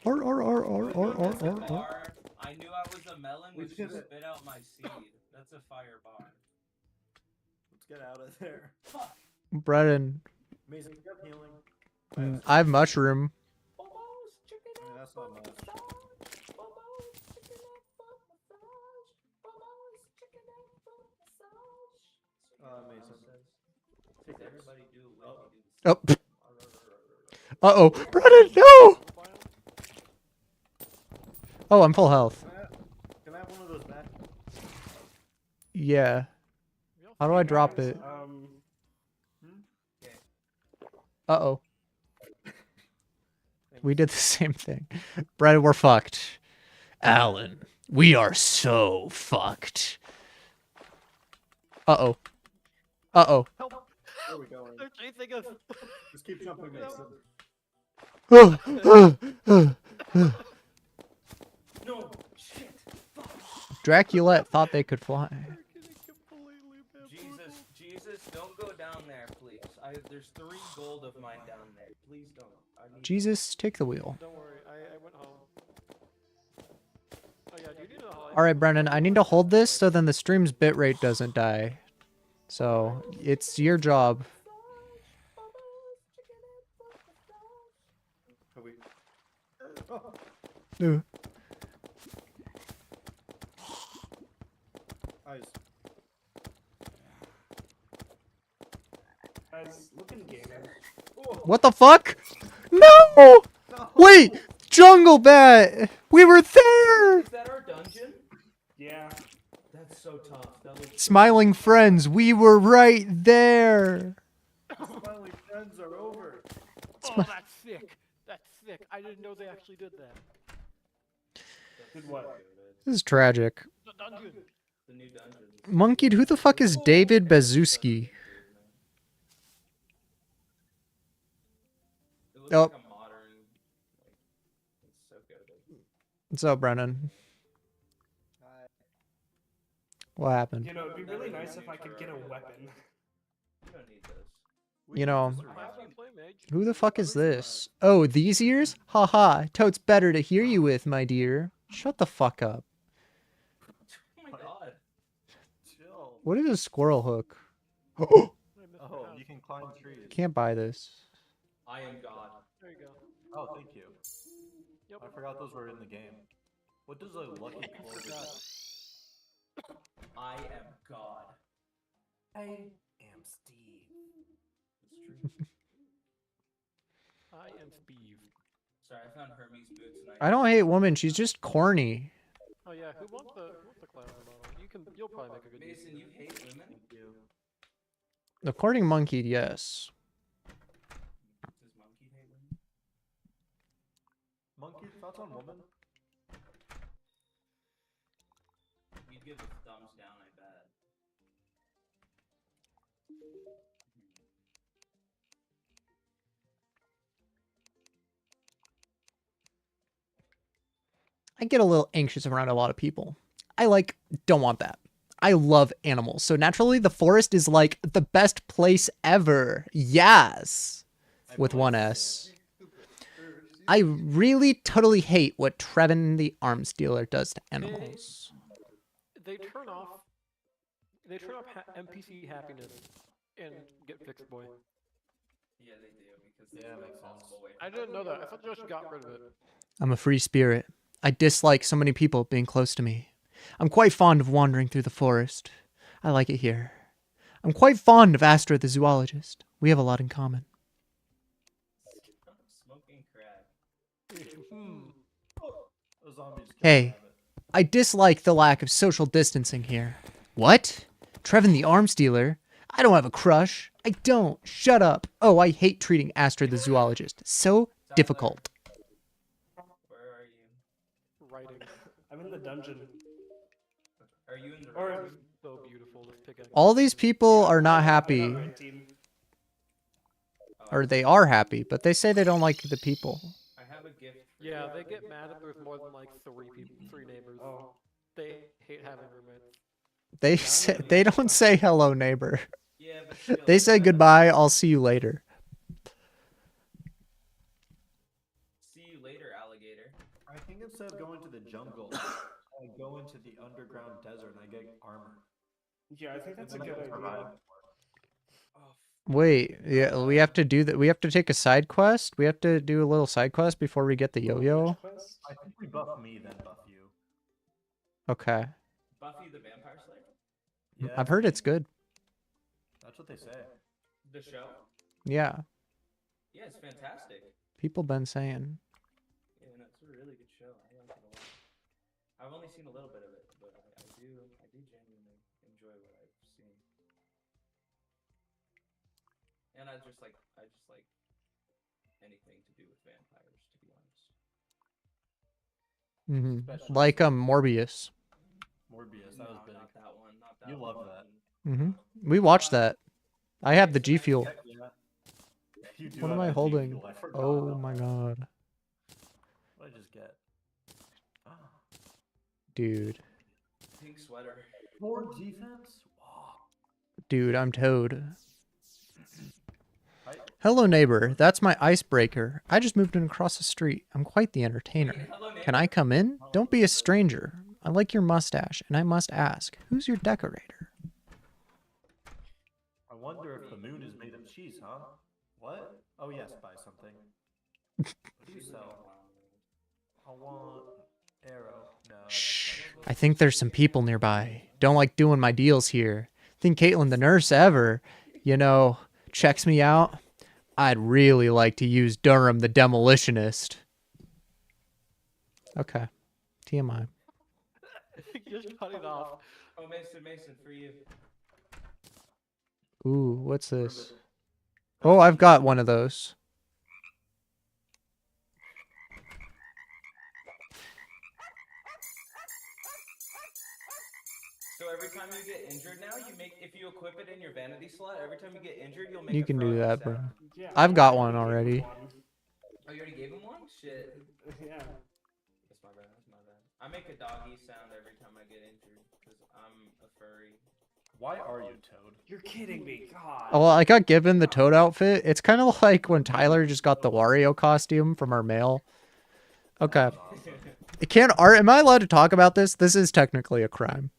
Speaker 1: Ar ar ar ar ar ar
Speaker 2: That's a
Speaker 1: ar ar.
Speaker 2: bar. I knew I was a melon when
Speaker 3: Let's
Speaker 2: she
Speaker 3: get it.
Speaker 2: spit out my seed. That's a fire bar.
Speaker 3: Let's get out of there.
Speaker 2: Fuck.
Speaker 1: Brennan,
Speaker 3: Mason, you have healing?
Speaker 1: I have mushroom.
Speaker 3: I mean, that's not much. Mason.
Speaker 2: Does everybody do what you do?
Speaker 1: Oh. Uh-oh. Brennan, no! Oh, I'm full health.
Speaker 3: Can I have one of those back?
Speaker 1: Yeah. How do I drop it? Uh-oh. We did the same thing. Brennan, we're fucked. Alan, we are so fucked. Uh-oh. Uh-oh.
Speaker 3: Where are we going?
Speaker 5: They're chasing us.
Speaker 3: Just keep jumping, Mason.
Speaker 2: No, shit.
Speaker 1: Draculette thought they could fly.
Speaker 2: Jesus, don't go down there, please. There's 3 gold of mine down there. Please don't. I need
Speaker 1: Jesus, take the wheel.
Speaker 5: Don't worry, I went home. Oh yeah, do you need a high?
Speaker 1: All right, Brennan, I need to hold this so then the stream's bitrate doesn't die. So it's your job.
Speaker 3: Are we?
Speaker 1: Ooh.
Speaker 3: Eyes.
Speaker 4: Guys, looking gamer.
Speaker 1: What the fuck? No! Wait! Jungle Bat! We were there!
Speaker 2: Is that our dungeon?
Speaker 4: Yeah.
Speaker 2: That's so tough. That looks
Speaker 1: Smiling friends, we were right there!
Speaker 3: Smiling friends are over.
Speaker 5: Oh, that's sick. That's sick. I didn't know they actually did that.
Speaker 4: Did what?
Speaker 1: This is tragic.
Speaker 5: The dungeon.
Speaker 2: the new dungeon.
Speaker 1: Monkeyed, who the fuck is David Bazuski?
Speaker 2: It looks
Speaker 1: Oh.
Speaker 2: like a modern. Like, it's so good.
Speaker 1: What's up, Brennan? What happened?
Speaker 4: You know, it'd be really nice if I could get a weapon.
Speaker 2: You don't need this.
Speaker 1: You know,
Speaker 5: I have you play mage.
Speaker 1: who the fuck is this? Oh, these ears? Haha, totes better to hear you with, my dear. Shut the fuck up.
Speaker 2: Oh my god.
Speaker 3: Chill.
Speaker 1: What is a squirrel hook?
Speaker 5: I missed the
Speaker 3: Oh,
Speaker 5: path.
Speaker 3: you can climb trees.
Speaker 1: Can't buy this.
Speaker 2: I am God.
Speaker 5: There you go.
Speaker 3: Oh, thank you.
Speaker 5: Yep.
Speaker 3: I forgot those were in the game. What does a lucky clover do?
Speaker 2: I am God.
Speaker 3: I am Steve.
Speaker 2: It's true.
Speaker 5: I am Steve.
Speaker 2: Sorry, I found Hermes boots and
Speaker 1: I don't hate women, she's just corny.
Speaker 5: Oh yeah, who wants the clown model? You'll probably make a good use.
Speaker 2: Mason, you hate women?
Speaker 3: Thank you.
Speaker 1: According Monkeyed, yes.
Speaker 2: Does monkey hate women?
Speaker 3: Monkey, thoughts on woman?
Speaker 2: You'd give a thumbs down, I bet.
Speaker 1: I get a little anxious around a lot of people. Don't want that. I love animals. So naturally, the forest is like the best place ever. Yes. With one S. I really totally hate what Trevin the Arms Dealer does to animals.
Speaker 5: They turn off NPC happiness and get fixed, boy.
Speaker 2: Yeah, they do, because they
Speaker 3: Yeah,
Speaker 2: throw
Speaker 3: makes sense.
Speaker 2: possible way
Speaker 5: I
Speaker 2: from
Speaker 5: didn't know that. I thought they just got rid of it.
Speaker 1: I'm a free spirit. I dislike so many people being close to me. I'm quite fond of wandering through the forest. I like it here. I'm quite fond of Astra the zoologist. We have a lot in common.
Speaker 2: Smoking crack.
Speaker 3: A zombie just
Speaker 1: Hey.
Speaker 3: can't have it.
Speaker 1: I dislike the lack of social distancing here. What? Trevin the Arms Dealer? I don't have a crush. I don't. Shut up. Oh, I hate treating Astra the zoologist. So difficult.
Speaker 2: Where are you?
Speaker 5: Writing.
Speaker 4: I'm in the dungeon.
Speaker 2: Are you in the
Speaker 4: Or-
Speaker 2: room?
Speaker 5: So beautiful, this pickaxe.
Speaker 1: All these people are not happy.
Speaker 4: I'm on red team.
Speaker 1: Or they are happy, but they say they don't like the people.
Speaker 2: I have a gift for
Speaker 5: Yeah,
Speaker 2: you.
Speaker 5: they get mad if there's more than like three neighbors.
Speaker 4: Oh.
Speaker 5: They hate having roommates.
Speaker 1: They don't say hello, neighbor.
Speaker 2: Yeah, but still,
Speaker 1: They say goodbye, I'll see you later.
Speaker 2: See you later, alligator.
Speaker 3: I think instead of going to the jungle, I go into the underground desert and I get armor.
Speaker 4: Yeah, I think that's a
Speaker 3: Then I
Speaker 4: good
Speaker 3: can survive.
Speaker 4: idea.
Speaker 2: Oh,
Speaker 1: Wait, yeah, we have to do that. We have to take a side quest. We have to do a little side quest before we get the yo-yo.
Speaker 4: Which quest?
Speaker 3: I think we buff me, then buff you.
Speaker 1: Okay,
Speaker 2: Buffy the Vampire Slayer?
Speaker 3: Yeah,
Speaker 1: I've heard it's good.
Speaker 3: that's what they say.
Speaker 2: The show?
Speaker 1: Yeah,
Speaker 2: Yeah, it's fantastic.
Speaker 1: people been saying.
Speaker 2: Yeah, no, it's a really good show. I like it a lot. I've only seen a little bit of it, but I do genuinely enjoy what I've seen. And I just like anything to do with vampires, to be honest.
Speaker 1: Mm-hmm. Like Morbius.
Speaker 3: Morbius, that was
Speaker 2: No,
Speaker 3: big.
Speaker 2: not that one. Not that
Speaker 3: You
Speaker 2: one.
Speaker 3: love that.
Speaker 1: Mm-hmm. We watched that. I have the G Fuel.
Speaker 3: Heck yeah. You do
Speaker 1: What am
Speaker 3: have
Speaker 1: I
Speaker 3: that G
Speaker 1: holding?
Speaker 3: Fuel, I forgot
Speaker 1: Oh
Speaker 3: about
Speaker 1: my
Speaker 3: that.
Speaker 1: god,
Speaker 3: What did I just get?
Speaker 1: dude.
Speaker 2: Pink sweater.
Speaker 3: 4 defense? Wow.
Speaker 1: Dude, I'm Toad.
Speaker 3: Hi.
Speaker 1: Hello, neighbor. That's my icebreaker. I just moved in across the street. I'm quite the entertainer.
Speaker 2: Hello, neighbor.
Speaker 1: Can I come in? Don't be a stranger. I like your mustache, and I must ask, who's your decorator?
Speaker 3: I wonder if the moon is made of cheese, huh? What? Oh yes, buy something. What do you sell? I want arrow. No.
Speaker 1: Shh. I think there's some people nearby. Don't like doing my deals here. Think Caitlin the nurse ever, checks me out? I'd really like to use Durham the demolitionist. Okay. TMI.
Speaker 5: Just cut it off.
Speaker 2: Oh, Mason, for you.
Speaker 1: Ooh, what's this? Oh, I've got one of those.
Speaker 2: So every time you get injured now, if you equip it in your vanity slot, every time you get injured, you'll make
Speaker 1: You
Speaker 2: a
Speaker 1: can do
Speaker 2: frog
Speaker 1: that, bro.
Speaker 2: sound.
Speaker 4: Yeah,
Speaker 1: I've got one
Speaker 4: already
Speaker 1: already.
Speaker 4: gave one.
Speaker 2: Oh, you already gave him one? Shit.
Speaker 4: Yeah.
Speaker 2: That's my bad. I make a doggy sound every time I get injured, because I'm a furry.
Speaker 3: Why are you Toad?
Speaker 4: You're kidding me. God.
Speaker 1: Oh, well, I got given the Toad outfit. It's kind of like when Tyler just got the Wario costume from our mail. Okay. It can't art. Am I allowed to talk about this? This is technically a crime.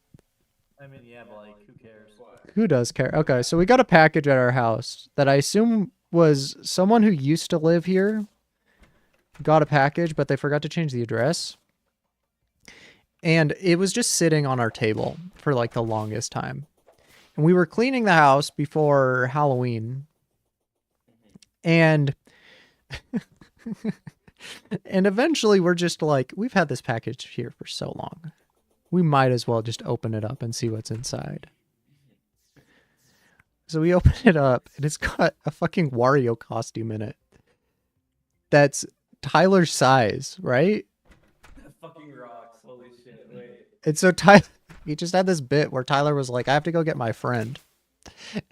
Speaker 3: I mean, yeah, but like, who cares?
Speaker 1: Who does care? Okay, so we got a package at our house that I assume was someone who used to live here. Got a package, but they forgot to change the address. And it was just sitting on our table for like the longest time. And we were cleaning the house before Halloween. And and eventually we're just like, we've had this package here for so long. We might as well just open it up and see what's inside. So we open it up and it's got a fucking Wario costume in it. That's Tyler's size, right?
Speaker 2: Fucking rocks. Holy shit. Wait.
Speaker 1: And so Tyler, he just had this bit where Tyler was like, I have to go get my friend.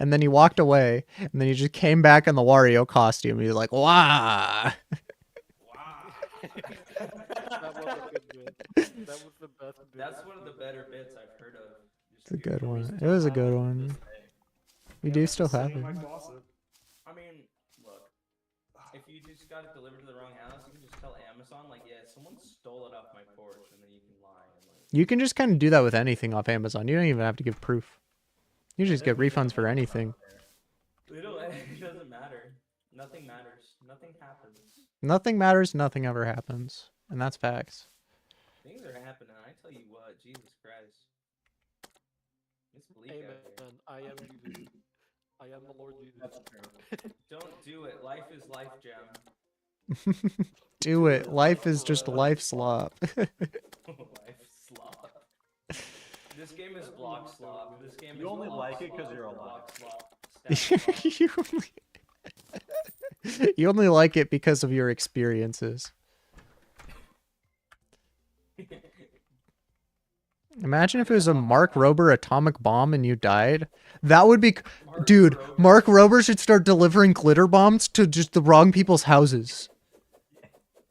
Speaker 1: And then he walked away and then he just came back in the Wario costume. He was like, wow.
Speaker 5: That was a good bit. That was the best bit.
Speaker 2: That's one of the better bits I've heard of.
Speaker 1: It's a good one. It was a good one. We do still have
Speaker 4: Sitting in
Speaker 1: it.
Speaker 4: my closet.
Speaker 2: I mean, look, if you just got it delivered to the wrong house, you can just tell Amazon, like, yeah, someone stole it off my porch, and then you can lie. And, like,
Speaker 1: You can just kind of do that with anything off Amazon. You don't even have to give proof. You just get refunds for anything.
Speaker 2: it doesn't matter. Nothing matters. Nothing happens.
Speaker 1: Nothing matters. Nothing ever happens. And that's facts.
Speaker 2: Things are happening. I tell you what, Jesus Christ. It's bleak out here.
Speaker 5: Amen. I am Jesus. I am the Lord Jesus.
Speaker 3: That's true.
Speaker 2: Don't do it. Life is life, Gem.
Speaker 1: Do it. Life is just life slop.
Speaker 2: Life slop. This game is block slop. This game
Speaker 3: You
Speaker 2: is
Speaker 3: only
Speaker 2: block
Speaker 3: like it 'cause
Speaker 2: slop,
Speaker 3: you're alive.
Speaker 2: block slop, stat slop.
Speaker 1: You only like it because of your experiences. Imagine if it was a Mark Rober atomic bomb and you died. That would be... Dude, Mark Rober should start delivering glitter bombs to just the wrong people's houses.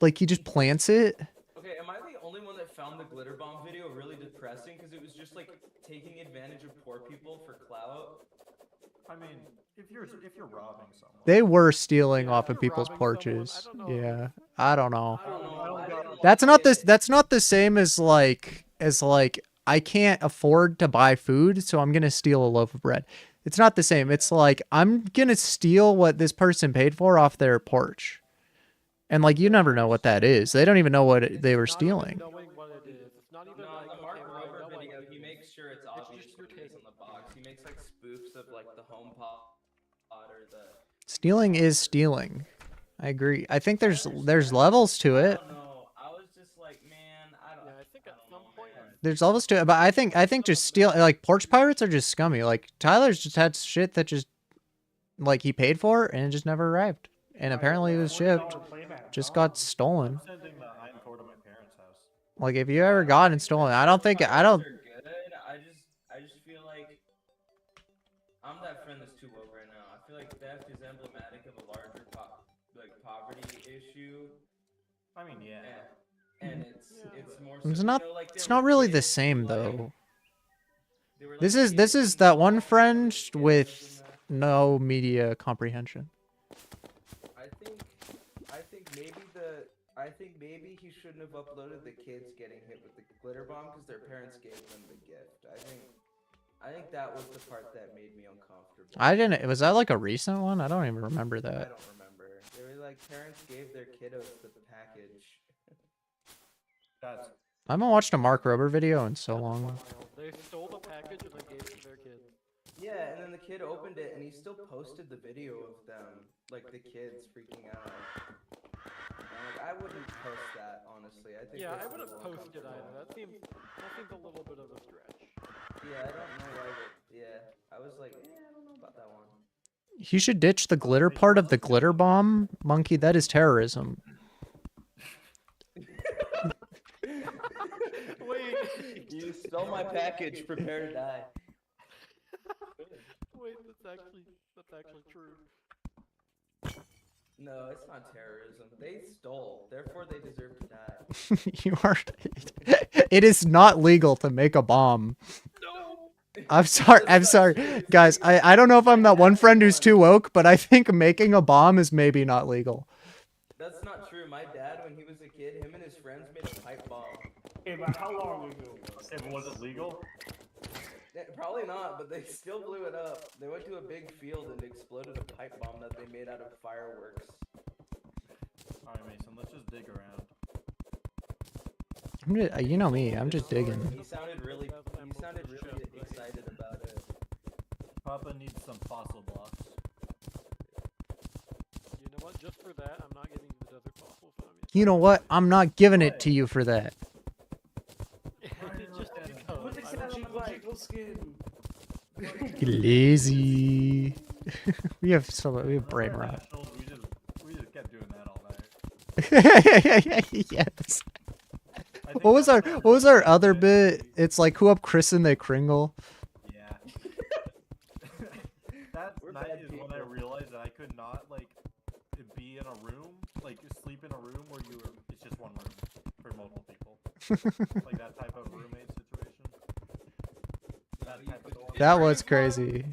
Speaker 1: Like, he just plants it.
Speaker 2: Okay, am I the only one that found the glitter bomb video really depressing? Because it was just like taking advantage of poor people for clout.
Speaker 3: I mean, if you're robbing someone.
Speaker 1: They were stealing off of
Speaker 5: You're
Speaker 1: people's
Speaker 5: robbing someone,
Speaker 1: porches.
Speaker 5: I don't know.
Speaker 1: Yeah, I don't know.
Speaker 2: I don't know. I didn't
Speaker 1: That's
Speaker 2: like
Speaker 1: not
Speaker 2: it.
Speaker 1: this. That's not the same as like I can't afford to buy food, so I'm gonna steal a loaf of bread. It's not the same. It's like I'm gonna steal what this person paid for off their porch, and like you never know what that is. They don't even know what they were
Speaker 5: It's not even
Speaker 1: stealing.
Speaker 5: knowing what it is. It's not even
Speaker 2: No,
Speaker 5: like,
Speaker 2: the Mark
Speaker 5: okay, well, I
Speaker 2: Rober
Speaker 5: know I
Speaker 2: video,
Speaker 5: did
Speaker 2: he
Speaker 5: this.
Speaker 2: makes sure it's obvious
Speaker 5: just
Speaker 2: what it is
Speaker 5: pretend.
Speaker 2: on the box. He makes like spoofs of like the home pot or the.
Speaker 1: Stealing is stealing. I agree. I think there's levels to
Speaker 2: I
Speaker 1: it.
Speaker 2: don't know. I was just like, man, I don't.
Speaker 5: Yeah, I think at
Speaker 2: don't
Speaker 5: some
Speaker 2: know,
Speaker 5: point.
Speaker 2: man.
Speaker 1: There's levels to it, but I think just steal like porch pirates are just scummy. Like Tyler's just had shit that just like he paid for and it just never arrived, and apparently it was shipped. Just got stolen.
Speaker 3: I'm sending the Eincore to my parents' house.
Speaker 1: Like if you ever gotten stolen, I don't.
Speaker 2: They're good. I just feel like I'm that friend that's too woke right now. I feel like theft is emblematic of a larger poverty issue,
Speaker 3: I mean, yeah.
Speaker 2: and it's more. So,
Speaker 1: It's
Speaker 2: you
Speaker 1: not.
Speaker 2: know, like,
Speaker 1: It's
Speaker 2: there
Speaker 1: not
Speaker 2: were
Speaker 1: really the
Speaker 2: kids who,
Speaker 1: same
Speaker 2: like,
Speaker 1: though.
Speaker 2: They were, like,
Speaker 1: This is
Speaker 2: kids
Speaker 1: that
Speaker 2: and
Speaker 1: one
Speaker 2: stuff,
Speaker 1: friend
Speaker 2: kids
Speaker 1: with
Speaker 2: and that.
Speaker 1: no media comprehension.
Speaker 2: I think maybe he shouldn't have uploaded the kids getting hit with the glitter bomb because their parents gave them the gift. I think that was the part that made me uncomfortable.
Speaker 1: I didn't. Was that like a recent one? I don't even remember
Speaker 2: I
Speaker 1: that.
Speaker 2: don't remember. They were like parents gave their kiddos the package.
Speaker 3: That's
Speaker 1: I haven't watched a Mark Rober video in so
Speaker 5: That's
Speaker 1: long.
Speaker 5: wild. They stole the package and then gave it to their kid.
Speaker 2: Yeah, and then the kid opened it and he still posted the video of them, like the kids freaking out. And like, I wouldn't post that, honestly. I think
Speaker 5: Yeah,
Speaker 2: that's
Speaker 5: I
Speaker 2: a
Speaker 5: wouldn't
Speaker 2: little
Speaker 5: post it either.
Speaker 2: uncomfortable.
Speaker 5: That seems a little bit of a stretch.
Speaker 2: Yeah, I don't know why. Yeah, I was like, I don't know about that one.
Speaker 1: You should ditch the glitter part of the glitter bomb, monkey. That is terrorism.
Speaker 5: Wait,
Speaker 2: You stole my package. Prepare to die.
Speaker 5: wait, that's actually true.
Speaker 2: No, it's not terrorism. They stole, therefore they deserve to die.
Speaker 1: You are. It is not legal to make a bomb.
Speaker 5: No.
Speaker 1: I'm sorry. I'm sorry, guys. I don't know if I'm that one friend who's too woke, but I think making a bomb is maybe not legal.
Speaker 2: That's not true. My dad, when he was a kid, him and his friends made a pipe bomb.
Speaker 4: Okay, but how long ago?
Speaker 3: if was it legal?
Speaker 2: Probably not, but they still blew it up. They went to a big field and exploded a pipe bomb that they made out of fireworks.
Speaker 3: Alright, Mason, let's just dig around.
Speaker 1: You know me. I'm just digging.
Speaker 2: He sounded really excited about it.
Speaker 3: Papa needs some fossil blocks.
Speaker 5: You know what? Just for that, I'm not giving you the desert fossil from
Speaker 1: You know what? I'm not giving it to you for that.
Speaker 5: you. Just
Speaker 4: Put the
Speaker 5: because.
Speaker 4: kid on the jiggle skin.
Speaker 1: Lazy. we have brain
Speaker 3: Remember
Speaker 1: rot.
Speaker 3: Nationals? We just kept doing that all night.
Speaker 1: Yes.
Speaker 3: I think
Speaker 1: What was
Speaker 3: that's
Speaker 1: our
Speaker 3: another
Speaker 1: other
Speaker 3: reason
Speaker 1: bit? It's like who up Chris and they Kringle.
Speaker 3: Yeah. That
Speaker 2: We're
Speaker 3: night
Speaker 2: bad
Speaker 3: is when I realized that I could not like be in a room, like sleep in a room where it's just one room for multiple people. Like that type of roommate situation. That type of
Speaker 1: That was crazy.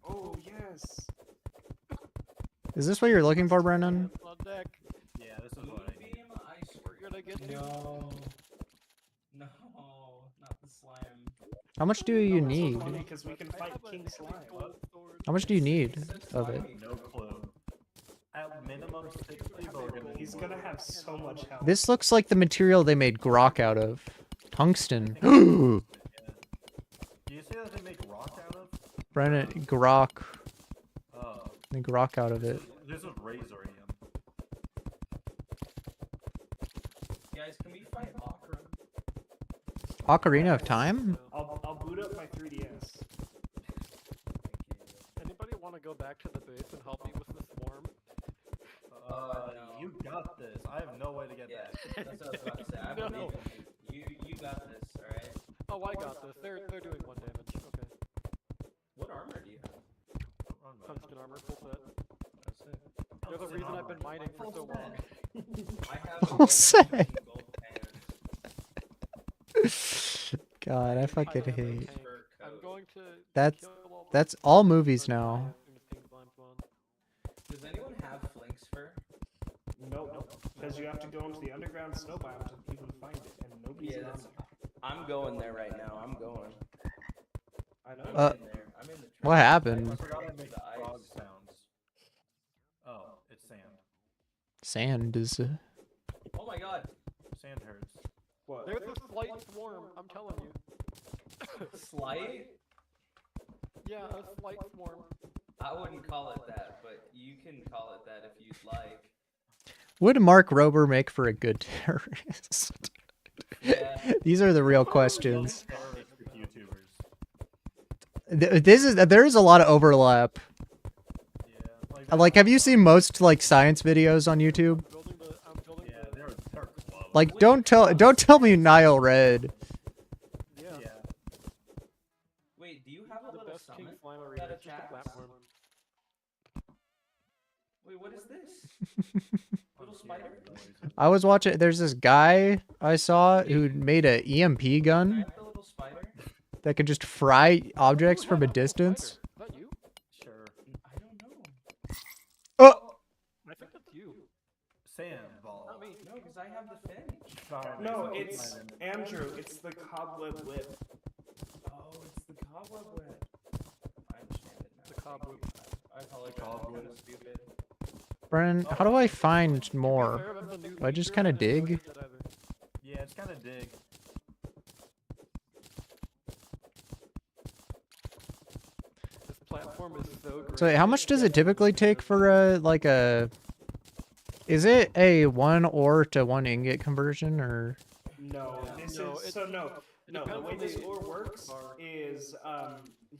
Speaker 4: Oh yes.
Speaker 1: Is this what you're looking for, Brennan?
Speaker 5: On deck.
Speaker 3: Yeah, this is what I need.
Speaker 2: Moonbeam, I swear.
Speaker 5: We're gonna get
Speaker 2: No, not the slime.
Speaker 1: How much do you
Speaker 4: Oh, it's so
Speaker 1: need?
Speaker 4: funny because we can fight King Slime.
Speaker 1: How much do you need of it?
Speaker 3: No clue. At minimum 60, but we're gonna
Speaker 4: He's gonna have so much health.
Speaker 1: This looks like the material they made grok out of. Tungsten.
Speaker 3: Do you say that they make rock out of?
Speaker 1: Brennan, grok.
Speaker 3: Oh,
Speaker 1: They grok out of it.
Speaker 3: this is razorium.
Speaker 2: Guys, can we fight Okra?
Speaker 1: Ocarina of Time?
Speaker 4: I'll boot up my 3DS.
Speaker 5: Anybody want to go back to the base and help me with the swarm?
Speaker 2: No.
Speaker 3: You got this. I have no way to get
Speaker 2: Yeah,
Speaker 3: back.
Speaker 2: that's what I was about to say. I
Speaker 5: No.
Speaker 2: believe in you. You got this, alright?
Speaker 5: Oh, I got this. They're doing 1 damage. Okay.
Speaker 2: What armor do you have?
Speaker 3: Wrong button.
Speaker 5: Tungsten armor, full set.
Speaker 2: That's it.
Speaker 5: You're the reason I've been mining for so long.
Speaker 2: I have
Speaker 1: Full
Speaker 2: a gold
Speaker 1: set.
Speaker 2: and gold pants.
Speaker 1: God, I fucking
Speaker 5: have a
Speaker 1: hate.
Speaker 5: tank. I'm going to
Speaker 1: That's
Speaker 5: kill all the
Speaker 1: that's all movies
Speaker 5: slime
Speaker 1: now.
Speaker 5: as soon as King Slime spawns.
Speaker 2: Does anyone have Flink's fur?
Speaker 4: Nope. Because you have to go into the underground snow biome to even find it, and nobody's
Speaker 2: Yeah,
Speaker 4: on
Speaker 2: that's-
Speaker 4: there.
Speaker 2: I'm going there right now. I'm going.
Speaker 4: I know.
Speaker 2: I'm in there. I'm in the
Speaker 1: What
Speaker 2: trench.
Speaker 3: I
Speaker 1: happened?
Speaker 3: forgot to
Speaker 2: Next
Speaker 3: make
Speaker 2: to the
Speaker 3: frog
Speaker 2: ice.
Speaker 3: sounds. Oh, it's sand.
Speaker 1: Sand is.
Speaker 2: Oh my god.
Speaker 3: Sand hurts.
Speaker 4: What?
Speaker 5: There's a slight swarm, I'm telling you.
Speaker 2: Slight?
Speaker 5: Yeah, a slight swarm.
Speaker 2: I wouldn't call it that, but you can call it that if you'd like.
Speaker 1: Would Mark Rober make for a good terrorist?
Speaker 2: Yeah.
Speaker 1: These are the real questions.
Speaker 3: Terroristic YouTubers.
Speaker 1: There is a lot of overlap.
Speaker 3: Yeah.
Speaker 1: Like, have you seen most like science videos on YouTube?
Speaker 5: I'm building
Speaker 3: Yeah,
Speaker 5: the.
Speaker 3: they're close.
Speaker 1: Like, don't tell me Nile Red.
Speaker 5: Yeah.
Speaker 3: Yeah.
Speaker 2: Wait, do you have a
Speaker 5: The
Speaker 2: little
Speaker 5: best King
Speaker 2: summon
Speaker 5: Slime arena.
Speaker 2: that
Speaker 5: It's just a
Speaker 2: attacks?
Speaker 5: platform.
Speaker 2: Wait, what is this? Little spider?
Speaker 1: I was watching. There's this guy I saw who made a EMP
Speaker 2: Can I
Speaker 1: gun.
Speaker 2: have the little spider?
Speaker 1: that can just fry objects from a distance?
Speaker 5: Is that you?
Speaker 3: Sure.
Speaker 2: I don't know.
Speaker 1: Oh,
Speaker 5: I think that's you.
Speaker 3: Sandball.
Speaker 5: Not me.
Speaker 2: No, because I have the finch.
Speaker 3: Sorry,
Speaker 4: No,
Speaker 3: Mason,
Speaker 4: it's
Speaker 3: mine.
Speaker 4: Andrew. It's the cobweb whip.
Speaker 2: Oh, it's the cobweb whip. I understand it now.
Speaker 5: The cobweb.
Speaker 2: I apologize.
Speaker 3: Cobweb.
Speaker 2: I'm kind of stupid.
Speaker 1: Brennan, how do I find
Speaker 5: To be
Speaker 1: more?
Speaker 5: fair, that's a new
Speaker 1: Do I just
Speaker 5: feature,
Speaker 1: kinda
Speaker 5: didn't
Speaker 1: dig?
Speaker 5: notice that either.
Speaker 3: Yeah, it's kind of dig.
Speaker 5: This platform is so great.
Speaker 1: So wait, how much does it typically take for a? Is it a 1 ore to 1 ingot conversion or?
Speaker 4: No, this
Speaker 5: No,
Speaker 4: is
Speaker 5: it-
Speaker 4: so no.
Speaker 5: it
Speaker 4: No, the
Speaker 5: depends
Speaker 4: way
Speaker 5: on
Speaker 4: this
Speaker 5: the
Speaker 4: ore works
Speaker 5: bar.
Speaker 4: is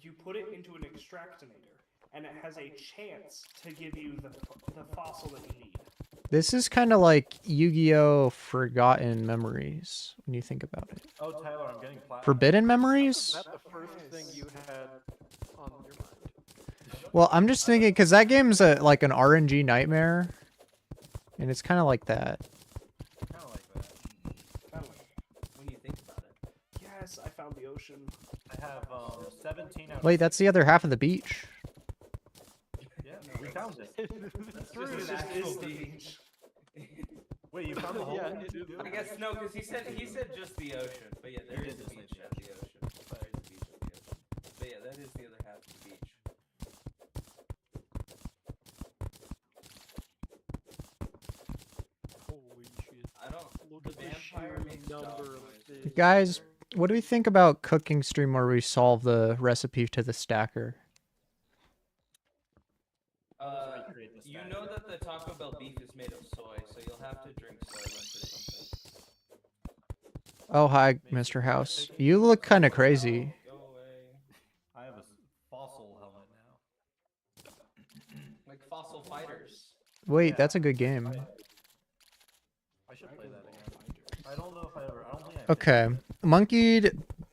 Speaker 4: you put it into an extractinator, and it has a chance to give you the fossil that you need.
Speaker 1: This is kind of like Yu-Gi-Oh! Forgotten Memories when you think about it.
Speaker 3: Oh, Tyler, I'm getting platinum.
Speaker 1: Forbidden Memories?
Speaker 5: That's the first thing you had on your mind.
Speaker 1: Well, I'm just thinking because that game's like an RNG nightmare, and it's kind of like that.
Speaker 3: Kind of like that.
Speaker 2: Kind of when you think about it.
Speaker 4: Yes, I found the ocean.
Speaker 3: I have 17 out.
Speaker 1: Wait, that's the other half of the beach.
Speaker 3: Yeah, we found it.
Speaker 2: That's
Speaker 4: This
Speaker 2: just
Speaker 4: is
Speaker 2: an actual
Speaker 4: the
Speaker 2: beach.
Speaker 3: Wait, you found the whole
Speaker 5: Yeah,
Speaker 3: thing?
Speaker 5: it is.
Speaker 2: I guess no, because he said just the ocean. But yeah, there
Speaker 3: He
Speaker 2: is
Speaker 3: did
Speaker 2: a
Speaker 3: just say
Speaker 2: beach at the ocean. There is a beach at the ocean. But yeah, that is the other half of the beach.
Speaker 5: Holy shit.
Speaker 2: I don't.
Speaker 5: Look
Speaker 2: The
Speaker 5: at the
Speaker 2: vampire
Speaker 5: sheer
Speaker 2: makes dog
Speaker 5: number of
Speaker 2: noises.
Speaker 5: things.
Speaker 1: Guys, what do we think about cooking stream where we solve the recipe to the stacker?
Speaker 3: Create the
Speaker 2: You
Speaker 3: stack.
Speaker 2: know that the Taco Bell beef is made of soy, so you'll have to drink soy lunch or something.
Speaker 1: Oh, hi, Mr. House. You look kind of crazy.
Speaker 2: Go away.
Speaker 3: I have a fossil helmet now.
Speaker 2: Like Fossil Fighters.
Speaker 1: Wait, that's a good game.
Speaker 3: I should play that again. I don't know if I ever. I don't think I.
Speaker 1: Okay.
Speaker 3: finished it.
Speaker 1: Monkeyed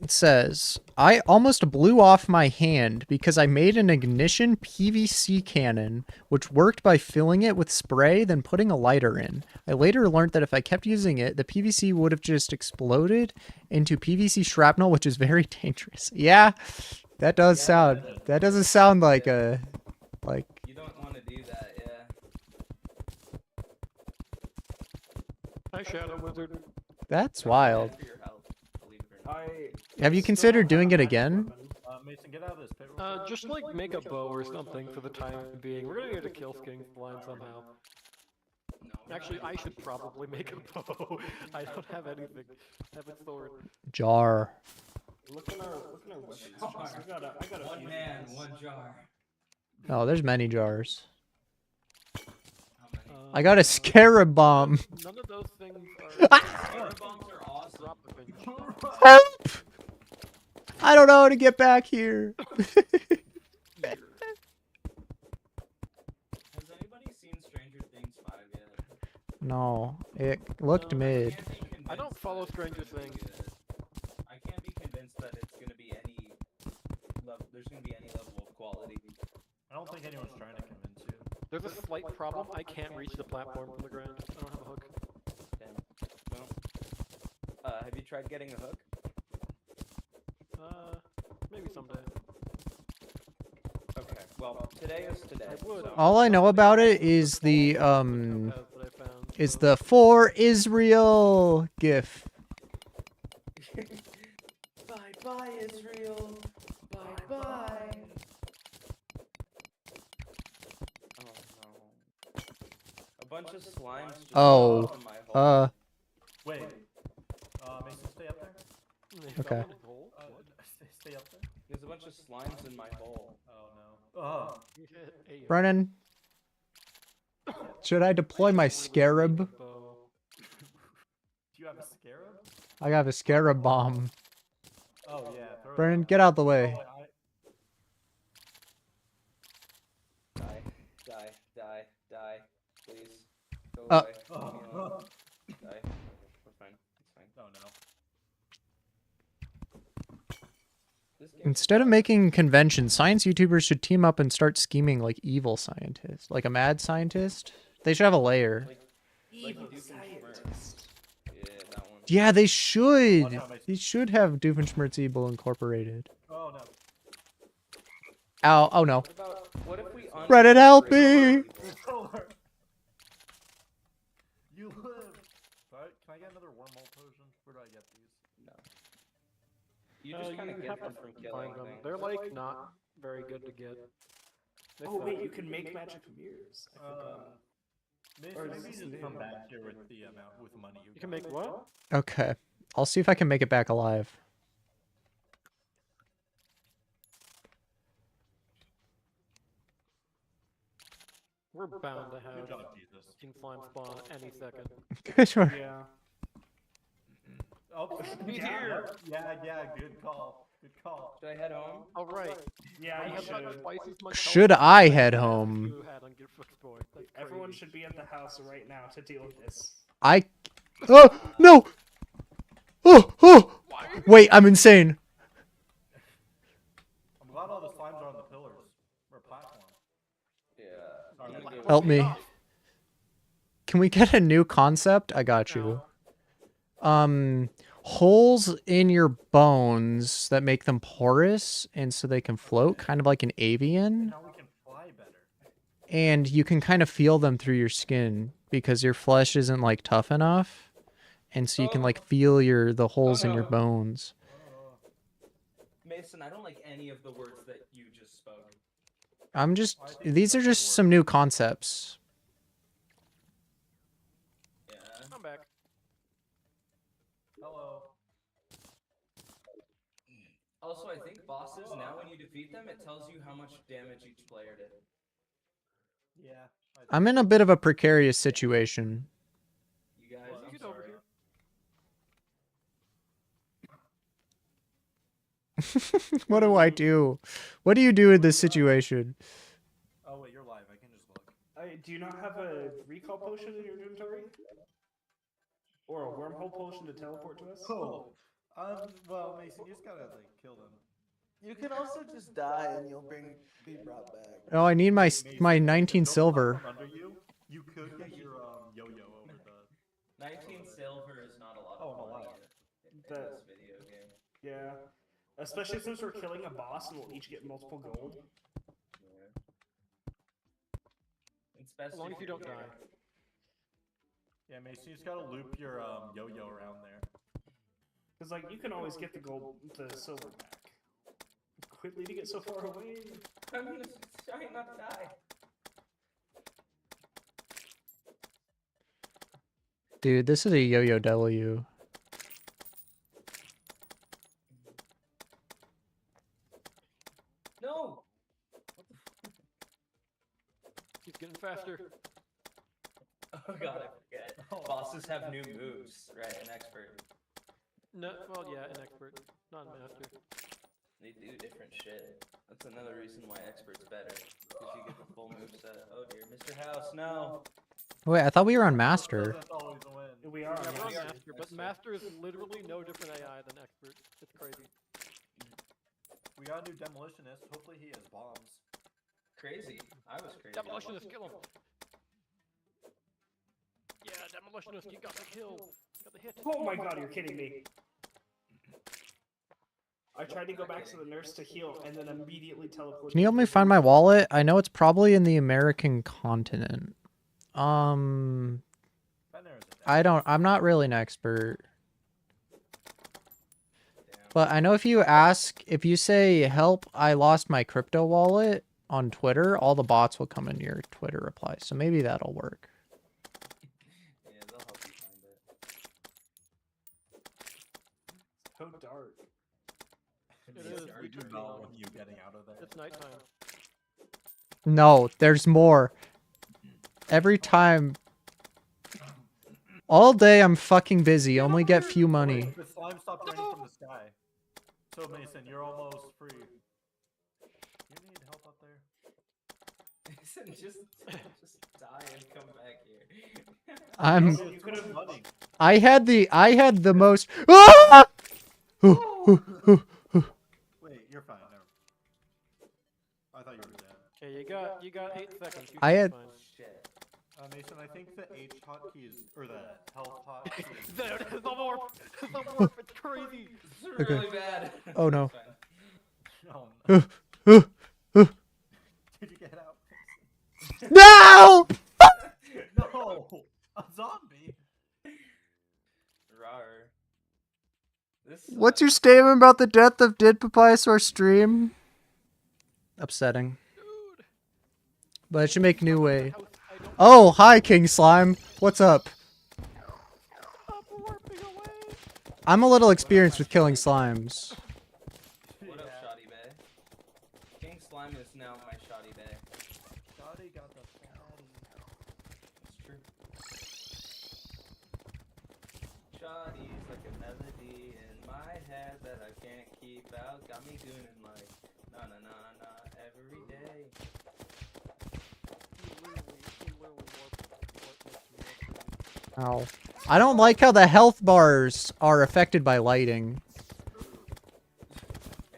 Speaker 1: says, I almost blew off my hand because I made an ignition PVC cannon, which worked by filling it with spray, then putting a lighter in. I later learned that if I kept using it, the PVC would have just exploded into PVC shrapnel, which is very dangerous. Yeah, that does sound. That doesn't sound like a. Like.
Speaker 2: You don't want to do that, yeah.
Speaker 5: Hi, Shadow Wizard.
Speaker 1: That's wild.
Speaker 2: Bad for your health, believe it or not.
Speaker 1: Have you
Speaker 4: still
Speaker 1: considered
Speaker 4: have
Speaker 1: doing
Speaker 4: a
Speaker 1: it
Speaker 4: magic
Speaker 1: again?
Speaker 4: weapon.
Speaker 3: Mason, get out of this pit. Real quick.
Speaker 5: Just like make a bow or something for the time being. We're gonna need a kill skin line somehow.
Speaker 2: No,
Speaker 5: Actually, I should probably make a bow. I don't have anything. I have a sword.
Speaker 1: Jar.
Speaker 4: Look in our weapons. I got a
Speaker 2: one
Speaker 4: few
Speaker 2: man,
Speaker 4: things.
Speaker 2: one jar.
Speaker 1: Oh, there's many jars.
Speaker 2: How many?
Speaker 1: I got a scarab bomb.
Speaker 5: None of those things are.
Speaker 2: Fire bombs are awesome.
Speaker 5: Drop the pinch.
Speaker 1: Help! I don't know how to get back here.
Speaker 5: Here.
Speaker 2: Has anybody seen Stranger Things 5 yet?
Speaker 1: No, it looked mid.
Speaker 2: can't be convinced
Speaker 5: I don't follow
Speaker 2: that it's
Speaker 5: Stranger
Speaker 2: gonna be
Speaker 5: Things.
Speaker 2: good. I can't be convinced that it's gonna be any level. There's gonna be any level of quality.
Speaker 3: I don't think anyone's trying to convince you.
Speaker 5: There's a slight problem. I can't reach the platform from the ground. I don't have a hook.
Speaker 2: Damn. Well, have you tried getting a hook?
Speaker 5: Maybe someday.
Speaker 2: Okay. Well, today is today.
Speaker 5: I would.
Speaker 2: so-
Speaker 1: All I know about it is the
Speaker 5: Topaz that I found,
Speaker 1: is
Speaker 5: so-
Speaker 1: the For Israel gif.
Speaker 2: Bye bye Israel. Bye bye. Oh no. A bunch of slimes just
Speaker 1: Oh,
Speaker 2: fell in my hole.
Speaker 3: Wait. Mason, stay up there.
Speaker 5: They fell
Speaker 1: Okay.
Speaker 5: in his hole? What?
Speaker 3: Stay up there.
Speaker 2: There's a bunch of slimes in my hole.
Speaker 3: Oh no.
Speaker 5: Hey,
Speaker 1: Brennan, should I deploy my scarab?
Speaker 5: bow.
Speaker 3: Do you have a scarab?
Speaker 1: I got a scarab bomb.
Speaker 3: Oh yeah. Throw it
Speaker 1: Brennan,
Speaker 3: down.
Speaker 1: get out the way.
Speaker 3: Oh,
Speaker 2: Die, die, die, die. Please. Go
Speaker 1: Uh.
Speaker 2: away. Leave me alone. Die. Okay, we're fine. It's fine.
Speaker 3: Oh no.
Speaker 2: This game
Speaker 1: Instead of making conventions, science YouTubers should team up and start scheming like evil scientists. Like a mad scientist. They should have a layer.
Speaker 2: like you do from Smurfs. Yeah, that one.
Speaker 1: Yeah, they should.
Speaker 3: Watch out, Mason.
Speaker 1: They should have Doofenshmirtz Incorporated.
Speaker 3: Oh no.
Speaker 1: Ow! Oh no!
Speaker 2: What if we
Speaker 1: Reddit, help me!
Speaker 3: Controller. You live. Alright, can I get another wormhole potion? Where do I get these?
Speaker 2: No. You just kind of get them from killing
Speaker 5: them.
Speaker 2: things.
Speaker 5: They're like not very good to get. They
Speaker 4: Oh
Speaker 5: feel-
Speaker 4: wait, you can make magic mirrors. I forgot.
Speaker 3: Mason,
Speaker 4: Or
Speaker 3: maybe
Speaker 4: is this
Speaker 3: just
Speaker 4: new?
Speaker 3: come back here with the amount with money
Speaker 5: You can make what?
Speaker 1: Okay, I'll see if I can make it back alive.
Speaker 5: We're bound to
Speaker 3: Good
Speaker 5: have
Speaker 3: job, Jesus.
Speaker 5: King Slime spawn any second.
Speaker 1: Sure.
Speaker 4: Yeah.
Speaker 3: Oh,
Speaker 4: Yeah.
Speaker 3: yeah, good call. Good call.
Speaker 2: Should I head home?
Speaker 5: All right.
Speaker 4: Yeah,
Speaker 5: I
Speaker 4: you
Speaker 5: have got
Speaker 4: should.
Speaker 5: twice as much
Speaker 1: Should
Speaker 5: health
Speaker 1: I
Speaker 5: as
Speaker 1: head
Speaker 5: you
Speaker 1: home?
Speaker 5: had on Get Fucked Boy. That's
Speaker 4: Everyone
Speaker 5: crazy.
Speaker 4: should be at the house right now to deal with this.
Speaker 1: I. Oh no! Oh! Wait, I'm insane.
Speaker 3: I'm glad all the slimes are on the pillars or platform.
Speaker 2: Yeah.
Speaker 3: Sorry,
Speaker 2: I'm gonna go
Speaker 1: Help
Speaker 2: with-
Speaker 1: me. Can we get a new concept? I got you. Holes in your bones that make them porous and so they can float, kind of like an avian.
Speaker 3: Now we can fly better.
Speaker 1: And you can kind of feel them through your skin because your flesh isn't like tough enough. And so you can like feel the holes in your bones.
Speaker 2: Mason, I don't like any of the words that you just spoke.
Speaker 1: These are just some new concepts.
Speaker 2: Yeah.
Speaker 5: I'm back.
Speaker 3: Hello.
Speaker 2: Also, I think bosses, now when you defeat them, it tells you how much damage each player did.
Speaker 3: Yeah.
Speaker 1: I'm in a bit of a precarious situation.
Speaker 2: You guys,
Speaker 3: Well,
Speaker 2: I'm
Speaker 5: Get over
Speaker 2: sorry.
Speaker 5: here.
Speaker 1: What do I do? What do you do in this situation?
Speaker 3: Oh wait, you're live. I can just look.
Speaker 4: Do you not have a recall potion in your inventory? Or a wormhole potion to teleport to us?
Speaker 3: Cool. Well, Mason, you just gotta like kill them.
Speaker 6: You can also just die and you'll be brought back.
Speaker 1: Oh, I need my
Speaker 3: Mason,
Speaker 1: my
Speaker 3: if
Speaker 1: 19
Speaker 3: those
Speaker 1: silver.
Speaker 3: come Under you, you could get your yo-yo over the.
Speaker 2: 19 silver is not a lot
Speaker 3: Oh,
Speaker 2: of
Speaker 3: no,
Speaker 2: money
Speaker 3: wow.
Speaker 2: in
Speaker 4: The-
Speaker 2: this video game.
Speaker 4: Yeah. Especially since we're killing a boss and we'll each get multiple gold.
Speaker 2: Especially
Speaker 5: As long as you don't
Speaker 2: if
Speaker 5: die.
Speaker 3: Yeah, Mason, you just gotta loop your yo-yo around there.
Speaker 4: Because, like, you can always get the silver back. Quit leaving it so far away.
Speaker 2: I'm gonna try not to die.
Speaker 1: Dude, this is a yo-yo W.
Speaker 2: No!
Speaker 5: Keeps getting faster.
Speaker 2: Oh god, I forget. Bosses have new moves, right? An expert.
Speaker 5: No, well, yeah, an expert, not a master.
Speaker 2: They do different shit. That's another reason why expert's better. Because you get the full moveset. Oh dear, Mr. House, no!
Speaker 1: Wait, I thought we were on master.
Speaker 3: Doesn't always win.
Speaker 4: We are.
Speaker 5: Yeah, we're on
Speaker 2: yeah.
Speaker 5: master, but master is literally no different AI than expert. It's crazy.
Speaker 3: We got a new demolitionist. Hopefully he has bombs.
Speaker 2: Crazy. I was crazy.
Speaker 5: Demolitionist, kill him. Yeah, demolitionist, you got the kill. You got the hit.
Speaker 4: Oh my god, you're kidding me. I tried to go back to the nurse to heal and then immediately teleported.
Speaker 1: Can you help me find my wallet? I know it's probably in the American continent.
Speaker 3: Fenrir is a
Speaker 1: I'm not really an expert.
Speaker 2: Damn.
Speaker 1: But I know if you say help, I lost my crypto wallet on Twitter, all the bots will come in your Twitter reply. So maybe that'll work.
Speaker 2: Yeah, they'll help you find it.
Speaker 4: So dark.
Speaker 5: It is.
Speaker 3: We do not want you getting out of there.
Speaker 5: It's nighttime.
Speaker 1: No, there's more. Every time. All day I'm fucking busy, only get few money.
Speaker 3: Wait, the slime stopped raining from the sky. So Mason, you're almost free. You need help up there?
Speaker 2: Listen, just die and come back here.
Speaker 1: I'm
Speaker 3: Also,
Speaker 4: You could've-
Speaker 3: money.
Speaker 1: I had the most Ah!
Speaker 3: Wait, you're fine. Never. I thought you were dead.
Speaker 5: Okay, you got 8 seconds. You
Speaker 1: I
Speaker 5: should
Speaker 1: had-
Speaker 5: be fine.
Speaker 2: Shit.
Speaker 3: Mason, I think the H hotkey is, or the health hotkey is.
Speaker 5: The warp! The warp! It's crazy!
Speaker 2: This is really bad.
Speaker 1: Oh, no.
Speaker 2: It's fine.
Speaker 3: Oh
Speaker 1: No!
Speaker 3: no. Did you get out?
Speaker 1: No!
Speaker 3: No! A zombie!
Speaker 2: Rawr. This
Speaker 1: What's your statement about the death of Did Papyrus stream? Upsetting.
Speaker 5: Dude!
Speaker 1: But it should make new way.
Speaker 5: House, I don't
Speaker 1: Oh, hi, King Slime. What's up?
Speaker 5: stop warping away!
Speaker 1: I'm a little experienced with killing slimes.
Speaker 2: What up, Shoddy Bay? King Slime is now my Shoddy Bay.
Speaker 3: Shoddy got the fatty.
Speaker 2: It's true. Shoddy's like a melody in my head that I can't keep out. Got me doing like na na na na every day.
Speaker 5: He literally warped makes me warp crazy.
Speaker 1: Ow. I don't like how the health bars are affected by lighting.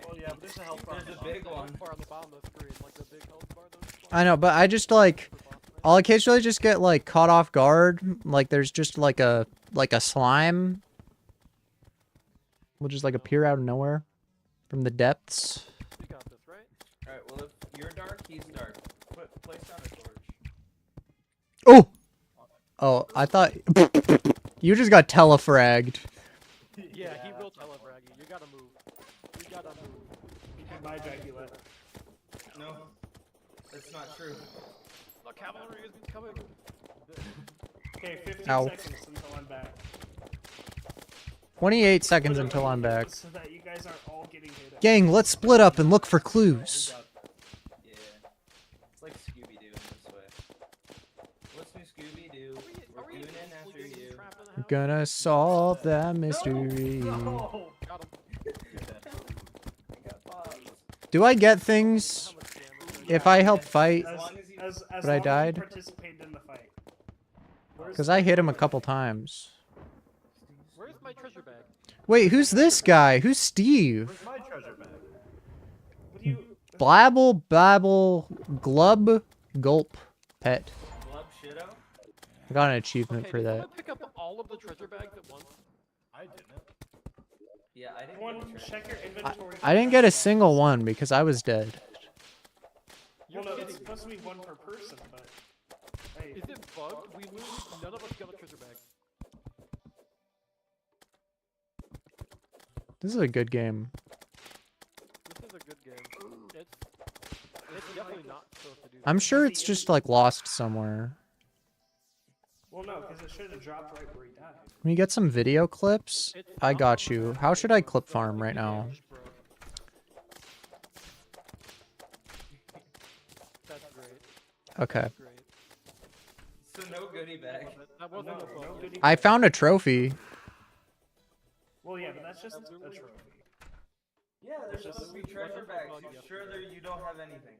Speaker 3: Well, yeah, but there's a health bar.
Speaker 2: There's a big one.
Speaker 5: Bar on the bottom of the screen, like the big health bar that was
Speaker 1: I know, but I just like,
Speaker 5: for boss man.
Speaker 1: I'll occasionally just get like caught off guard. Like there's just like a slime will just like appear out of nowhere from the depths.
Speaker 5: You got this, right?
Speaker 2: Alright, well if you're dark, he's dark. Place down a torch.
Speaker 1: Oh! Oh, I thought you just got telefragged.
Speaker 5: Yeah, he will telefrag you. You gotta move. You gotta move.
Speaker 4: Goodbye, Dracula.
Speaker 2: No, that's not true.
Speaker 5: The cavalry is coming.
Speaker 4: Okay, 15
Speaker 1: Ow.
Speaker 4: seconds until I'm back.
Speaker 1: 28 seconds until I'm back.
Speaker 4: So that you guys aren't all getting hit up.
Speaker 1: Gang, let's split up and look for clues.
Speaker 2: Yeah. It's like Scooby Doo in this way. What's new Scooby Doo?
Speaker 5: Are
Speaker 2: We're
Speaker 5: we
Speaker 2: doing it after
Speaker 5: getting
Speaker 2: you.
Speaker 5: trapped in the house?
Speaker 1: Gonna solve that mystery.
Speaker 3: No!
Speaker 5: Got him.
Speaker 2: I got Bob's.
Speaker 1: Do I get things
Speaker 5: How much damage?
Speaker 1: if I help fight?
Speaker 2: As long as you-
Speaker 4: as
Speaker 1: But I
Speaker 4: long as you
Speaker 1: died?
Speaker 4: participated in the fight. Where's
Speaker 1: Because I hit him a couple times.
Speaker 5: Where's my treasure bag?
Speaker 1: Wait, who's this guy? Who's Steve?
Speaker 3: Where's my treasure bag?
Speaker 4: What do you?
Speaker 1: Blabble, babble, glub, gulp, pet.
Speaker 2: Glub Shido?
Speaker 1: I got an achievement
Speaker 5: Okay,
Speaker 1: for
Speaker 5: did
Speaker 1: that.
Speaker 5: someone pick up all of the treasure bags at once?
Speaker 3: I didn't.
Speaker 2: Yeah, I didn't
Speaker 4: Everyone,
Speaker 2: get a treasure.
Speaker 4: check your inventory.
Speaker 1: I didn't get a single one because I was dead.
Speaker 5: You're
Speaker 4: Well, no, it's
Speaker 5: kidding.
Speaker 4: supposed to be one per person, but hey,
Speaker 5: Is it bugged? We literally, none of us got a treasure bag.
Speaker 1: This is a good game.
Speaker 5: This is a good game. It's definitely not supposed to do
Speaker 1: I'm
Speaker 5: that.
Speaker 1: sure it's just like lost somewhere.
Speaker 4: well, no, because it should have dropped right where he died.
Speaker 1: Can we get some video clips?
Speaker 5: It's
Speaker 1: I
Speaker 5: not
Speaker 1: got
Speaker 5: on
Speaker 1: you.
Speaker 5: the
Speaker 1: How should I
Speaker 5: map,
Speaker 1: clip
Speaker 5: so
Speaker 1: farm
Speaker 5: the
Speaker 1: right now?
Speaker 5: game just broke. That's great.
Speaker 1: Okay.
Speaker 5: That's great.
Speaker 2: So no goodie bag.
Speaker 5: Love it. That wasn't
Speaker 4: No,
Speaker 5: a
Speaker 4: no
Speaker 5: bug.
Speaker 4: goodie
Speaker 1: I
Speaker 4: bag.
Speaker 1: found a trophy.
Speaker 4: Well, yeah, but that's just a trophy.
Speaker 2: Yeah, there's
Speaker 4: Just-
Speaker 2: supposed to be treasure bags. You sure there you don't have anything?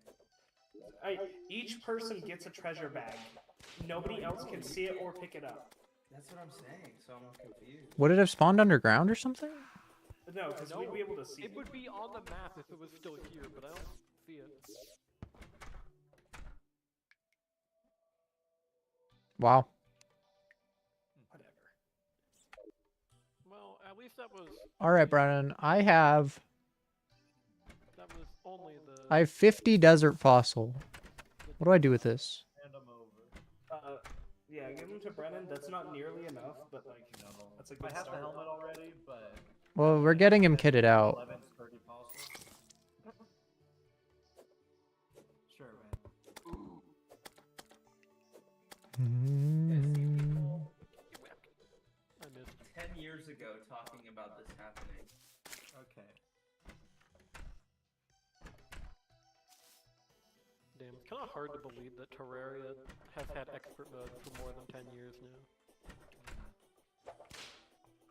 Speaker 4: Each person gets a treasure bag. Nobody else can see it or pick it up.
Speaker 2: That's what I'm saying, so I'm confused.
Speaker 1: Would it have spawned underground or something?
Speaker 4: No, because we'd be able to see
Speaker 5: It would be on the map if it was still here, but I don't see it.
Speaker 1: Wow.
Speaker 4: Whatever.
Speaker 5: Well, at least that was
Speaker 1: All right, Brennan. I have
Speaker 5: only the.
Speaker 1: I have 50 desert fossil. What do I do with this?
Speaker 3: Hand them over.
Speaker 4: Yeah, give them to Brennan. That's not nearly enough, but like,
Speaker 3: No.
Speaker 4: that's a
Speaker 3: I
Speaker 4: good
Speaker 3: have the
Speaker 4: start.
Speaker 3: helmet already, but.
Speaker 1: Well, we're getting him kitted out.
Speaker 3: 11 sturdy possible. Sure, man.
Speaker 5: I missed.
Speaker 2: 10 years ago talking about this happening.
Speaker 3: Okay.
Speaker 5: Damn, it's kind of hard to believe that Terraria has had expert mode for more than 10 years now.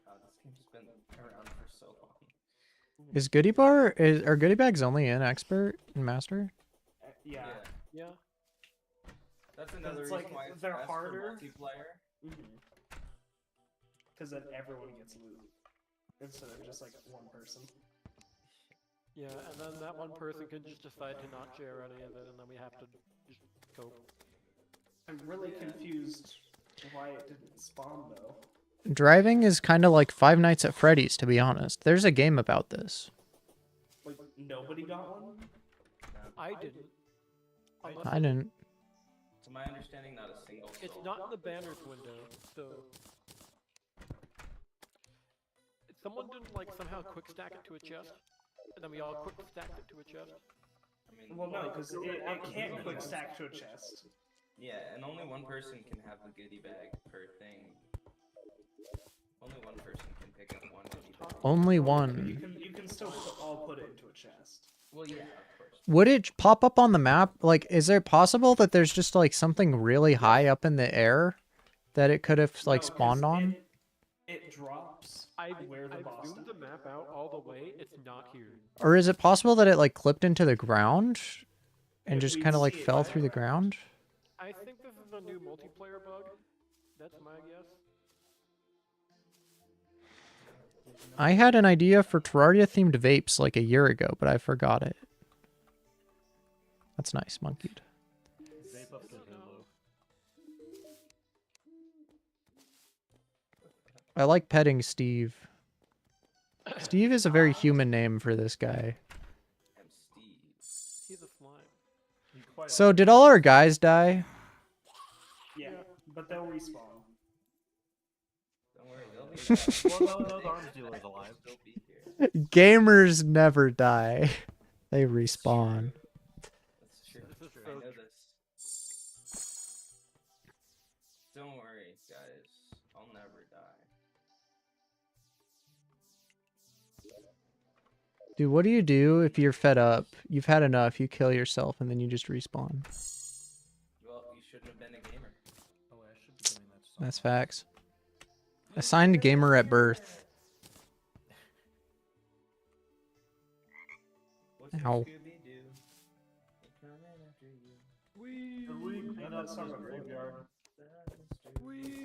Speaker 2: God, this game's been around for so long.
Speaker 1: Is Goodie Bar are Goodie Bags only in expert and master?
Speaker 4: Yeah.
Speaker 5: Yeah.
Speaker 2: That's another
Speaker 4: it's
Speaker 2: reason
Speaker 4: like,
Speaker 2: why it's
Speaker 4: they're
Speaker 2: best
Speaker 4: harder.
Speaker 2: for multiplayer.
Speaker 4: Because then everyone gets loot instead of just like one person.
Speaker 5: Yeah, and then that one person can just decide to not share any of it, and then we have to just cope.
Speaker 4: I'm really confused why it didn't spawn though.
Speaker 1: Driving is kind of like Five Nights at Freddy's, to be honest. There's a game about this.
Speaker 4: Like nobody got one.
Speaker 5: I didn't. Unless
Speaker 1: I didn't.
Speaker 2: To my understanding, not a single
Speaker 5: It's
Speaker 2: soul.
Speaker 5: not in the banners window, so. Someone didn't like somehow quick stack it to a chest, and then we all quick stacked it to a chest.
Speaker 2: I mean,
Speaker 4: Well, no, because it can't quick stack to a chest.
Speaker 2: yeah, and only one person can have the goodie bag per thing. Only one person can pick up one goodie bag.
Speaker 1: Only
Speaker 4: You
Speaker 1: one.
Speaker 4: can still all put it into a chest.
Speaker 2: Well, yeah, of course.
Speaker 1: Would it pop up on the map? Like, is it possible that there's just like something really high up in the air that it could have like
Speaker 4: No, 'cause
Speaker 1: spawned on?
Speaker 4: It drops
Speaker 5: I
Speaker 4: where the boss
Speaker 5: zoomed the
Speaker 4: died.
Speaker 5: map out all the way. It's not here.
Speaker 1: Or is it possible that it like clipped into the ground and
Speaker 4: If
Speaker 1: just
Speaker 4: we'd
Speaker 1: kind of like
Speaker 4: see it
Speaker 1: fell
Speaker 4: by
Speaker 1: through the
Speaker 4: the
Speaker 1: ground?
Speaker 5: I think this is a new multiplayer bug. That's my guess.
Speaker 1: I had an idea for Terraria themed vapes like a year ago, but I forgot it. That's nice, monkeyed.
Speaker 3: Vape up the Halo.
Speaker 1: I like petting Steve. Steve is a very human name for this guy.
Speaker 2: I'm Steve.
Speaker 5: He's a slime.
Speaker 3: He quite
Speaker 1: So did all our guys die?
Speaker 4: Yeah, but they'll respawn.
Speaker 2: Don't worry, they'll be back.
Speaker 3: Well, no, the arms dealer's alive.
Speaker 2: They'll be here.
Speaker 1: Gamers never die. They respawn.
Speaker 2: That's true.
Speaker 5: This is
Speaker 2: I
Speaker 5: so
Speaker 2: know
Speaker 5: true.
Speaker 2: this. Don't worry, guys. I'll never die.
Speaker 1: Dude, what do you do if you're fed up? You've had enough, you kill yourself, and then you just respawn.
Speaker 2: Well, you shouldn't have been a gamer.
Speaker 3: Oh, I should be doing that. to
Speaker 1: That's
Speaker 3: someone.
Speaker 1: facts. Assigned gamer at birth.
Speaker 2: What's
Speaker 1: Ow.
Speaker 2: Scooby-Doo? They're coming after you.
Speaker 3: Could we clean up some graveyard?
Speaker 2: I see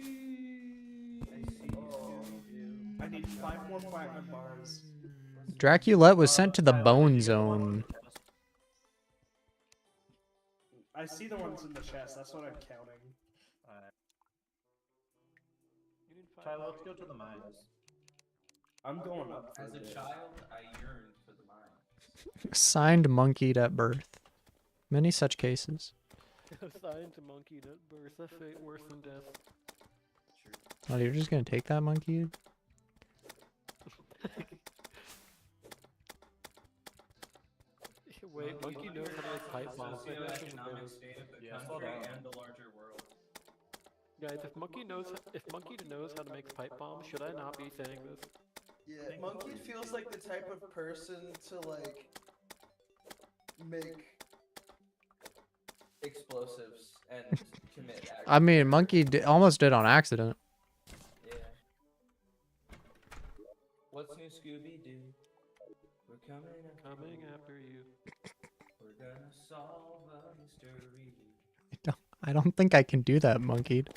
Speaker 2: you, Scooby-Doo.
Speaker 4: I need 5 more platinum bars.
Speaker 1: Draculette was sent to the bone zone.
Speaker 4: I see the ones in the chest. That's what I'm counting.
Speaker 3: Alright.
Speaker 5: You need 5
Speaker 3: Tyler, let's go to the mines.
Speaker 4: I'm going up for
Speaker 2: As a
Speaker 4: it.
Speaker 2: child, I yearned for the mines.
Speaker 1: Assigned monkeyed at birth. Many such cases.
Speaker 5: Assigned to monkey at birth. A fate worse than death.
Speaker 2: True.
Speaker 1: Oh, you're just gonna take that monkey?
Speaker 5: Wait, monkey knows how to make pipe bombs. Maybe I should
Speaker 2: Socioeconomic
Speaker 5: know.
Speaker 2: state of the
Speaker 3: Yeah,
Speaker 2: country
Speaker 3: hold on.
Speaker 2: and the larger world.
Speaker 5: Guys, if monkey knows how to make pipe bombs, should I not be saying this?
Speaker 6: Yeah, Monkey feels like the type of person to like make.
Speaker 2: Explosives and commit acts.
Speaker 1: I mean, monkey almost did on accident.
Speaker 2: Yeah. What's new, Scooby-Doo? We're coming after you. We're gonna solve a mystery.
Speaker 1: I don't think I can do that, monkeyed.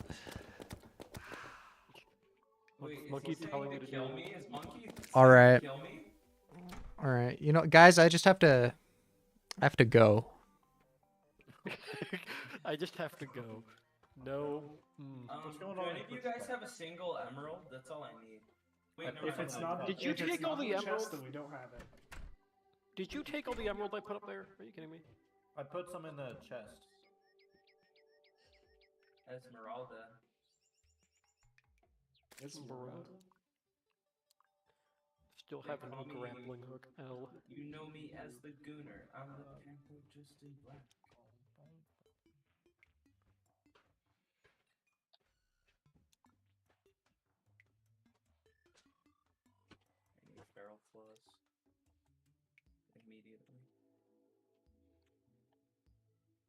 Speaker 2: Wait, is
Speaker 5: Monkey
Speaker 2: he saying
Speaker 5: telling
Speaker 2: to
Speaker 5: you to
Speaker 2: kill
Speaker 5: do it.
Speaker 2: me? Is Monkey
Speaker 1: All
Speaker 2: saying to
Speaker 1: right.
Speaker 2: kill me?
Speaker 1: All right, you know, guys, I just have to. I have to go.
Speaker 5: I just have to go. No.
Speaker 3: What's going
Speaker 2: Do
Speaker 3: on
Speaker 2: any
Speaker 3: with
Speaker 2: of you
Speaker 3: this
Speaker 2: guys
Speaker 3: guy?
Speaker 2: have a single emerald? That's all I need. Wait, no,
Speaker 4: If it's not,
Speaker 5: Did you
Speaker 4: if it's
Speaker 5: take all
Speaker 4: not
Speaker 5: the
Speaker 4: in chest,
Speaker 5: emeralds?
Speaker 4: then we don't have it.
Speaker 5: Did you take all the emerald I put up there? Are you kidding me?
Speaker 3: I put some in the chest.
Speaker 2: Esmeralda.
Speaker 4: It's
Speaker 5: Esmeralda. Still
Speaker 2: They
Speaker 5: have
Speaker 2: call
Speaker 5: no
Speaker 2: me-
Speaker 5: grappling hook. L.
Speaker 2: You know me as the Gooner. I'm the panther just in black. I need feral floss. Immediately.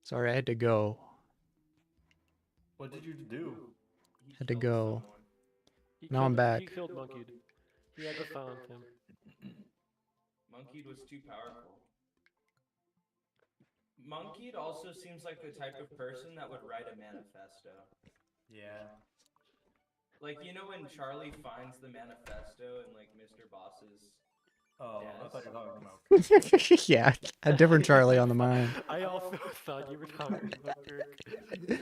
Speaker 1: Sorry, I had to go.
Speaker 3: What did you do?
Speaker 2: He
Speaker 1: Had to
Speaker 2: killed
Speaker 1: go.
Speaker 2: someone.
Speaker 5: He
Speaker 1: Now I'm
Speaker 5: killed- He
Speaker 1: back.
Speaker 5: killed monkeyed. He had to silence him.
Speaker 2: Monkeyed was too powerful. Monkeyed also seems like the type of person that would write a manifesto.
Speaker 3: Yeah.
Speaker 2: Like, you know when Charlie finds the manifesto in, like, Mr. Boss's...
Speaker 3: Oh, I
Speaker 2: Yes.
Speaker 3: thought you were talking about.
Speaker 1: Yeah, a different Charlie on the mind.
Speaker 5: I also thought you were talking about Kirk.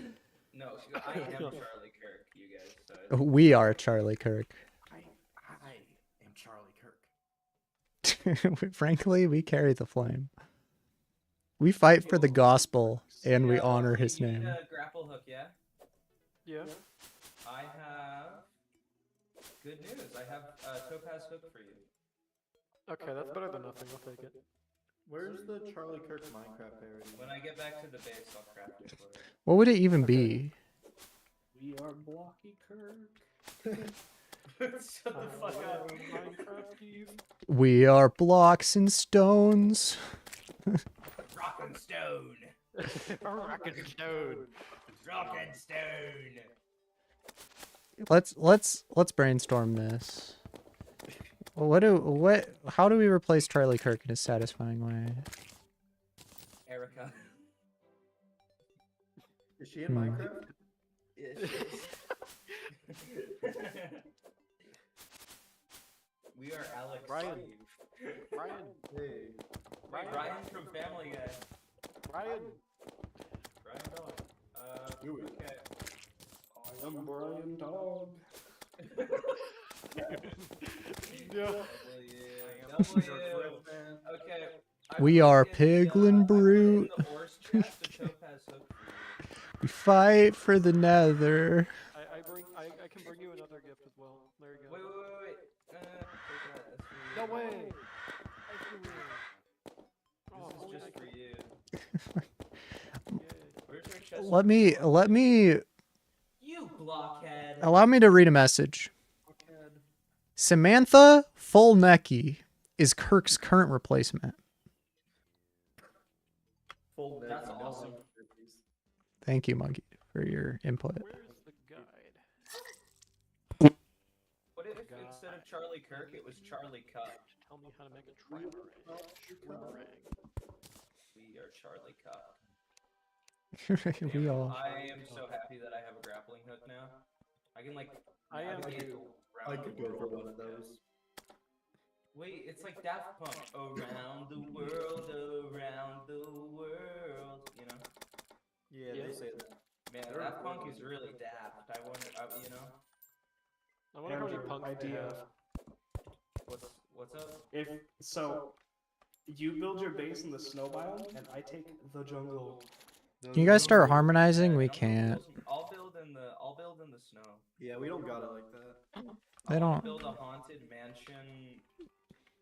Speaker 2: No, I am Charlie Kirk, you guys. So
Speaker 1: We are Charlie Kirk.
Speaker 3: I am Charlie Kirk.
Speaker 1: Frankly, we carry the flame. We fight for the gospel and we honor his
Speaker 2: you need
Speaker 1: name.
Speaker 2: a grapple hook, yeah?
Speaker 5: Yeah.
Speaker 2: I have good news. I have a topaz hook for you.
Speaker 5: Okay, that's better than nothing. I'll take it.
Speaker 3: Where's the Charlie Kirk Minecraft parody?
Speaker 2: When I get back to the base, I'll craft it for you.
Speaker 1: What would it even be?
Speaker 4: We are Blocky Kirk.
Speaker 2: Shut the fuck up.
Speaker 5: Minecrafties.
Speaker 1: We are blocks and stones.
Speaker 2: Rock and stone.
Speaker 5: Rock and stone.
Speaker 2: Rock and stone.
Speaker 1: Let's brainstorm this. How do we replace Charlie Kirk in a satisfying way?
Speaker 2: Erica.
Speaker 3: Is she in Minecraft?
Speaker 2: Yeah, she is. We are Alex.
Speaker 5: Ryan.
Speaker 2: Steve.
Speaker 5: Ryan.
Speaker 3: Hey.
Speaker 2: Ryan from Family Guy.
Speaker 5: Ryan.
Speaker 2: Ryan Dog.
Speaker 3: Do it.
Speaker 2: Okay.
Speaker 4: I am Brian Dog.
Speaker 5: Yeah.
Speaker 2: W. Okay.
Speaker 1: We are Piglin Brute.
Speaker 2: The horse trap, the topaz hook for you.
Speaker 1: We fight for the nether.
Speaker 5: I can bring you another gift as well. There you go.
Speaker 2: Wait. Take that. That's for you.
Speaker 5: No way. Oh,
Speaker 2: This is just for you.
Speaker 5: Yay.
Speaker 2: Where's your chest?
Speaker 1: Let me
Speaker 2: You blockhead.
Speaker 1: allow me to read a message. Samantha Fullnecky is Kirk's current replacement.
Speaker 3: Full neck
Speaker 2: That's
Speaker 3: and
Speaker 2: awesome.
Speaker 3: nothing.
Speaker 1: Thank you, Monkey, for your input.
Speaker 5: Where's the guide?
Speaker 2: What if instead of Charlie Kirk, it was Charlie Cut?
Speaker 5: Tell me how to make a trimarang.
Speaker 2: We are Charlie Cut.
Speaker 1: We all.
Speaker 2: I am so happy that I have a grappling hook now. I can like.
Speaker 5: I am
Speaker 2: navigate
Speaker 5: too.
Speaker 3: I
Speaker 2: around
Speaker 3: could
Speaker 2: the
Speaker 3: go for
Speaker 2: world
Speaker 3: one of
Speaker 2: with
Speaker 3: those.
Speaker 2: this. Wait, it's like Daft Punk. Around the world, around the world. You know,
Speaker 3: Yeah,
Speaker 5: Yeah.
Speaker 3: they say that.
Speaker 2: man,
Speaker 3: They're
Speaker 2: Daft Punk
Speaker 3: really
Speaker 2: is really daft. I wonder, you know,
Speaker 5: I wonder how many
Speaker 4: Andrew,
Speaker 5: punks they
Speaker 4: idea.
Speaker 5: have.
Speaker 2: what's up?
Speaker 4: If so, you build your base in the snow biome, and I take the jungle.
Speaker 1: Can you guys start harmonizing? We
Speaker 2: I'm gonna
Speaker 1: can't.
Speaker 2: build- I'll build in the snow.
Speaker 3: Yeah, we don't got it like that.
Speaker 1: They
Speaker 2: I wanna
Speaker 1: don't.
Speaker 2: build a haunted mansion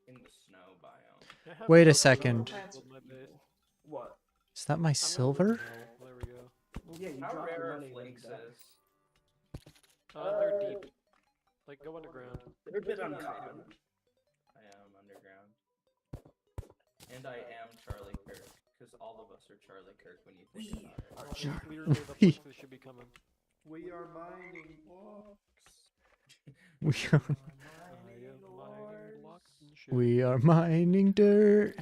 Speaker 2: in the snow biome.
Speaker 5: I have
Speaker 1: Wait a
Speaker 5: no
Speaker 1: second.
Speaker 5: to build my base.
Speaker 4: What?
Speaker 1: Is that my silver?
Speaker 5: Oh, there we go.
Speaker 4: Well, yeah, you
Speaker 2: How
Speaker 4: drop your
Speaker 2: rare are
Speaker 4: money when you
Speaker 2: flakes
Speaker 4: die.
Speaker 2: is?
Speaker 5: They're deep. Like, go underground.
Speaker 4: They're a bit uncommon.
Speaker 2: I am underground. And I am Charlie Kirk, because all of us are Charlie Kirk when you think about it.
Speaker 5: Literally the place we should be coming.
Speaker 3: We are mining blocks.
Speaker 1: We
Speaker 5: I am mining blocks and shit.
Speaker 1: we are mining dirt.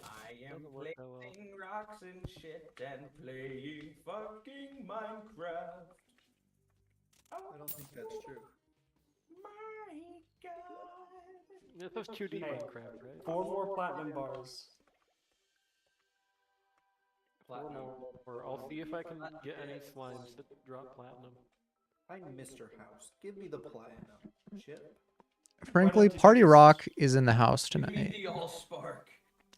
Speaker 2: I am
Speaker 5: Doesn't work that well.
Speaker 2: placing rocks and shit and playing fucking Minecraft.
Speaker 3: I don't think that's true.
Speaker 2: My God.
Speaker 5: This was 2D
Speaker 4: Hey.
Speaker 5: Minecraft, right?
Speaker 4: 4 more platinum bars.
Speaker 2: Platinum.
Speaker 5: Or I'll see if I can get any slimes that drop platinum.
Speaker 3: I'm Mr. House. Give me the platinum. Chip.
Speaker 1: Frankly, Party Rock is in the house
Speaker 2: Give me
Speaker 1: tonight.
Speaker 2: the all spark.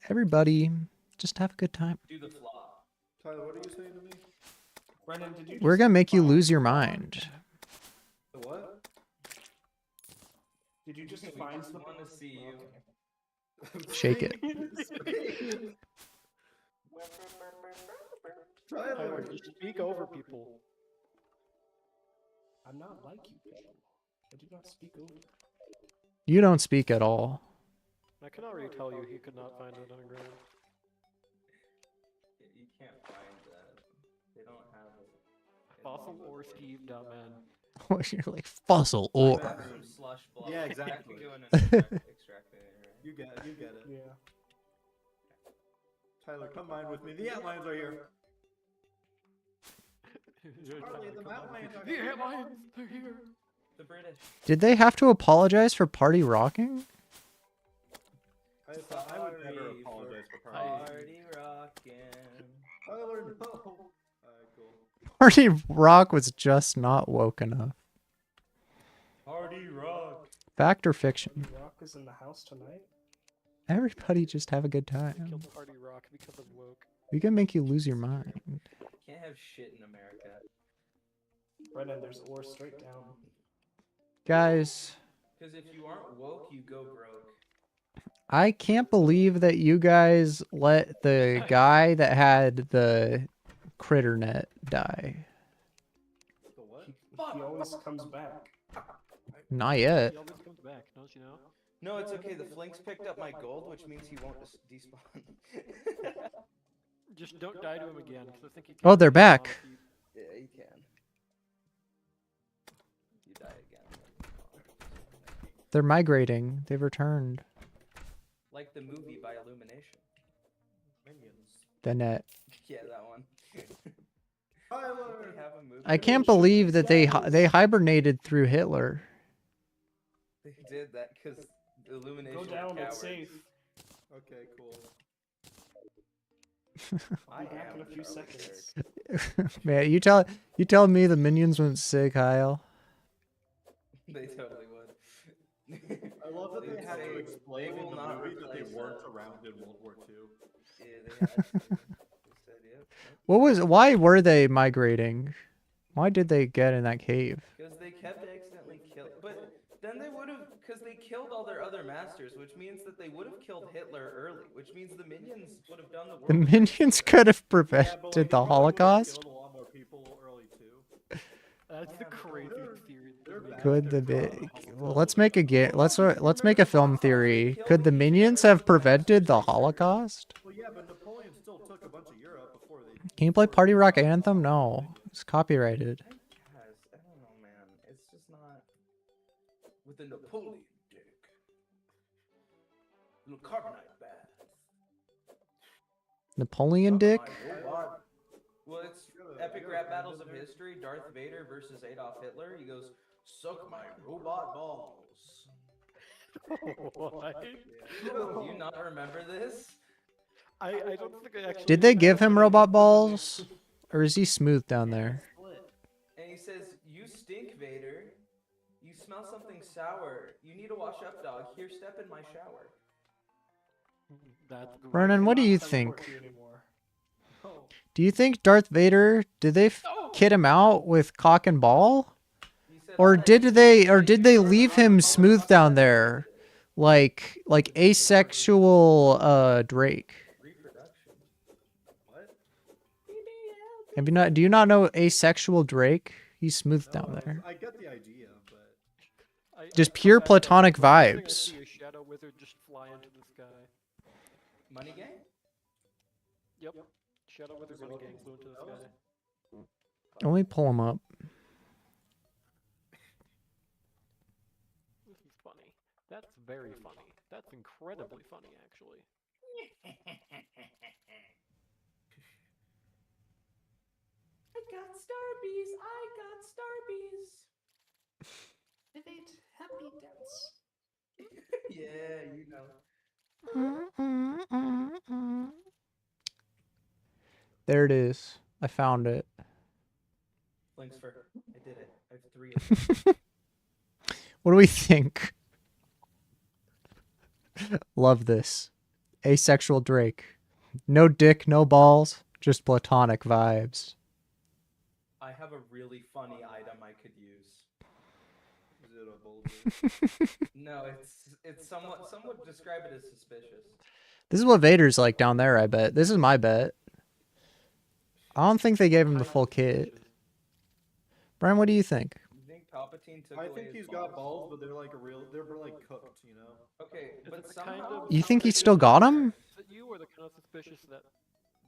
Speaker 1: Everybody, just have a good time.
Speaker 2: Do the flop.
Speaker 3: Tyler, what are you saying to me?
Speaker 4: Brennan, did you?
Speaker 1: We're
Speaker 4: just
Speaker 1: gonna make you
Speaker 4: find-
Speaker 1: lose your mind.
Speaker 3: The what?
Speaker 4: Did you just
Speaker 2: We
Speaker 4: find
Speaker 2: just
Speaker 4: the?
Speaker 2: wanna see you.
Speaker 1: Shake it.
Speaker 3: Tyler,
Speaker 5: Tyler, you speak over people.
Speaker 4: I'm not like you, people. I do not speak over.
Speaker 1: You don't speak at all.
Speaker 5: I can already tell you he could not find it underground.
Speaker 2: You can't find that. They don't have it.
Speaker 5: Fossil or Steve.man.
Speaker 1: You're like fossil
Speaker 2: I
Speaker 1: or.
Speaker 2: have some slush block.
Speaker 3: Yeah,
Speaker 2: I
Speaker 3: exactly.
Speaker 2: could go in and extract it, right?
Speaker 3: You get it. You get it.
Speaker 4: Yeah.
Speaker 3: Tyler, come mine with me. The antlions are here.
Speaker 5: You're
Speaker 3: Charlie,
Speaker 5: Tyler,
Speaker 3: the
Speaker 5: come on.
Speaker 3: antlions are
Speaker 5: The
Speaker 3: here.
Speaker 5: antlions, they're here.
Speaker 2: The British.
Speaker 1: Did they have to apologize for Party Rocking?
Speaker 3: I thought I would never apologize for partying.
Speaker 2: Party rockin'.
Speaker 3: Tyler, no. Alright, cool.
Speaker 1: Party Rock was just not woke enough.
Speaker 2: Party rock.
Speaker 1: Fact or fiction?
Speaker 4: Rock is in the house tonight.
Speaker 1: Everybody just have a good
Speaker 5: We
Speaker 1: time.
Speaker 5: killed Party Rock because of woke.
Speaker 1: We can make you lose your mind.
Speaker 2: Can't have shit in America.
Speaker 4: Brennan, there's ore straight down.
Speaker 1: Guys,
Speaker 2: Because if you aren't woke, you go broke.
Speaker 1: I can't believe that you guys let the guy that had the critter net die.
Speaker 3: The what?
Speaker 4: He always comes back.
Speaker 1: Not yet.
Speaker 5: He always comes back, don't you know?
Speaker 2: No, it's okay. The Flinks picked up my gold, which means he won't despawn.
Speaker 5: Just don't die to him again, because I think he.
Speaker 1: Oh, they're back.
Speaker 2: Yeah, you can. You die again.
Speaker 1: They're migrating. They've returned.
Speaker 2: Like the movie by Illumination.
Speaker 3: Minions.
Speaker 1: The net.
Speaker 2: Yeah, that one.
Speaker 3: Tyler!
Speaker 2: They have a movie.
Speaker 1: I can't believe that they hibernated through Hitler.
Speaker 2: They did that because Illumination.
Speaker 4: Go down,
Speaker 2: are
Speaker 4: it's
Speaker 2: cowards.
Speaker 4: safe.
Speaker 3: Okay, cool.
Speaker 4: I'll be back in a few
Speaker 2: Charlie
Speaker 4: seconds.
Speaker 1: Man, you tell me the minions went sick, Kyle.
Speaker 2: They totally would.
Speaker 3: I love that they had to
Speaker 2: say
Speaker 3: explain
Speaker 2: they
Speaker 3: in
Speaker 2: will
Speaker 3: the
Speaker 2: not
Speaker 3: movie that they
Speaker 2: replace
Speaker 3: weren't
Speaker 2: us.
Speaker 3: around in World War II.
Speaker 2: Yeah, they had to. They said, yep.
Speaker 1: Why were they migrating? Why did they get in that cave?
Speaker 2: Because they kept accidentally killing. But then they would have. Because they killed all their other masters, which means that they would have killed Hitler early, which means the minions would have done the work.
Speaker 1: The minions could have
Speaker 3: Yeah, but,
Speaker 1: prevented
Speaker 3: like,
Speaker 1: the
Speaker 3: they probably would've
Speaker 1: Holocaust.
Speaker 3: killed a lot more people early too.
Speaker 5: That's the crazy theory.
Speaker 3: they're bad.
Speaker 1: Could the
Speaker 3: They're
Speaker 1: bi-
Speaker 3: probably
Speaker 1: well, let's make a film theory. Could the minions have prevented the Holocaust?
Speaker 3: Well, yeah, but Napoleon still took a bunch of Europe before they.
Speaker 1: Can you play Party Rock Anthem? No, it's copyrighted.
Speaker 2: Guys, I don't know, man. It's just not. With the Napoleon dick. Little carbonite bath.
Speaker 1: Napoleon Dick?
Speaker 2: Robot. Well, it's epic rap battles of history. Darth Vader versus Adolf Hitler. He goes, "Suck my robot balls."
Speaker 5: What?
Speaker 2: Do you not remember this?
Speaker 5: I don't think I actually.
Speaker 1: Did they give him robot balls? Or is he smooth down there?
Speaker 2: And he says, "You stink, Vader. You smell something sour. You need to wash up, dog. Here, step in my shower."
Speaker 5: That's great.
Speaker 1: Brennan, what do you
Speaker 4: Not
Speaker 1: think?
Speaker 4: teleporting anymore.
Speaker 1: Do you think Darth Vader, did they kid him out with cock and ball?
Speaker 2: He said,
Speaker 1: Or
Speaker 2: "All that
Speaker 1: did
Speaker 2: shit
Speaker 1: they
Speaker 2: you
Speaker 1: leave
Speaker 2: heard
Speaker 1: him
Speaker 2: about
Speaker 1: smooth down there? Like asexual Drake?
Speaker 2: reproduction."
Speaker 3: What?
Speaker 1: Do you not know asexual Drake? He's smooth down there.
Speaker 3: I get the idea, but
Speaker 1: Just pure platonic
Speaker 5: I think I
Speaker 1: vibes.
Speaker 5: see a shadow wizard just fly into the sky.
Speaker 2: Money gang?
Speaker 5: Yep. Shadow wizard running gang flew into the sky.
Speaker 1: Let me pull him up.
Speaker 5: This is funny. That's very funny. That's incredibly funny, actually.
Speaker 2: I got Starbies. I got Starbies.
Speaker 4: Innovate happy dance.
Speaker 2: Yeah, you know.
Speaker 1: There it is. I found it.
Speaker 2: Thanks for. I did it. I have 3 of them.
Speaker 1: What do we think? Love this. Asexual Drake. No dick, no balls, just platonic vibes.
Speaker 2: I have a really funny item I could use.
Speaker 3: is it a boulder?
Speaker 2: No, it's somewhat. Some would describe it as suspicious.
Speaker 1: This is what Vader's like down there, I bet. This is my bet. I don't think they gave him the full kit. Brian, what do you think?
Speaker 2: You think Palpatine took
Speaker 3: I
Speaker 2: away
Speaker 3: think
Speaker 2: his
Speaker 3: he's got balls, but they're like they're like cooked, you know.
Speaker 2: Okay,
Speaker 5: Is
Speaker 2: but
Speaker 5: it the kind
Speaker 2: somehow.
Speaker 5: of-
Speaker 1: You think he still got him?
Speaker 5: Is it you or the kind of suspicious that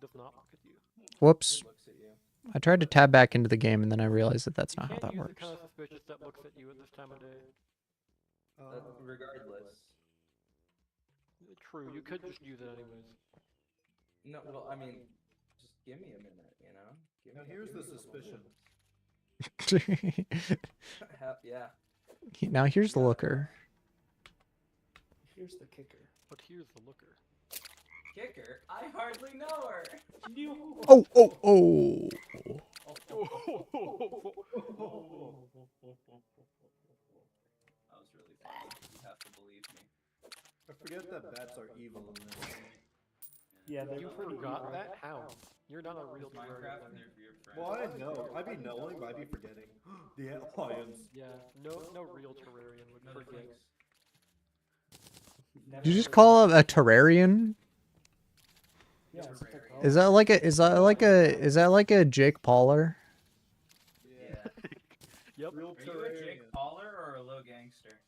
Speaker 5: does not look at you?
Speaker 1: Whoops.
Speaker 2: He looks at you.
Speaker 1: I tried to tab back into the game and then I realized that that's
Speaker 5: You
Speaker 1: not how
Speaker 5: can't
Speaker 1: that
Speaker 5: use
Speaker 1: works.
Speaker 5: the kind of suspicious that looks at you at this time of day.
Speaker 2: Regardless.
Speaker 5: True, you could just use it anyways.
Speaker 2: No, well, I mean, just give me a minute, you know. Give
Speaker 3: Now
Speaker 2: me-
Speaker 3: here's
Speaker 2: give
Speaker 3: the
Speaker 2: me a
Speaker 3: suspicion.
Speaker 2: Yeah.
Speaker 1: Now here's the looker.
Speaker 4: Here's the kicker.
Speaker 5: But here's the looker.
Speaker 2: Kicker. I hardly know her.
Speaker 4: You.
Speaker 1: Oh, oh, oh.
Speaker 4: Yeah, they're
Speaker 5: You
Speaker 4: pretty
Speaker 5: forgot
Speaker 4: evil.
Speaker 5: that? How? You're not a real
Speaker 2: Is Minecraft
Speaker 5: Terraria
Speaker 2: and
Speaker 5: player.
Speaker 2: your friends.
Speaker 3: Well, I know. I'd be knowing, but I'd be forgetting. The alliance.
Speaker 5: Yeah, no real Terrarian would
Speaker 2: No, the
Speaker 5: forget.
Speaker 2: flinks.
Speaker 1: Did you just call him a Terrarian?
Speaker 4: Yeah, that's what they're
Speaker 2: Terrarian.
Speaker 4: called.
Speaker 1: Is that like a Jake Pauler?
Speaker 2: Yeah.
Speaker 5: Yep.
Speaker 3: Real
Speaker 2: Are you a
Speaker 3: Terrarian.
Speaker 2: Jake Pauler or a low gangster?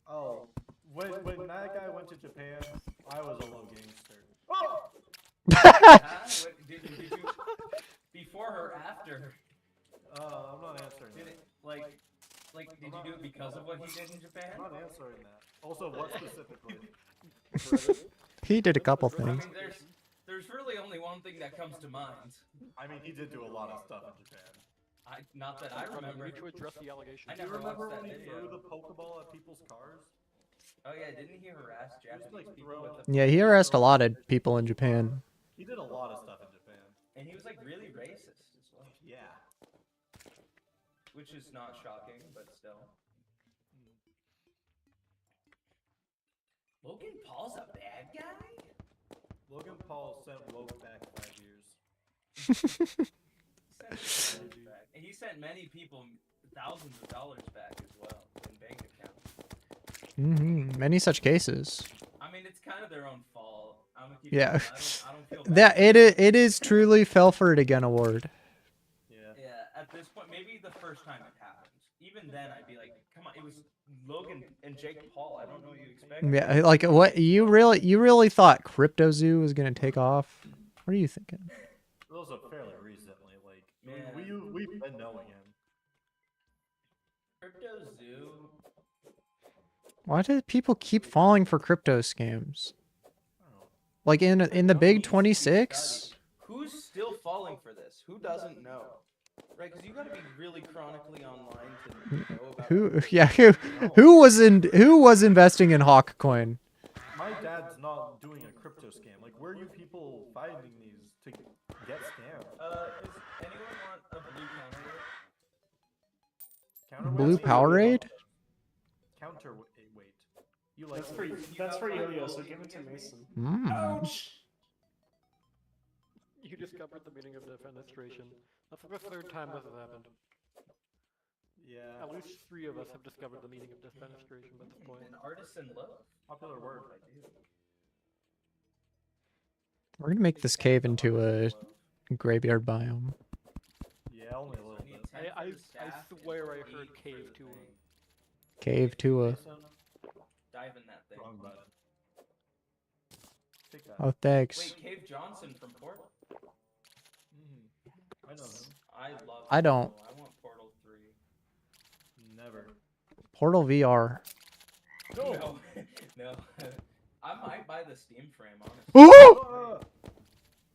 Speaker 3: Oh, when that guy went to Japan, I was a low gangster.
Speaker 2: Huh? What, did you before or after?
Speaker 3: I'm not answering
Speaker 2: Did
Speaker 3: that.
Speaker 2: it like did you do it because of what he did in Japan?
Speaker 3: I'm not answering that. Also, what specifically?
Speaker 1: He did a couple
Speaker 2: I mean,
Speaker 1: things.
Speaker 2: there's really only one thing that comes to mind.
Speaker 3: I mean, he did do a lot of stuff in Japan.
Speaker 2: Not that I remember.
Speaker 5: You need to address the allegation.
Speaker 2: I
Speaker 3: Do you
Speaker 2: never
Speaker 3: remember
Speaker 2: watched
Speaker 3: when
Speaker 2: that
Speaker 3: he
Speaker 2: video.
Speaker 3: threw the Pokeball at people's cars?
Speaker 2: Oh yeah, didn't he harass Japanese
Speaker 3: like,
Speaker 2: people
Speaker 3: throw-
Speaker 2: with the
Speaker 1: Yeah, he harassed a lot of people in Japan.
Speaker 3: He did a lot of stuff in Japan.
Speaker 2: and he was like really racist as well,
Speaker 3: Yeah.
Speaker 2: which is not shocking, but still. Logan Paul's a bad guy?
Speaker 3: Logan Paul sent woke back 5 years.
Speaker 2: Sent his money back. And he sent many people thousands of dollars back as well in bank accounts.
Speaker 1: Many such cases.
Speaker 2: I mean, it's kind of their own fault. I'm gonna keep
Speaker 1: Yeah.
Speaker 2: it real. I don't feel bad.
Speaker 1: That it is truly fell for it again award.
Speaker 3: Yeah.
Speaker 2: Yeah, at this point, maybe the first time it happened. Even then, I'd be like, come on, it was Logan and Jake Paul. I don't know what you expected.
Speaker 1: Yeah, like what you really thought CryptoZoo was gonna take off? What are you thinking?
Speaker 3: Those are fairly recently. Like,
Speaker 2: Man.
Speaker 3: we've been knowing him.
Speaker 2: Crypto Zoo.
Speaker 1: Why do people keep falling for crypto scams?
Speaker 3: I don't know.
Speaker 1: Like in the
Speaker 2: No,
Speaker 1: big
Speaker 2: needs to be
Speaker 1: 26?
Speaker 2: studied. Who's still falling for this? Who doesn't know? Right, because you got to be really chronically online to know about.
Speaker 1: Who yeah, who was investing in Hawkcoin?
Speaker 3: My dad's not doing a crypto scam. Like, where are you people finding these to get scammed?
Speaker 2: Does anyone want a blue counterweight?
Speaker 1: Blue Powerade?
Speaker 3: Counterweight. You like
Speaker 4: That's for Yo-Yo, so give it to Mason.
Speaker 1: Mm.
Speaker 5: You discovered the meaning of defenestration. That's the third time this has happened.
Speaker 3: Yeah.
Speaker 5: At least 3 of us have discovered the meaning of defenestration at this point.
Speaker 2: An artisan love.
Speaker 3: Popular word.
Speaker 2: I do.
Speaker 1: We're gonna make this cave into a graveyard biome.
Speaker 3: Yeah, only a little
Speaker 2: So
Speaker 3: bit.
Speaker 2: the intent
Speaker 5: I
Speaker 2: for the staff is
Speaker 5: swear
Speaker 2: to
Speaker 5: I
Speaker 2: aid
Speaker 5: heard
Speaker 2: for
Speaker 5: cave
Speaker 2: the
Speaker 5: to a-
Speaker 2: thing.
Speaker 1: Cave to a
Speaker 3: Mason,
Speaker 2: Dive in that thing.
Speaker 3: wrong button. Take that.
Speaker 1: oh thanks.
Speaker 2: Wait, Cave Johnson from Portal.
Speaker 3: I know him.
Speaker 2: I love.
Speaker 1: I don't.
Speaker 2: Portal. I want Portal 3.
Speaker 3: Never.
Speaker 1: Portal VR.
Speaker 2: No, no. I might buy the Steam frame, honestly.
Speaker 1: Ooh!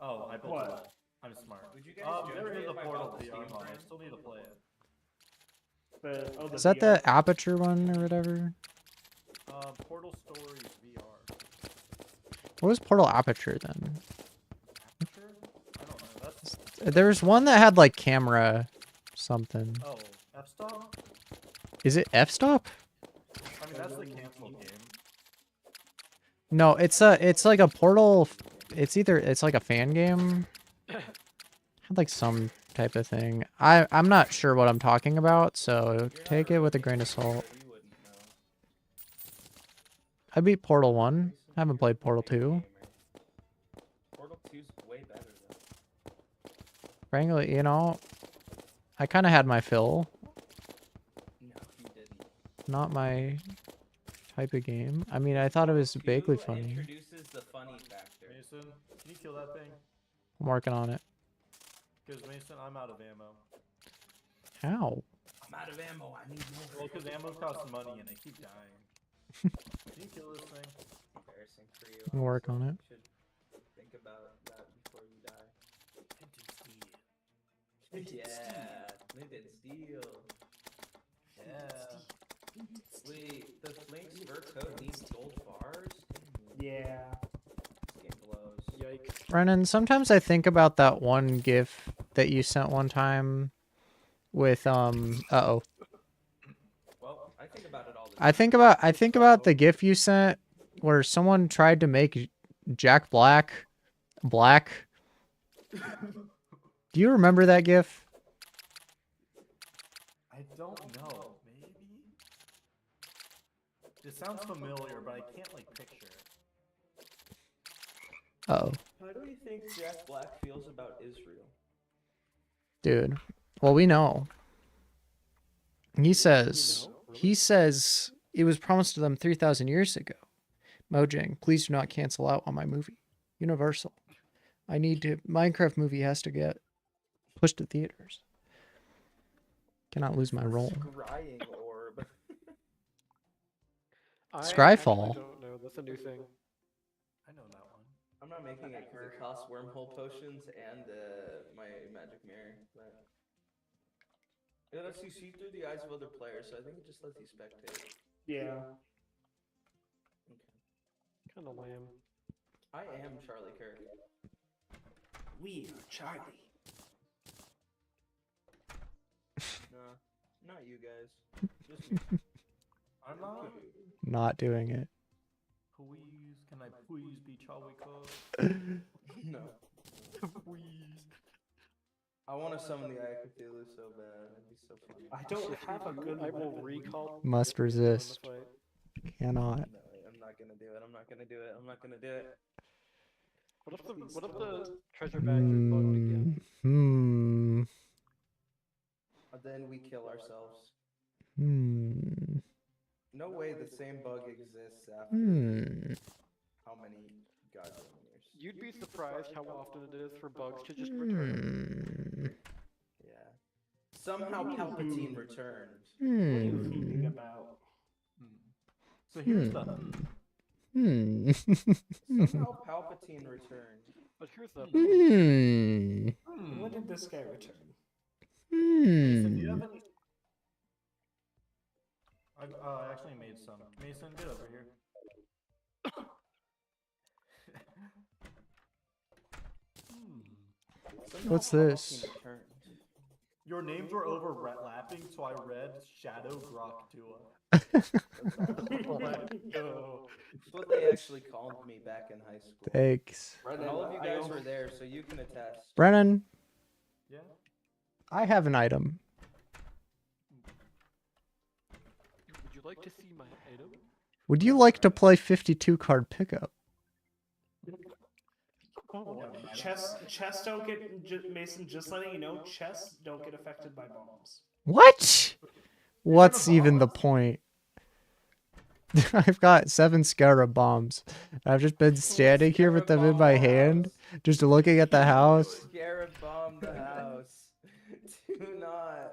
Speaker 3: Oh, I built
Speaker 4: What?
Speaker 3: it. I'm smart.
Speaker 2: Would you guys
Speaker 3: There
Speaker 2: judge me
Speaker 3: is a
Speaker 2: if I
Speaker 3: Portal
Speaker 2: bought the
Speaker 3: VR
Speaker 2: Steam
Speaker 3: mod. I
Speaker 2: frame?
Speaker 3: still need to play it.
Speaker 4: The
Speaker 1: Is that
Speaker 4: VR.
Speaker 1: the Aperture one or whatever?
Speaker 3: Portal Stories VR.
Speaker 1: What was Portal Aperture then?
Speaker 3: Aperture? I don't know. That's
Speaker 1: There's one that had like camera something.
Speaker 3: oh, F-Stop?
Speaker 1: Is it f-stop?
Speaker 3: I mean, that's the canceled game.
Speaker 1: No, it's like a Portal. It's like a fan game. Had like some type of thing. I'm not sure what I'm talking about, so
Speaker 2: You're not
Speaker 1: take it
Speaker 2: really
Speaker 1: with a
Speaker 2: a
Speaker 1: grain of
Speaker 2: gamer,
Speaker 1: salt.
Speaker 2: so you wouldn't know.
Speaker 1: I beat Portal 1.
Speaker 2: Mason,
Speaker 1: I haven't
Speaker 2: you're
Speaker 1: played
Speaker 2: a
Speaker 1: Portal
Speaker 2: big
Speaker 1: 2.
Speaker 2: gamer. Portal 2's way better though.
Speaker 1: Frankly, you know, I kind of had my fill.
Speaker 2: No, you didn't.
Speaker 1: Not my type of game. I mean, I thought it was vaguely
Speaker 2: 2
Speaker 1: funny.
Speaker 2: introduces the funny factor.
Speaker 3: Mason, can you kill that thing?
Speaker 1: I'm working on it.
Speaker 3: Because, Mason, I'm out of ammo.
Speaker 1: How?
Speaker 2: I'm out of ammo. I need more.
Speaker 3: Well, because ammo costs money and I keep dying. Can you kill this thing?
Speaker 2: Embarrassing for you.
Speaker 1: I'll work on
Speaker 2: honestly. You should think about that before you die. Yeah, Linden Steel.
Speaker 3: Yeah.
Speaker 2: Wait, the Flink's fur coat needs gold bars?
Speaker 4: Yeah.
Speaker 2: This game blows.
Speaker 5: Yikes.
Speaker 1: Brennan, sometimes I think about that one GIF that you sent one time with uh-oh.
Speaker 2: Well, I think about it all the time.
Speaker 1: I think about the GIF you sent where someone tried to make Jack Black. Black. Do you remember that gif?
Speaker 3: I don't know. Maybe. It sounds familiar, but I can't like picture it.
Speaker 1: Oh,
Speaker 2: How do you think Jack Black feels about Israel?
Speaker 1: dude. Well, we know. He says it was promised to them 3,000 years ago. Mojang, please do not cancel out on my movie. Universal. Minecraft movie has to get pushed to theaters. Cannot lose my role.
Speaker 2: Scrying orb.
Speaker 5: I
Speaker 1: Scryfall.
Speaker 5: actually don't know. That's a new thing.
Speaker 3: I know that one.
Speaker 2: I'm not making it because it costs wormhole potions and my magic mirror. But it lets you see through the eyes of other players, so I think it just lets you spectate.
Speaker 4: Yeah.
Speaker 5: Kind of lame.
Speaker 2: I am Charlie Kirk.
Speaker 4: We are Charlie.
Speaker 2: Nah, not you guys. Just me.
Speaker 3: I'm not.
Speaker 1: Not doing it.
Speaker 3: Please, can I please be Charlie Cook?
Speaker 2: No.
Speaker 5: Please.
Speaker 2: I want to summon the Eye of Cthulhu so bad. It'd be so funny.
Speaker 4: I don't have a good
Speaker 5: I will
Speaker 4: weapon.
Speaker 5: recall.
Speaker 1: Must
Speaker 5: the person in the
Speaker 1: resist.
Speaker 5: fight.
Speaker 1: Cannot.
Speaker 2: No, I'm not gonna do it. I'm not gonna do it. I'm not gonna do it.
Speaker 5: What if the treasure bag is bugged again?
Speaker 2: Then we kill ourselves.
Speaker 1: Hmm.
Speaker 2: No way the same bug exists after how many goddamn years.
Speaker 5: You'd be surprised how often it is for bugs to just return.
Speaker 2: Yeah. Somehow Palpatine returned.
Speaker 4: What are you thinking about?
Speaker 3: So here's the.
Speaker 2: Somehow Palpatine returned.
Speaker 5: But here's the.
Speaker 4: When did this guy return?
Speaker 3: Mason, do you have any? I actually made some. Mason, get over here.
Speaker 2: Somehow
Speaker 1: What's this?
Speaker 2: Palpatine returned.
Speaker 3: Your names were overlapping, so I read Shadow Grok Tua.
Speaker 2: It's what they actually called me back in high school.
Speaker 1: Thanks.
Speaker 2: And all of you guys were there, so you can attest.
Speaker 1: Brennan,
Speaker 3: Yeah.
Speaker 1: I have an item.
Speaker 5: Would you like to see my item?
Speaker 1: Would you like to play 52 card pickup?
Speaker 4: Chests don't get Mason. Just letting you know, chests don't get affected by bombs.
Speaker 1: What? What's even the point? I've got 7 scarab bombs. I've just been standing here with them in my hand, just looking at the house.
Speaker 2: Scarab bomb the house. Do not.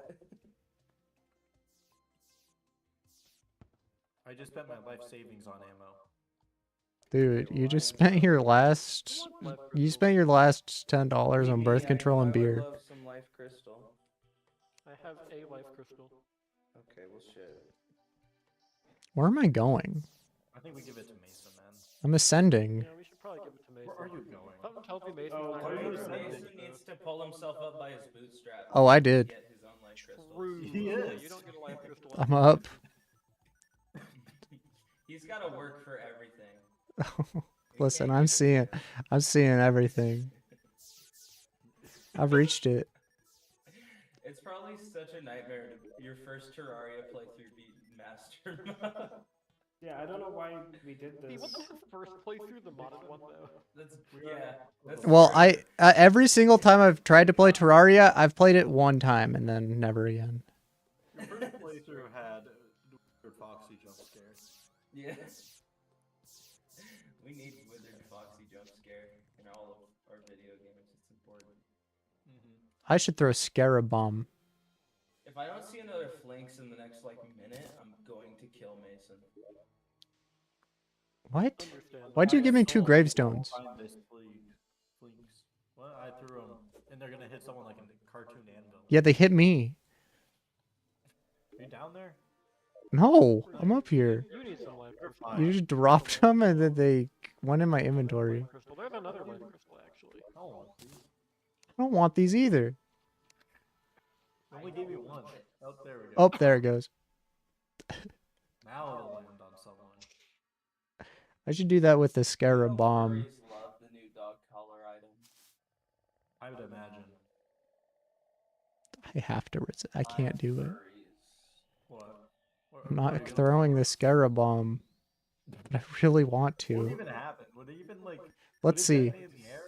Speaker 3: I just spent my life savings on ammo.
Speaker 1: Dude, you just spent your last $10 on birth control and
Speaker 2: I would
Speaker 1: beer.
Speaker 2: love some life crystal.
Speaker 5: I have a life crystal.
Speaker 2: Okay, well shit.
Speaker 1: Where am I going?
Speaker 3: I think we give it to Mason, man.
Speaker 1: I'm ascending.
Speaker 5: Yeah, we should probably give it to Mason.
Speaker 3: Where are you going?
Speaker 5: Something tells me Mason.
Speaker 4: Oh,
Speaker 5: will
Speaker 4: where are you
Speaker 5: never
Speaker 4: going?
Speaker 5: make
Speaker 2: Mason
Speaker 5: it.
Speaker 2: needs to pull himself up by his bootstraps.
Speaker 1: Oh, I
Speaker 2: to
Speaker 1: did.
Speaker 2: Get his own life crystals.
Speaker 5: True.
Speaker 3: He
Speaker 5: Yeah,
Speaker 3: is.
Speaker 5: you don't get a life crystal.
Speaker 1: I'm up.
Speaker 2: He's got to work for everything. We
Speaker 1: Listen,
Speaker 2: can't
Speaker 1: I'm
Speaker 2: just do
Speaker 1: seeing
Speaker 2: that.
Speaker 1: everything. I've reached it.
Speaker 2: It's probably such a nightmare. Your first Terraria playthrough beat Master Mode.
Speaker 4: Yeah, I don't know why we did
Speaker 5: Hey,
Speaker 4: this.
Speaker 5: what the first playthrough the modded one though?
Speaker 2: That's yeah. That's
Speaker 1: Well,
Speaker 2: great.
Speaker 1: every single time I've tried to play Terraria, I've played it one time and then never again.
Speaker 3: Your first playthrough had Weird Foxy jump scares.
Speaker 2: Yeah. We need Wizard Foxy jump scare in all of our video games. It's important.
Speaker 1: I should throw a Scarab Bomb.
Speaker 2: If I don't see another Flinks in the next minute, I'm going to kill Mason.
Speaker 1: What?
Speaker 5: Understand.
Speaker 1: Why'd you give me 2 gravestones?
Speaker 3: Well, I threw them, and they're gonna hit someone like a cartoon anvil.
Speaker 1: Yeah, they hit me.
Speaker 3: Are you down there?
Speaker 1: No, I'm up here.
Speaker 5: You need some life crystal.
Speaker 3: Fine.
Speaker 1: You just dropped them and then they went in my inventory.
Speaker 5: Life crystal. There's another life crystal actually.
Speaker 3: I don't want these.
Speaker 1: I don't want these either.
Speaker 3: I only gave you one. Oh, there we go.
Speaker 1: Oh, there it goes.
Speaker 3: Now it'll land on someone.
Speaker 1: I should do that with the Scarab Bomb.
Speaker 2: Furries
Speaker 3: I would imagine.
Speaker 1: I have to resist. I can't do it.
Speaker 3: What?
Speaker 1: I'm not throwing the Scarab Bomb. But I really want
Speaker 3: What would
Speaker 1: to.
Speaker 3: even happen? Would it even like?
Speaker 1: Let's
Speaker 3: would it
Speaker 1: see.
Speaker 3: detonate in the air?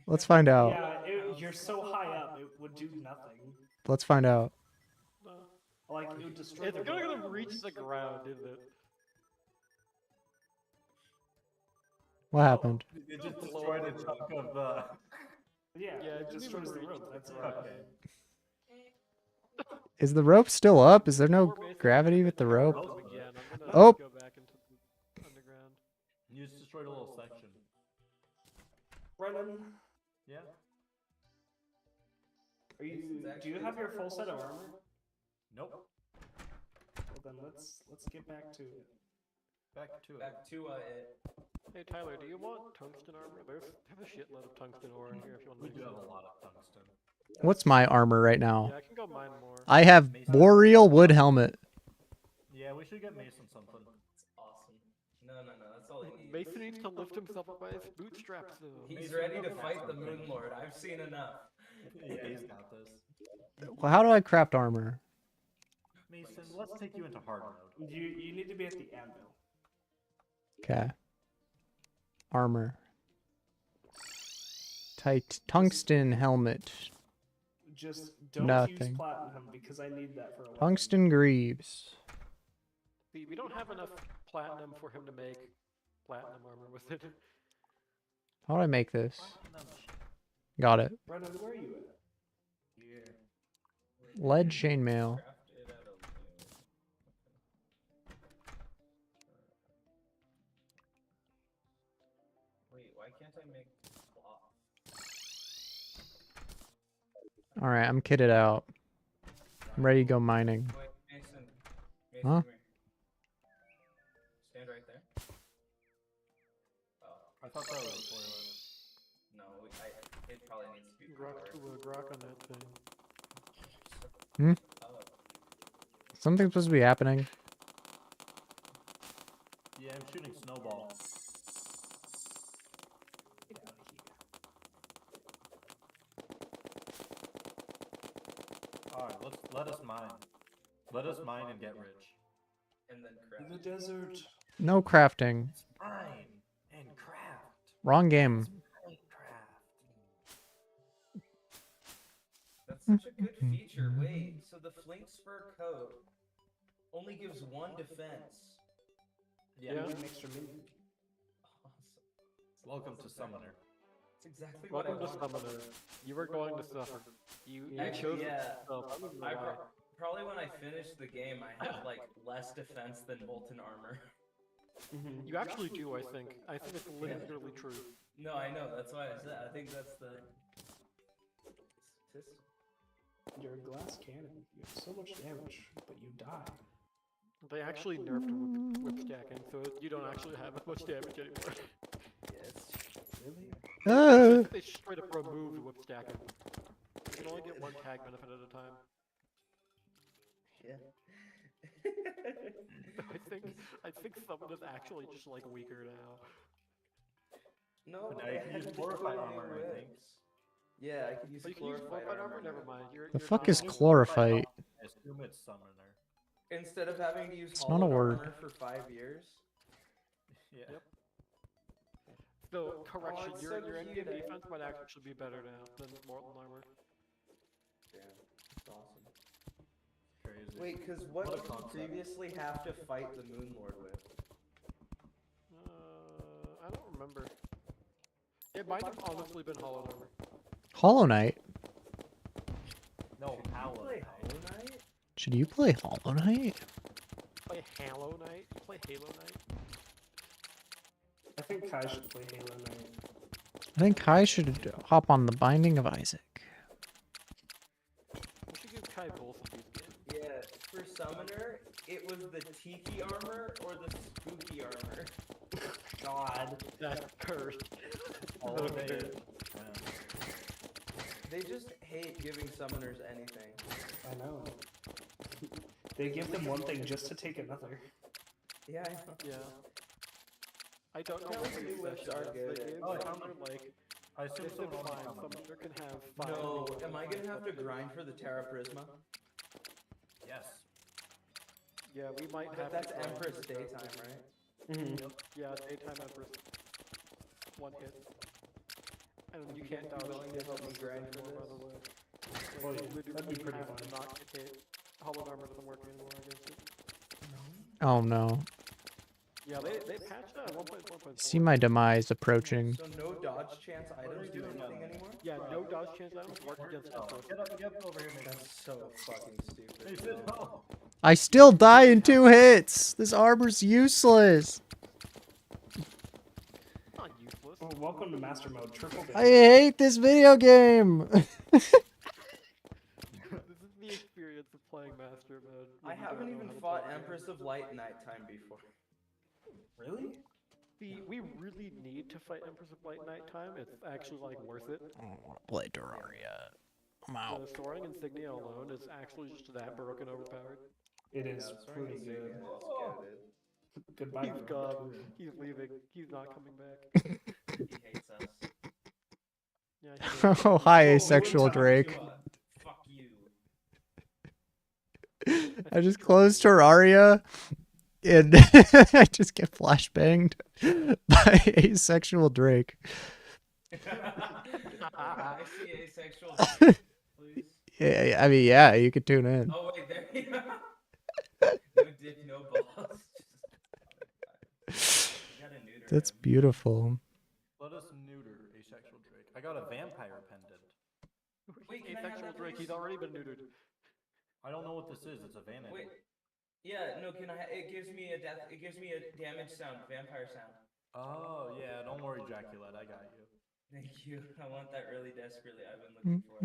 Speaker 1: Let's find out.
Speaker 4: Yeah, you're so high up, it would do nothing.
Speaker 1: Let's find out.
Speaker 4: Like, it would destroy
Speaker 5: It's
Speaker 4: the
Speaker 5: gonna
Speaker 4: road.
Speaker 5: reach the ground, isn't it?
Speaker 1: What happened?
Speaker 3: It just destroyed a chunk of the.
Speaker 4: Yeah,
Speaker 5: Yeah,
Speaker 4: it
Speaker 5: it didn't
Speaker 4: destroys
Speaker 5: even
Speaker 4: the
Speaker 5: reach
Speaker 4: road.
Speaker 5: the
Speaker 4: That's
Speaker 5: ground.
Speaker 4: right.
Speaker 3: Okay.
Speaker 1: Is the rope still up? Is there no
Speaker 5: We're basically
Speaker 1: gravity
Speaker 5: gonna
Speaker 1: with the
Speaker 5: go
Speaker 1: rope?
Speaker 5: up again. I'm gonna
Speaker 1: Oh.
Speaker 5: go back into the underground.
Speaker 3: You just destroyed a little section.
Speaker 4: Brennan,
Speaker 3: Yeah.
Speaker 4: are you? Do you have your full set of armor?
Speaker 3: Nope.
Speaker 4: Well, then let's get back to it.
Speaker 3: Back to it.
Speaker 2: Back to it.
Speaker 5: Hey Tyler, do you want tungsten armor? There's have a shitload of tungsten ore in here if you want to
Speaker 3: We
Speaker 5: make
Speaker 3: do have
Speaker 5: some.
Speaker 3: a lot of tungsten.
Speaker 1: What's my armor right now?
Speaker 5: Yeah, I can go mine more.
Speaker 1: I have Boreal Wood Helmet.
Speaker 3: Yeah, we should get Mason something.
Speaker 2: It's awesome. No, that's all he needs.
Speaker 5: Mason needs to lift himself up by his bootstraps though.
Speaker 2: He's ready to fight the Moon Lord. I've seen enough.
Speaker 3: Yeah, he's got this.
Speaker 1: Well, how do I craft armor?
Speaker 3: Mason, let's take you into hard mode.
Speaker 4: You need to be at the anvil.
Speaker 1: Okay. Armor. Tight tungsten helmet.
Speaker 4: Just don't use
Speaker 1: Nothing.
Speaker 4: platinum because I need that for a while.
Speaker 1: Tungsten greaves.
Speaker 5: We don't have enough platinum for him to make platinum armor with it.
Speaker 1: How do I make this? Got it.
Speaker 4: Brennan, where are you at?
Speaker 2: Here.
Speaker 1: Lead chainmail.
Speaker 2: Crafted out of wood. Wait, why can't I make cloth?
Speaker 1: Alright, I'm kitted out. I'm ready to go mining.
Speaker 2: Wait, Mason. Mason,
Speaker 1: Huh?
Speaker 2: come here. Stand right there. Oh,
Speaker 3: I thought that was a toilet.
Speaker 2: no, it probably needs to be
Speaker 5: Grok,
Speaker 2: powered.
Speaker 5: grok on that thing.
Speaker 2: Oh,
Speaker 1: Something's supposed to be happening.
Speaker 3: Yeah, I'm shooting snowball.
Speaker 4: Get out of here.
Speaker 3: Alright, let us mine. Let us mine and get rich.
Speaker 2: and then
Speaker 4: In
Speaker 2: craft.
Speaker 4: the desert.
Speaker 1: No crafting.
Speaker 3: Mine and craft.
Speaker 1: Wrong game.
Speaker 3: Mine craft.
Speaker 2: That's such a good feature. Wait, so the Flink Spur coat only gives 1 defense.
Speaker 3: Yeah.
Speaker 5: Yeah.
Speaker 4: An extra minion.
Speaker 2: Awesome.
Speaker 3: Welcome to Summoner.
Speaker 2: That's exactly what
Speaker 5: Welcome
Speaker 2: I
Speaker 5: to
Speaker 2: wanted.
Speaker 5: Summoner. You were going to suffer. You chose
Speaker 2: Actually,
Speaker 5: it
Speaker 2: yeah.
Speaker 5: yourself. I don't know
Speaker 2: I
Speaker 5: why.
Speaker 2: probably when I finish the game, I have like less defense than molten armor.
Speaker 5: You actually do, I think. I think it's literally true.
Speaker 2: No, I know. That's why I said. I think that's the. statistic.
Speaker 4: You're a glass cannon. You have so much damage, but you die.
Speaker 5: They actually nerfed whip stacking, so you don't actually have as much damage anymore.
Speaker 2: Yes.
Speaker 4: Really?
Speaker 1: Ah!
Speaker 5: They straight up removed whip stacking. You can only get 1 tag benefit at a time.
Speaker 2: Yeah.
Speaker 5: I think Summoner's actually just like weaker now.
Speaker 2: No,
Speaker 3: But
Speaker 2: but
Speaker 3: now
Speaker 2: I
Speaker 3: you can
Speaker 2: had
Speaker 3: use
Speaker 2: to
Speaker 3: glorified
Speaker 2: do
Speaker 3: armor, I think.
Speaker 2: whips. Yeah, I could use
Speaker 5: So you can use
Speaker 2: glorified
Speaker 5: Fortified armor?
Speaker 2: armor.
Speaker 5: Never mind.
Speaker 1: The
Speaker 5: You're
Speaker 1: fuck
Speaker 5: not
Speaker 1: is
Speaker 5: wrong.
Speaker 1: chlorophyte?
Speaker 3: I assume it's Summoner.
Speaker 2: Instead of having to use
Speaker 1: It's not a
Speaker 2: hollowed
Speaker 1: word.
Speaker 2: armor for 5 years.
Speaker 3: Yeah.
Speaker 5: Yep. So, correction,
Speaker 2: it's
Speaker 5: your
Speaker 2: so
Speaker 5: Indian
Speaker 2: cute, eh?
Speaker 5: defense might actually be better now than Mortal armor.
Speaker 2: Damn, that's awesome.
Speaker 3: Crazy.
Speaker 2: Wait, because what
Speaker 3: What a
Speaker 2: did you
Speaker 3: concept.
Speaker 2: previously have to fight the Moon Lord with?
Speaker 5: I don't remember. It might have honestly been Hollow armor.
Speaker 1: Hollow Knight?
Speaker 3: No,
Speaker 2: Play
Speaker 3: Hollow.
Speaker 2: Hollow Knight?
Speaker 1: Should you play Hollow Knight?
Speaker 5: Play Halo Knight? You play Halo Knight?
Speaker 4: I think Kai should play Halo Knight.
Speaker 1: I think Kai should hop on the Binding of Isaac.
Speaker 5: We should give Kai both of these games.
Speaker 2: Yeah, for Summoner, it was the Tiki armor or the Spooky armor.
Speaker 4: God.
Speaker 5: That's cursed.
Speaker 3: Hollow
Speaker 5: Okay.
Speaker 3: Knight. Yeah.
Speaker 2: They just hate giving Summoners anything.
Speaker 4: I know. They give them one thing just to take another.
Speaker 2: Yeah, I know.
Speaker 5: Yeah. I don't know
Speaker 2: Tell
Speaker 5: what
Speaker 2: us
Speaker 5: the
Speaker 2: new whips
Speaker 5: obsession
Speaker 2: are
Speaker 5: is.
Speaker 2: good.
Speaker 5: They gave
Speaker 3: Oh,
Speaker 5: Summoner, like,
Speaker 3: I assume
Speaker 5: They said
Speaker 3: someone
Speaker 5: fine,
Speaker 3: else
Speaker 5: so I'm
Speaker 3: coming.
Speaker 5: sure can have 5.
Speaker 2: No,
Speaker 5: people
Speaker 2: am I
Speaker 5: at
Speaker 2: gonna have to
Speaker 5: once.
Speaker 2: grind for the Terra Prisma?
Speaker 3: Yes.
Speaker 5: Yeah, we might have
Speaker 2: That's
Speaker 5: to grind
Speaker 2: Empress
Speaker 5: for that.
Speaker 2: daytime, right?
Speaker 5: Yeah, daytime Empress. 1 hit. And you can't dodge
Speaker 2: willing to help me
Speaker 5: Empress
Speaker 2: grind
Speaker 5: anymore,
Speaker 2: for
Speaker 5: by the
Speaker 2: this?
Speaker 5: way.
Speaker 4: Oh,
Speaker 5: Like,
Speaker 4: yeah,
Speaker 5: literally
Speaker 4: that'd be pretty
Speaker 5: have
Speaker 4: fun.
Speaker 5: to not get hit. Hollow armor doesn't work anymore against it.
Speaker 1: Oh no.
Speaker 5: Yeah, they patched that at 1.4.4.
Speaker 1: See my demise approaching.
Speaker 2: So no dodge chance items do anything anymore?
Speaker 5: Yeah, no dodge chance items work against Empress.
Speaker 3: Get up over here, Mason.
Speaker 2: That's so fucking stupid.
Speaker 3: Mason, no.
Speaker 1: I still die in 2 hits. This armor's useless.
Speaker 5: Not useless.
Speaker 4: Oh, welcome to Master Mode. Triple
Speaker 1: I
Speaker 4: damage.
Speaker 1: hate this video game.
Speaker 5: This is the experience of playing Master Mode.
Speaker 2: I
Speaker 5: when you
Speaker 2: haven't
Speaker 5: don't know
Speaker 2: even
Speaker 5: how to
Speaker 2: fought
Speaker 5: play the game.
Speaker 2: Empress of Light nighttime before.
Speaker 4: Really?
Speaker 5: We really need to fight Empress of Light nighttime. It's actually like worth it.
Speaker 1: I don't want to play Terraria. I'm out.
Speaker 5: The Soaring Insignia alone is actually just that broken overpowered.
Speaker 4: It is
Speaker 2: Yeah, sorry,
Speaker 4: pretty
Speaker 2: Insignia
Speaker 4: good.
Speaker 2: is goated.
Speaker 4: Goodbye.
Speaker 5: He's
Speaker 4: Mother.
Speaker 5: gone. He's leaving. He's not coming back.
Speaker 2: He hates us.
Speaker 5: Yeah. he did.
Speaker 1: Oh, hi,
Speaker 2: Oh,
Speaker 1: asexual
Speaker 2: welcome
Speaker 1: Drake.
Speaker 2: to, fuck you.
Speaker 1: I just closed Terraria, and I just get flashbanged by asexual Drake.
Speaker 2: I see asexual. Please.
Speaker 1: Yeah, I mean, yeah, you could tune in.
Speaker 2: Oh wait, there you go. No dick, no balls. You gotta neuter
Speaker 1: That's
Speaker 2: him.
Speaker 1: beautiful.
Speaker 3: Let us neuter asexual Drake. I got a vampire pendant.
Speaker 2: Wait, can I have
Speaker 5: Asexual
Speaker 2: that,
Speaker 5: Drake.
Speaker 2: please?
Speaker 5: He's already been neutered.
Speaker 3: I don't know what this is. It's a vanity.
Speaker 2: Wait. Yeah, no, can I? It gives me a death. It gives me a damage sound, vampire sound.
Speaker 3: Oh, yeah. Don't worry, Jaculette. I got you.
Speaker 2: Thank you. I want that really desperately. I've been looking for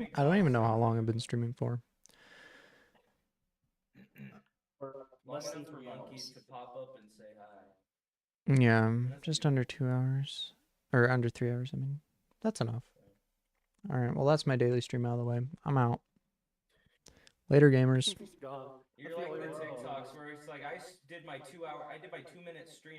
Speaker 2: it.
Speaker 1: I don't even know how long I've been streaming for.
Speaker 4: For
Speaker 2: Long
Speaker 4: less than
Speaker 2: enough for
Speaker 4: 3
Speaker 2: monkeys
Speaker 4: hours.
Speaker 2: to pop up and say hi.
Speaker 1: Yeah, just under 2 hours. Or under 3 hours, I mean. That's enough. Alright, well, that's my daily stream out of the way. I'm out. Later, gamers.
Speaker 5: He's gone.
Speaker 2: You're
Speaker 5: I feel
Speaker 2: like the
Speaker 5: like we're all-
Speaker 2: TikToks where it's like I did my 2 minute stream.